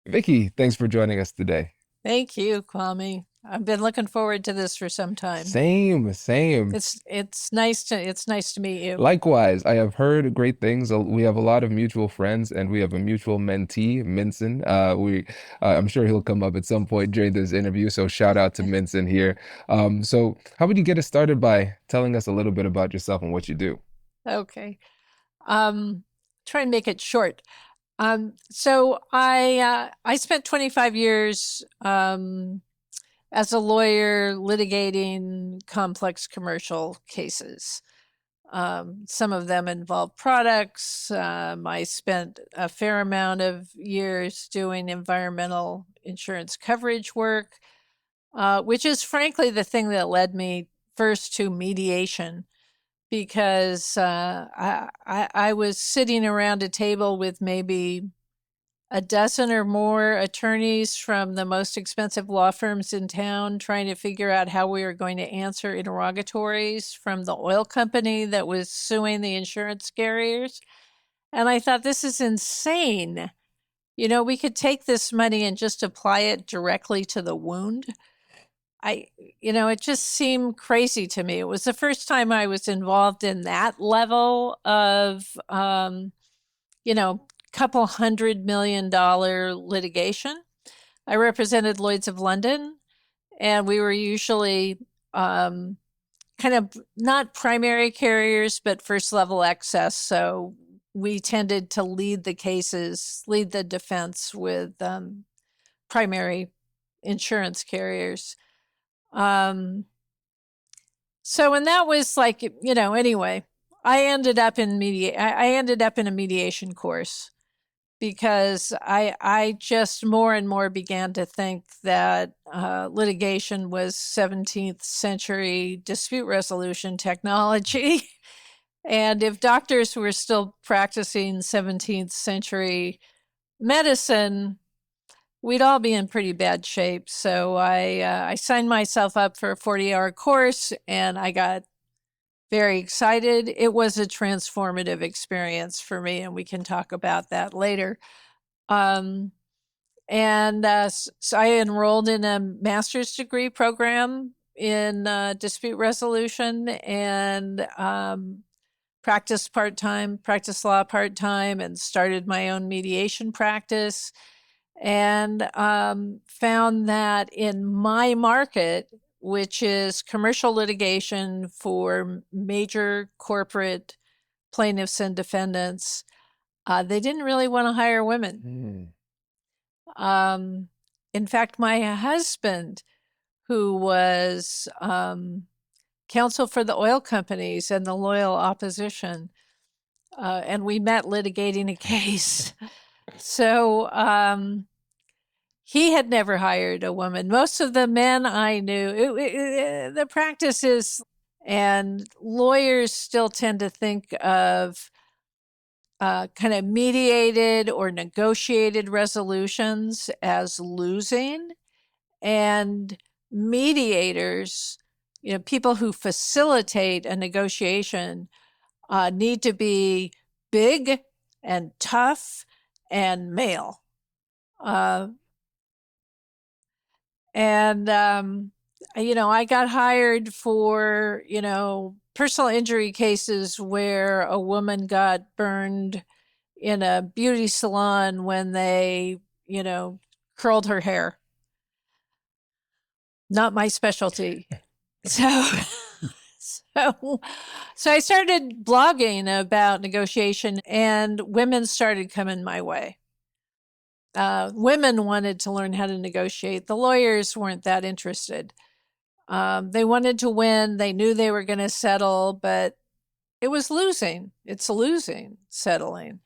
Vicky, thanks for joining us today. Thank you, Kwame. I've been looking forward to this for some time. Same. It's nice to meet you. Likewise, I have heard great things. We have a lot of mutual friends, and we have a mutual mentee, Minson. I'm sure he'll come up at some point during this interview. So shout out to Minson here. So how would you get us started by telling us a little bit about yourself and what you do? Okay. Try and make it short. So I spent 25 years as a lawyer litigating complex commercial cases. Some of them involve products. I spent a fair amount of years doing environmental insurance coverage work, which is frankly the thing that led me first to mediation, because I was sitting around a table with maybe a dozen or more attorneys from the most expensive law firms in town, trying to figure out how we were going to answer interrogatories from the oil company that was suing the insurance carriers. And I thought, this is insane. We could take this money and just apply it directly to the wound. It just seemed crazy to me. It was the first time I was involved in that level of, couple $100 million litigation. I represented Lloyd's of London, and we were usually kind of not primary carriers, but first level excess. So we tended to lead the cases, lead the defense with primary insurance carriers. And that was like, anyway, I ended up in a mediation course, because I just more and more began to think that litigation was 17th century dispute resolution technology. And if doctors were still practicing 17th century medicine, we'd all be in pretty bad shape. So I signed myself up for a 40-hour course, and I got very excited. It was a transformative experience for me, and we can talk about that later. So I enrolled in a master's degree program in dispute resolution, and practiced law part-time, and started my own mediation practice, and found that in my market, which is commercial litigation for major corporate plaintiffs and defendants, they didn't really want to hire women. In fact, my husband, who was counsel for the oil companies and the loyal opposition, and we met litigating a case. So he had never hired a woman. Most of the men I knew, the practice is, and lawyers still tend to think of kind of mediated or negotiated resolutions as losing, and mediators, people who facilitate a negotiation, need to be big and tough and male. I got hired for, personal injury cases where a woman got burned in a beauty salon when they, curled her hair. Not my specialty. So I started blogging about negotiation, and women started coming my way. Women wanted to learn how to negotiate. The lawyers weren't that interested. They wanted to win. They knew they were going to settle, but it was losing. It's losing, settling.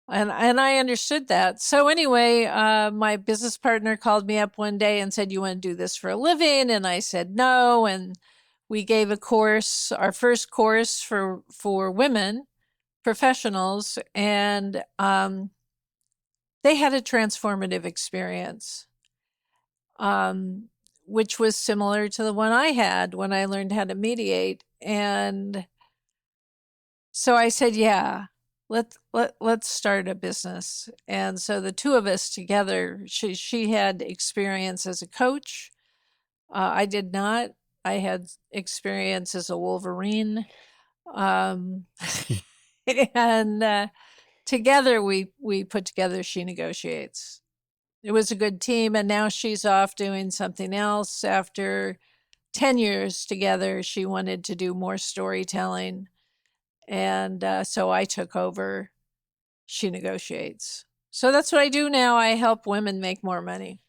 And I understood that. So anyway, my business partner called me up one day and said, "You want to do this for a living?" And I said, "No." And we gave a course, our first course for women professionals, and they had a transformative experience, which was similar to the one I had when I learned how to mediate. And so I said, "Yeah, let's start a business." And so the two of us together, she had experience as a coach. I did not. I had experience as a Wolverine. And together we put together She Negotiates. It was a good team, and now she's off doing something else. After 10 years together, she wanted to do more storytelling. And so I took over She Negotiates. So that's what I do now. I help women make more money.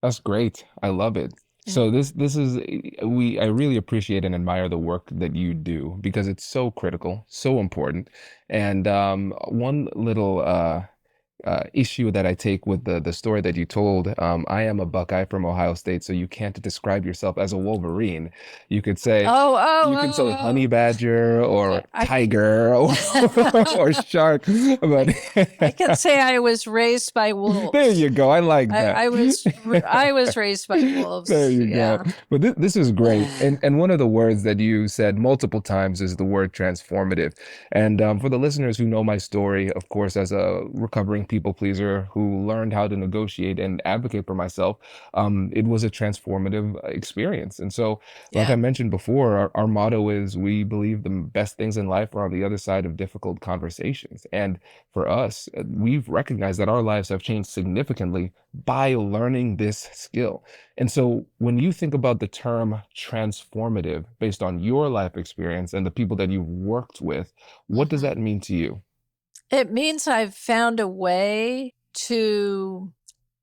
That's great. I love it. So this is I really appreciate and admire the work that you do because it's so critical, so important. And one little issue that I take with the story that you told. I am a Buckeye from Ohio State, so you can't describe yourself as a Wolverine. You could say Oh, you can say honey oh, badger or I tiger or, can. or shark, but I can say I was raised by there wolves. you go. I like that. I was raised by There wolves. you go. Yeah. But this is great. And one of the words that you said multiple times is the word transformative. And for the listeners who know my story, of course, as a recovering people pleaser who learned how to negotiate and advocate for myself, it was a transformative experience. And so, like I Yeah. mentioned before, our motto is we believe the best things in life are on the other side of difficult conversations. And for us, we've recognized that our lives have changed significantly by learning this skill. And so when you think about the term transformative based on your life experience and the people that you've worked with, what does Mhm. that mean to you? It means I've found a way to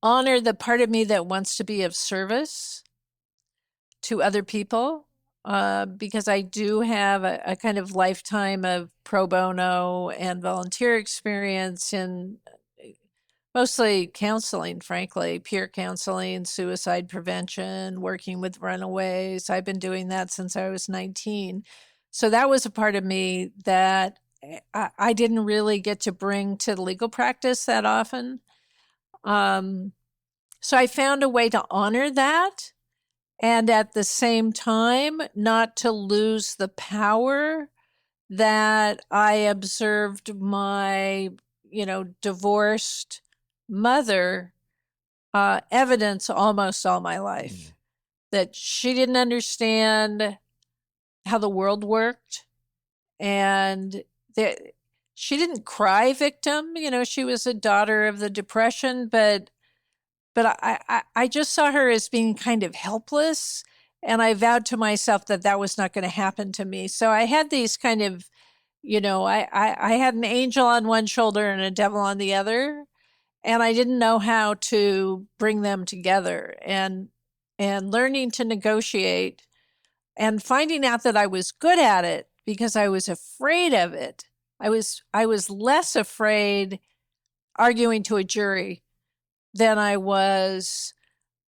honor the part of me that wants to be of service to other people, because I do have a kind of lifetime of pro bono and volunteer experience in mostly counseling, frankly, peer counseling, suicide prevention, working with runaways. I've been doing that since I was 19. So that was a part of me that I didn't really get to bring to legal practice that often. So I found a way to honor that and at the same time not to lose the power that I observed my, divorced mother evidence almost all my life. That she didn't understand how the world worked, and that she didn't cry victim. She was a daughter of the Depression, but I just saw her as being kind of helpless. And I vowed to myself that that was not going to happen to me. So I had these kind of, I had an angel on one shoulder and a devil on the other. And I didn't know how to bring them together. And learning to negotiate and finding out that I was good at it because I was afraid of it. I was less afraid arguing to a jury than I was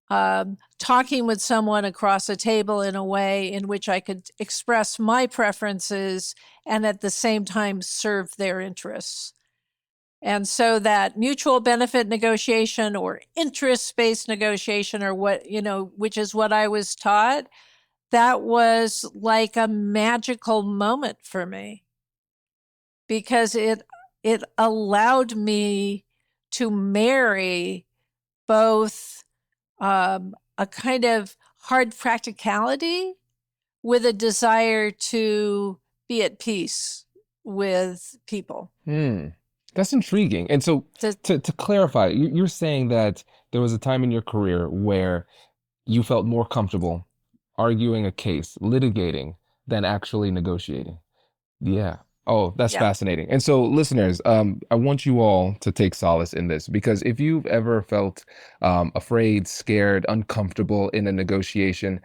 talking with someone across a table in a way in which I could express my preferences and at the same time serve their interests. And so that mutual benefit negotiation or interest-based negotiation or which is what I was taught, that was like a magical moment for me because it allowed me to marry both a kind of hard practicality with a desire to be at peace with people. Hmm. That's intriguing. And so To, to clarify, you're saying that there was a time in your career where you felt more comfortable arguing a case, litigating, than actually negotiating. Yeah. Oh, that's yeah. fascinating. And so, listeners, I want you all to take solace in this because if you've ever felt afraid, scared, uncomfortable in a negotiation,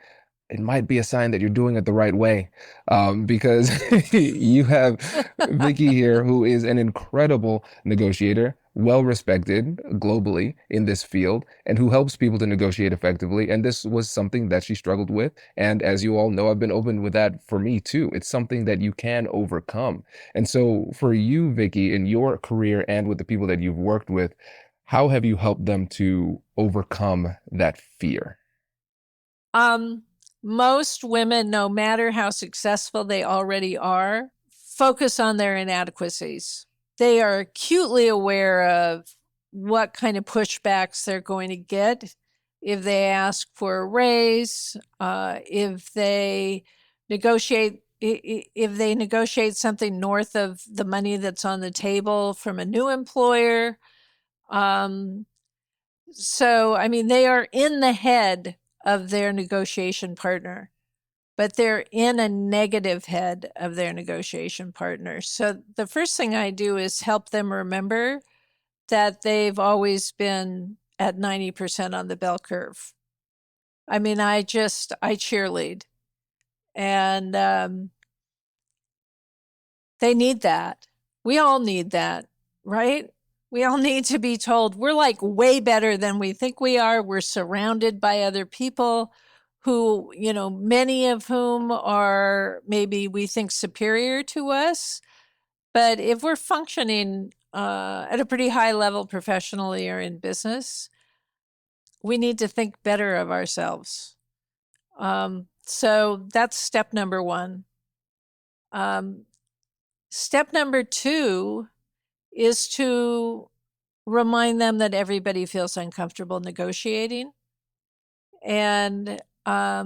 it might be a sign that you're doing it the right way. Because you have Vicky here, who is an incredible negotiator, well respected globally in this field, and who helps people to negotiate effectively. And this was something that she struggled with. And as you all know, I've been open with that for me too. It's something that you can overcome. And so, for you, Vicky, in your career and with the people that you've worked with, how have you helped them to overcome that fear? Um, Most women, no matter how successful they already are, focus on their inadequacies. They are acutely aware of what kind of pushbacks they're going to get if they ask for a raise, if they negotiate something north of the money that's on the table from a new employer. So, I mean, they are in the head of their negotiation partner, but they're in a negative head of their negotiation partner. So the first thing I do is help them remember that they've always been at 90% on the bell curve. I mean, I cheerlead. And they need that. We all need that, right? We all need to be told we're like way better than we think we are. We're surrounded by other people who, many of whom are maybe we think superior to us. But if we're functioning at a pretty high level professionally or in business, we need to think better of ourselves. So that's step number one. Step number two is to remind them that everybody feels uncomfortable negotiating. And I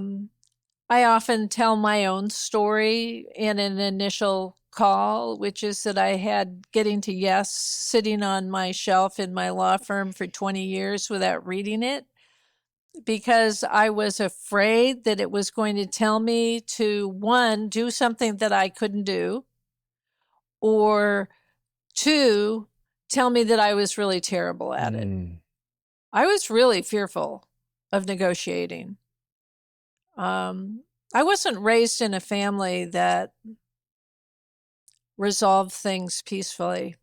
often tell my own story in an initial call, which is that I had Getting to Yes sitting on my shelf in my law firm for 20 years without reading it, because I was afraid that it was going to tell me to, one, do something that I couldn't do, or two, tell me that I was really terrible at it. I was really fearful of negotiating. I wasn't raised in a family that resolved things peacefully.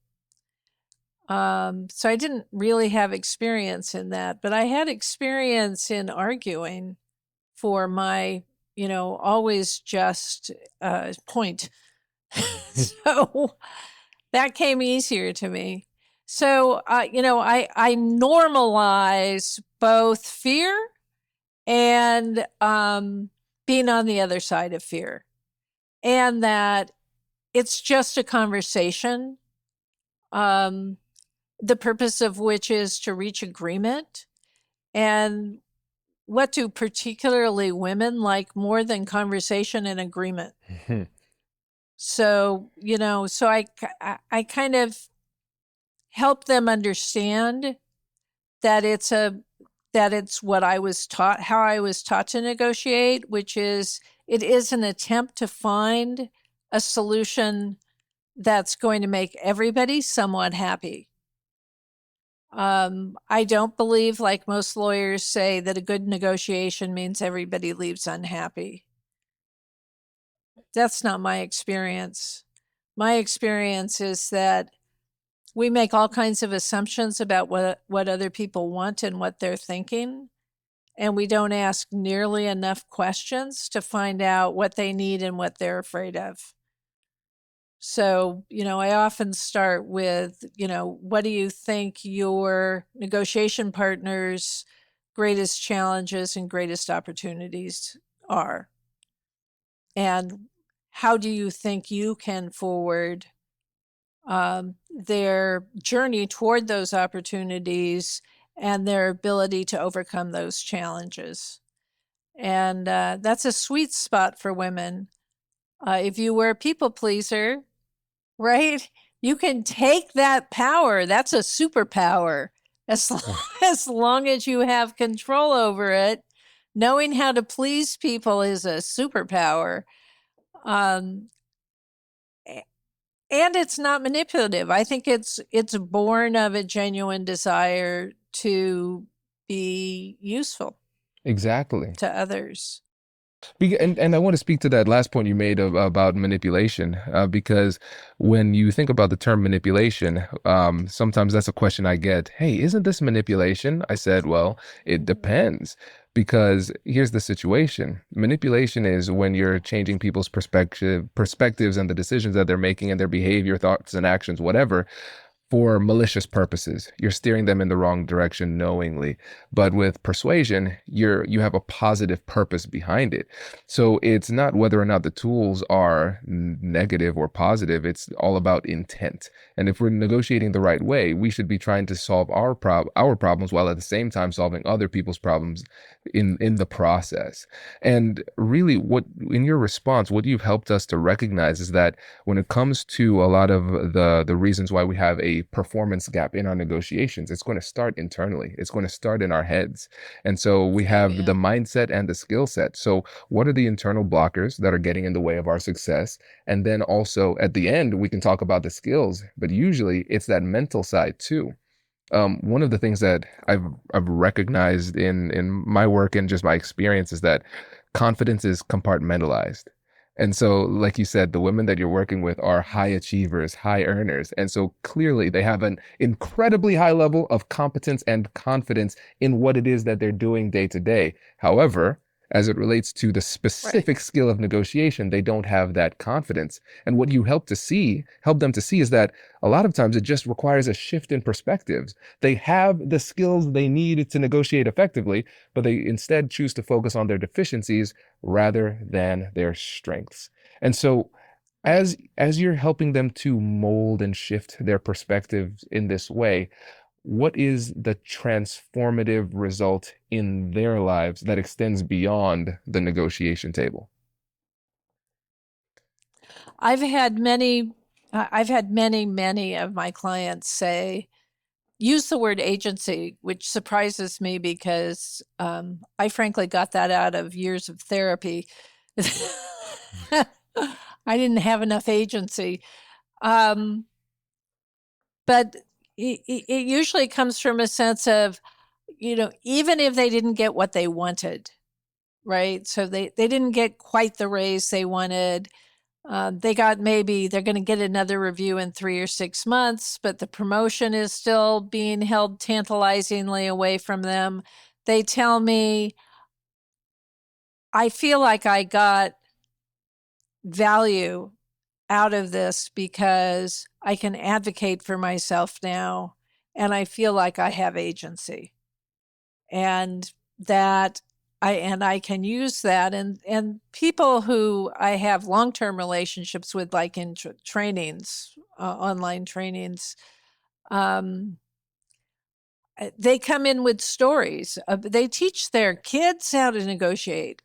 So I didn't really have experience in that, but I had experience in arguing for my, always just point. So that came easier to me. So, I normalize both fear and being on the other side of fear, and that it's just a conversation, the purpose of which is to reach agreement. And what do particularly women like more than conversation and agreement? So, so I kind of help them understand that it's what I was taught, how I was taught to negotiate, which is it is an attempt to find a solution that's going to make everybody somewhat happy. I don't believe, like most lawyers say, that a good negotiation means everybody leaves unhappy. That's not my experience. My experience is that we make all kinds of assumptions about what other people want and what they're thinking, and we don't ask nearly enough questions to find out what they need and what they're afraid of. So, I often start with, what do you think your negotiation partner's greatest challenges and greatest opportunities are? And how do you think you can forward their journey toward those opportunities and their ability to overcome those challenges? And that's a sweet spot for women. If you were a people pleaser, right, you can take that power. That's a superpower. As long as you have control over it, knowing how to please people is a superpower. And it's not manipulative. I think it's born of a genuine desire to be useful Exactly. to others. And I want to speak to that last point you made about manipulation, because when you think about the term manipulation, sometimes that's a question I get. Hey, isn't this manipulation? I said, well, it depends. Because here's the situation. Manipulation is when you're changing people's perspectives and the decisions that they're making and their behavior, thoughts and actions, whatever, for malicious purposes. You're steering them in the wrong direction knowingly. But with persuasion, you have a positive purpose behind it. So it's not whether or not the tools are negative or positive. It's all about intent. And if we're negotiating the right way, we should be trying to solve our problems while at the same time solving other people's problems in the process. And really, what in your response, what you've helped us to recognize is that when it comes to a lot of the reasons why we have a performance gap in our negotiations, it's going to start internally. It's going to start in our heads. And so we have the mindset and the skill set. So what are the internal blockers that are getting in the way of our success? And then also at the end, we can talk about the skills, but usually it's that mental side too. One of the things that I've recognized in my work and just my experience is that confidence is compartmentalized. And so, like you said, the women that you're working with are high achievers, high earners. And so clearly they have an incredibly high level of competence and confidence in what it is that they're doing day to day. However, as it relates to the specific skill of negotiation, they don't have that confidence. And what you help them to see is that a lot of times it just requires a shift in perspectives. They have the skills they need to negotiate effectively, but they instead choose to focus on their deficiencies rather than their strengths. And so as you're helping them to mold and shift their perspectives in this way, what is the transformative result in their lives that extends beyond the negotiation table? I've had many of my clients say, use the word agency, which surprises me because I frankly got that out of years of therapy. I didn't have enough agency. But it usually comes from a sense of, even if they didn't get what they wanted, right? So they didn't get quite the raise they wanted. They're going to get another review in 3 or 6 months, but the promotion is still being held tantalizingly away from them. They tell me, I feel like I got value out of this because I can advocate for myself now and I feel like I have agency. And that I can use that, and people who I have long-term relationships with, like in trainings, online trainings, they come in with stories. They teach their kids how to negotiate.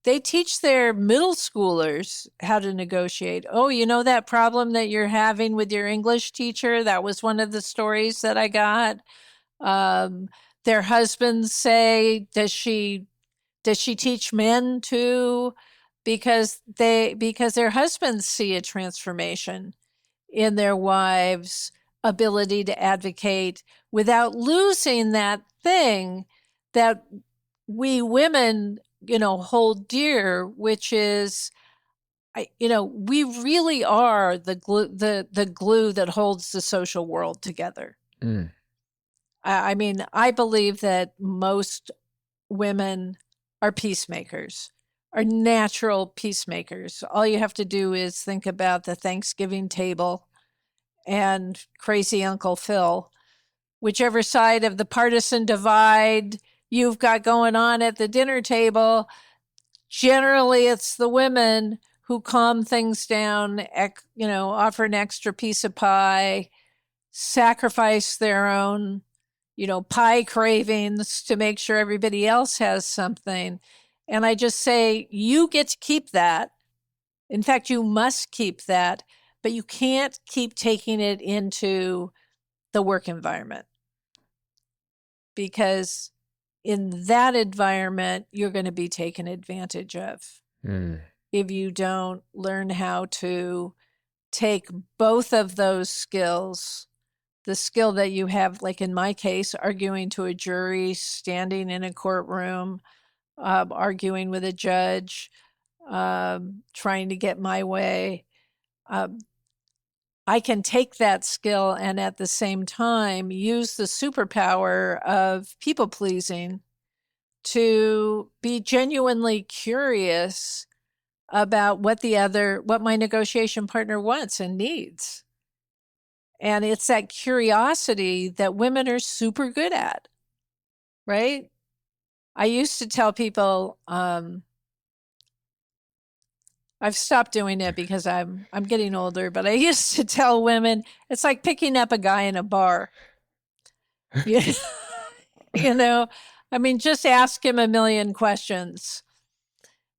They teach their middle schoolers how to negotiate. Oh, you know that problem that you're having with your English teacher? That was one of the stories that I got. Um, their husbands say, does she teach men too? Because their husbands see a transformation in their wives' ability to advocate without losing that thing that we women, hold dear, which is, we really are the glue that holds the social world together. Mm. I mean, I believe that most women are peacemakers, are natural peacemakers. All you have to do is think about the Thanksgiving table and crazy Uncle Phil. Whichever side of the partisan divide you've got going on at the dinner table, generally it's the women who calm things down, offer an extra piece of pie, sacrifice their own, pie cravings to make sure everybody else has something. And I just say, you get to keep that. In fact, you must keep that, but you can't keep taking it into the work environment, because in that environment, you're going to be taken advantage of if you don't learn how to take both of those skills, the skill that you have, like in my case, arguing to a jury, standing in a courtroom, arguing with a judge, trying to get my way. I can take that skill and at the same time use the superpower of people pleasing to be genuinely curious about what my negotiation partner wants and needs. And it's that curiosity that women are super good at, right? I used to tell people, I've stopped doing it because I'm getting older, but I used to tell women, it's like picking up a guy in a bar. You, I mean, just ask him a million questions.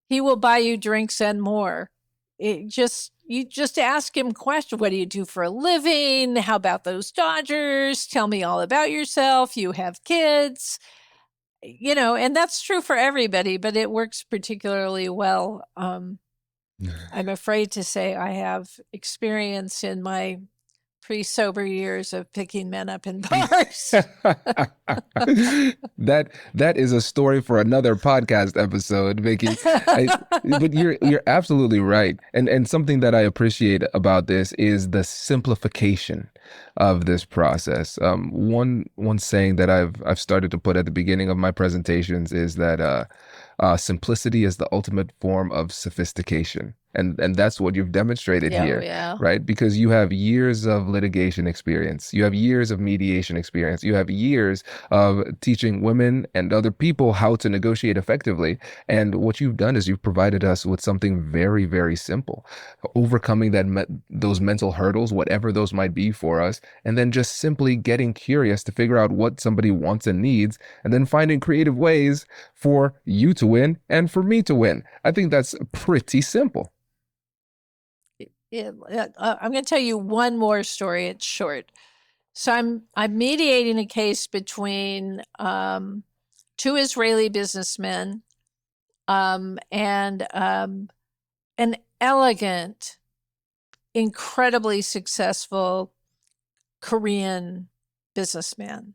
He will buy you drinks and more. You just ask him questions. What do you do for a living? How about those Dodgers? Tell me all about yourself. You have kids, and that's true for everybody, but it works particularly well. I'm afraid to say I have experience in my pre-sober years of picking men up in bars. That is a story for another podcast episode, Vicky. But you're absolutely right. And something that I appreciate about this is the simplification of this process. One saying that I've started to put at the beginning of my presentations is that simplicity is the ultimate form of sophistication. And that's what you've demonstrated here, Yeah. right? Because you have years of litigation experience, you have years of mediation experience, you have years of teaching women and other people how to negotiate effectively. And what you've done is you've provided us with something very, very simple, overcoming those mental hurdles, whatever those might be for us, and then just simply getting curious to figure out what somebody wants and needs, and then finding creative ways for you to win and for me to win. I think that's pretty simple. I'm going to tell you one more story. It's short. So I'm mediating a case between two Israeli businessmen and an elegant, incredibly successful Korean businessman.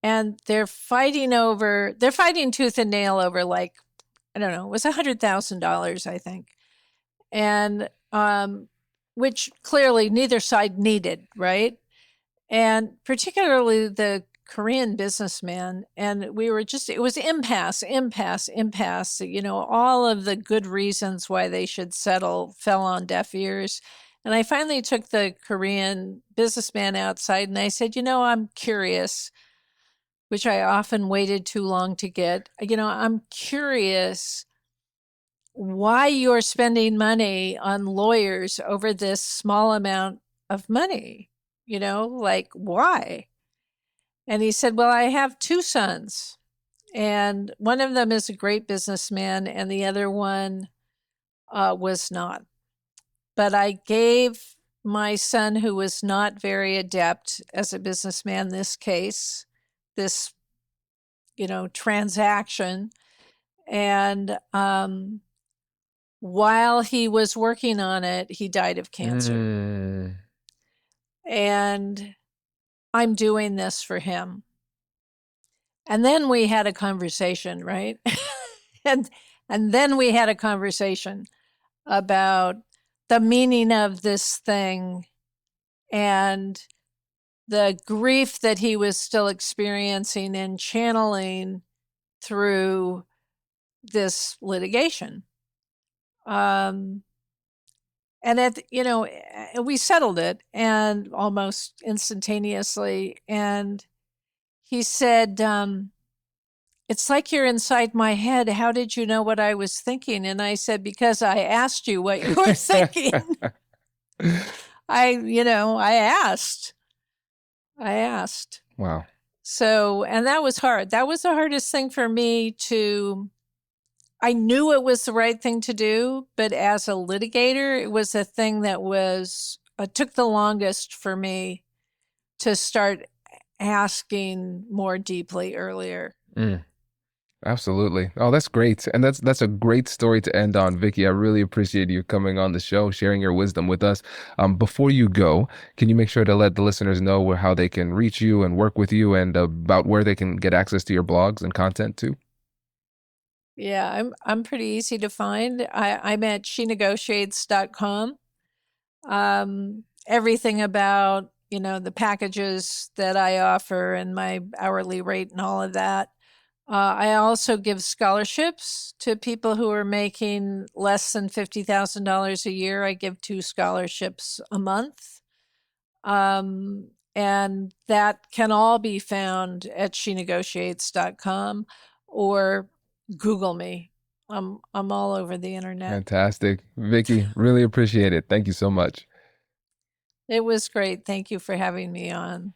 And they're fighting tooth and nail over, like, I don't know, it was $100,000, I think. And which clearly neither side needed, right? And particularly the Korean businessman. And it was impasse. All of the good reasons why they should settle fell on deaf ears. And I finally took the Korean businessman outside and I said, I'm curious, which I often waited too long to get. I'm curious why you're spending money on lawyers over this small amount of money, like why? And he said, well, I have two sons, and one of them is a great businessman and the other one was not. But I gave my son, who was not very adept as a businessman, this transaction. And while he was working on it, he died of cancer. And I'm doing this for him. And then we had a conversation, right? and then we had a conversation about the meaning of this thing and the grief that he was still experiencing and channeling through this litigation. And we settled it, and almost instantaneously. And he said, it's like you're inside my head. How did you know what I was thinking? And I said, because I asked you what you were thinking. I asked. Wow. So, and that was hard. That was the hardest thing for me I knew it was the right thing to do, but as a litigator, it was a thing that took the longest for me to start asking more deeply earlier. Absolutely. Oh, that's great. And that's a great story to end on, Vicky. I really appreciate you coming on the show, sharing your wisdom with us. Before you go, can you make sure to let the listeners know how they can reach you and work with you, and about where they can get access to your blogs and content too? Yeah, I'm pretty easy to find. I'm at shenegotiates.com. Everything about, the packages that I offer and my hourly rate and all of that. I also give scholarships to people who are making less than $50,000 a year. I give 2 scholarships a month. And that can all be found at shenegotiates.com or Google me. I'm all over the internet. Fantastic. Vicky, really appreciate it. Thank you so much. It was great. Thank you for having me on.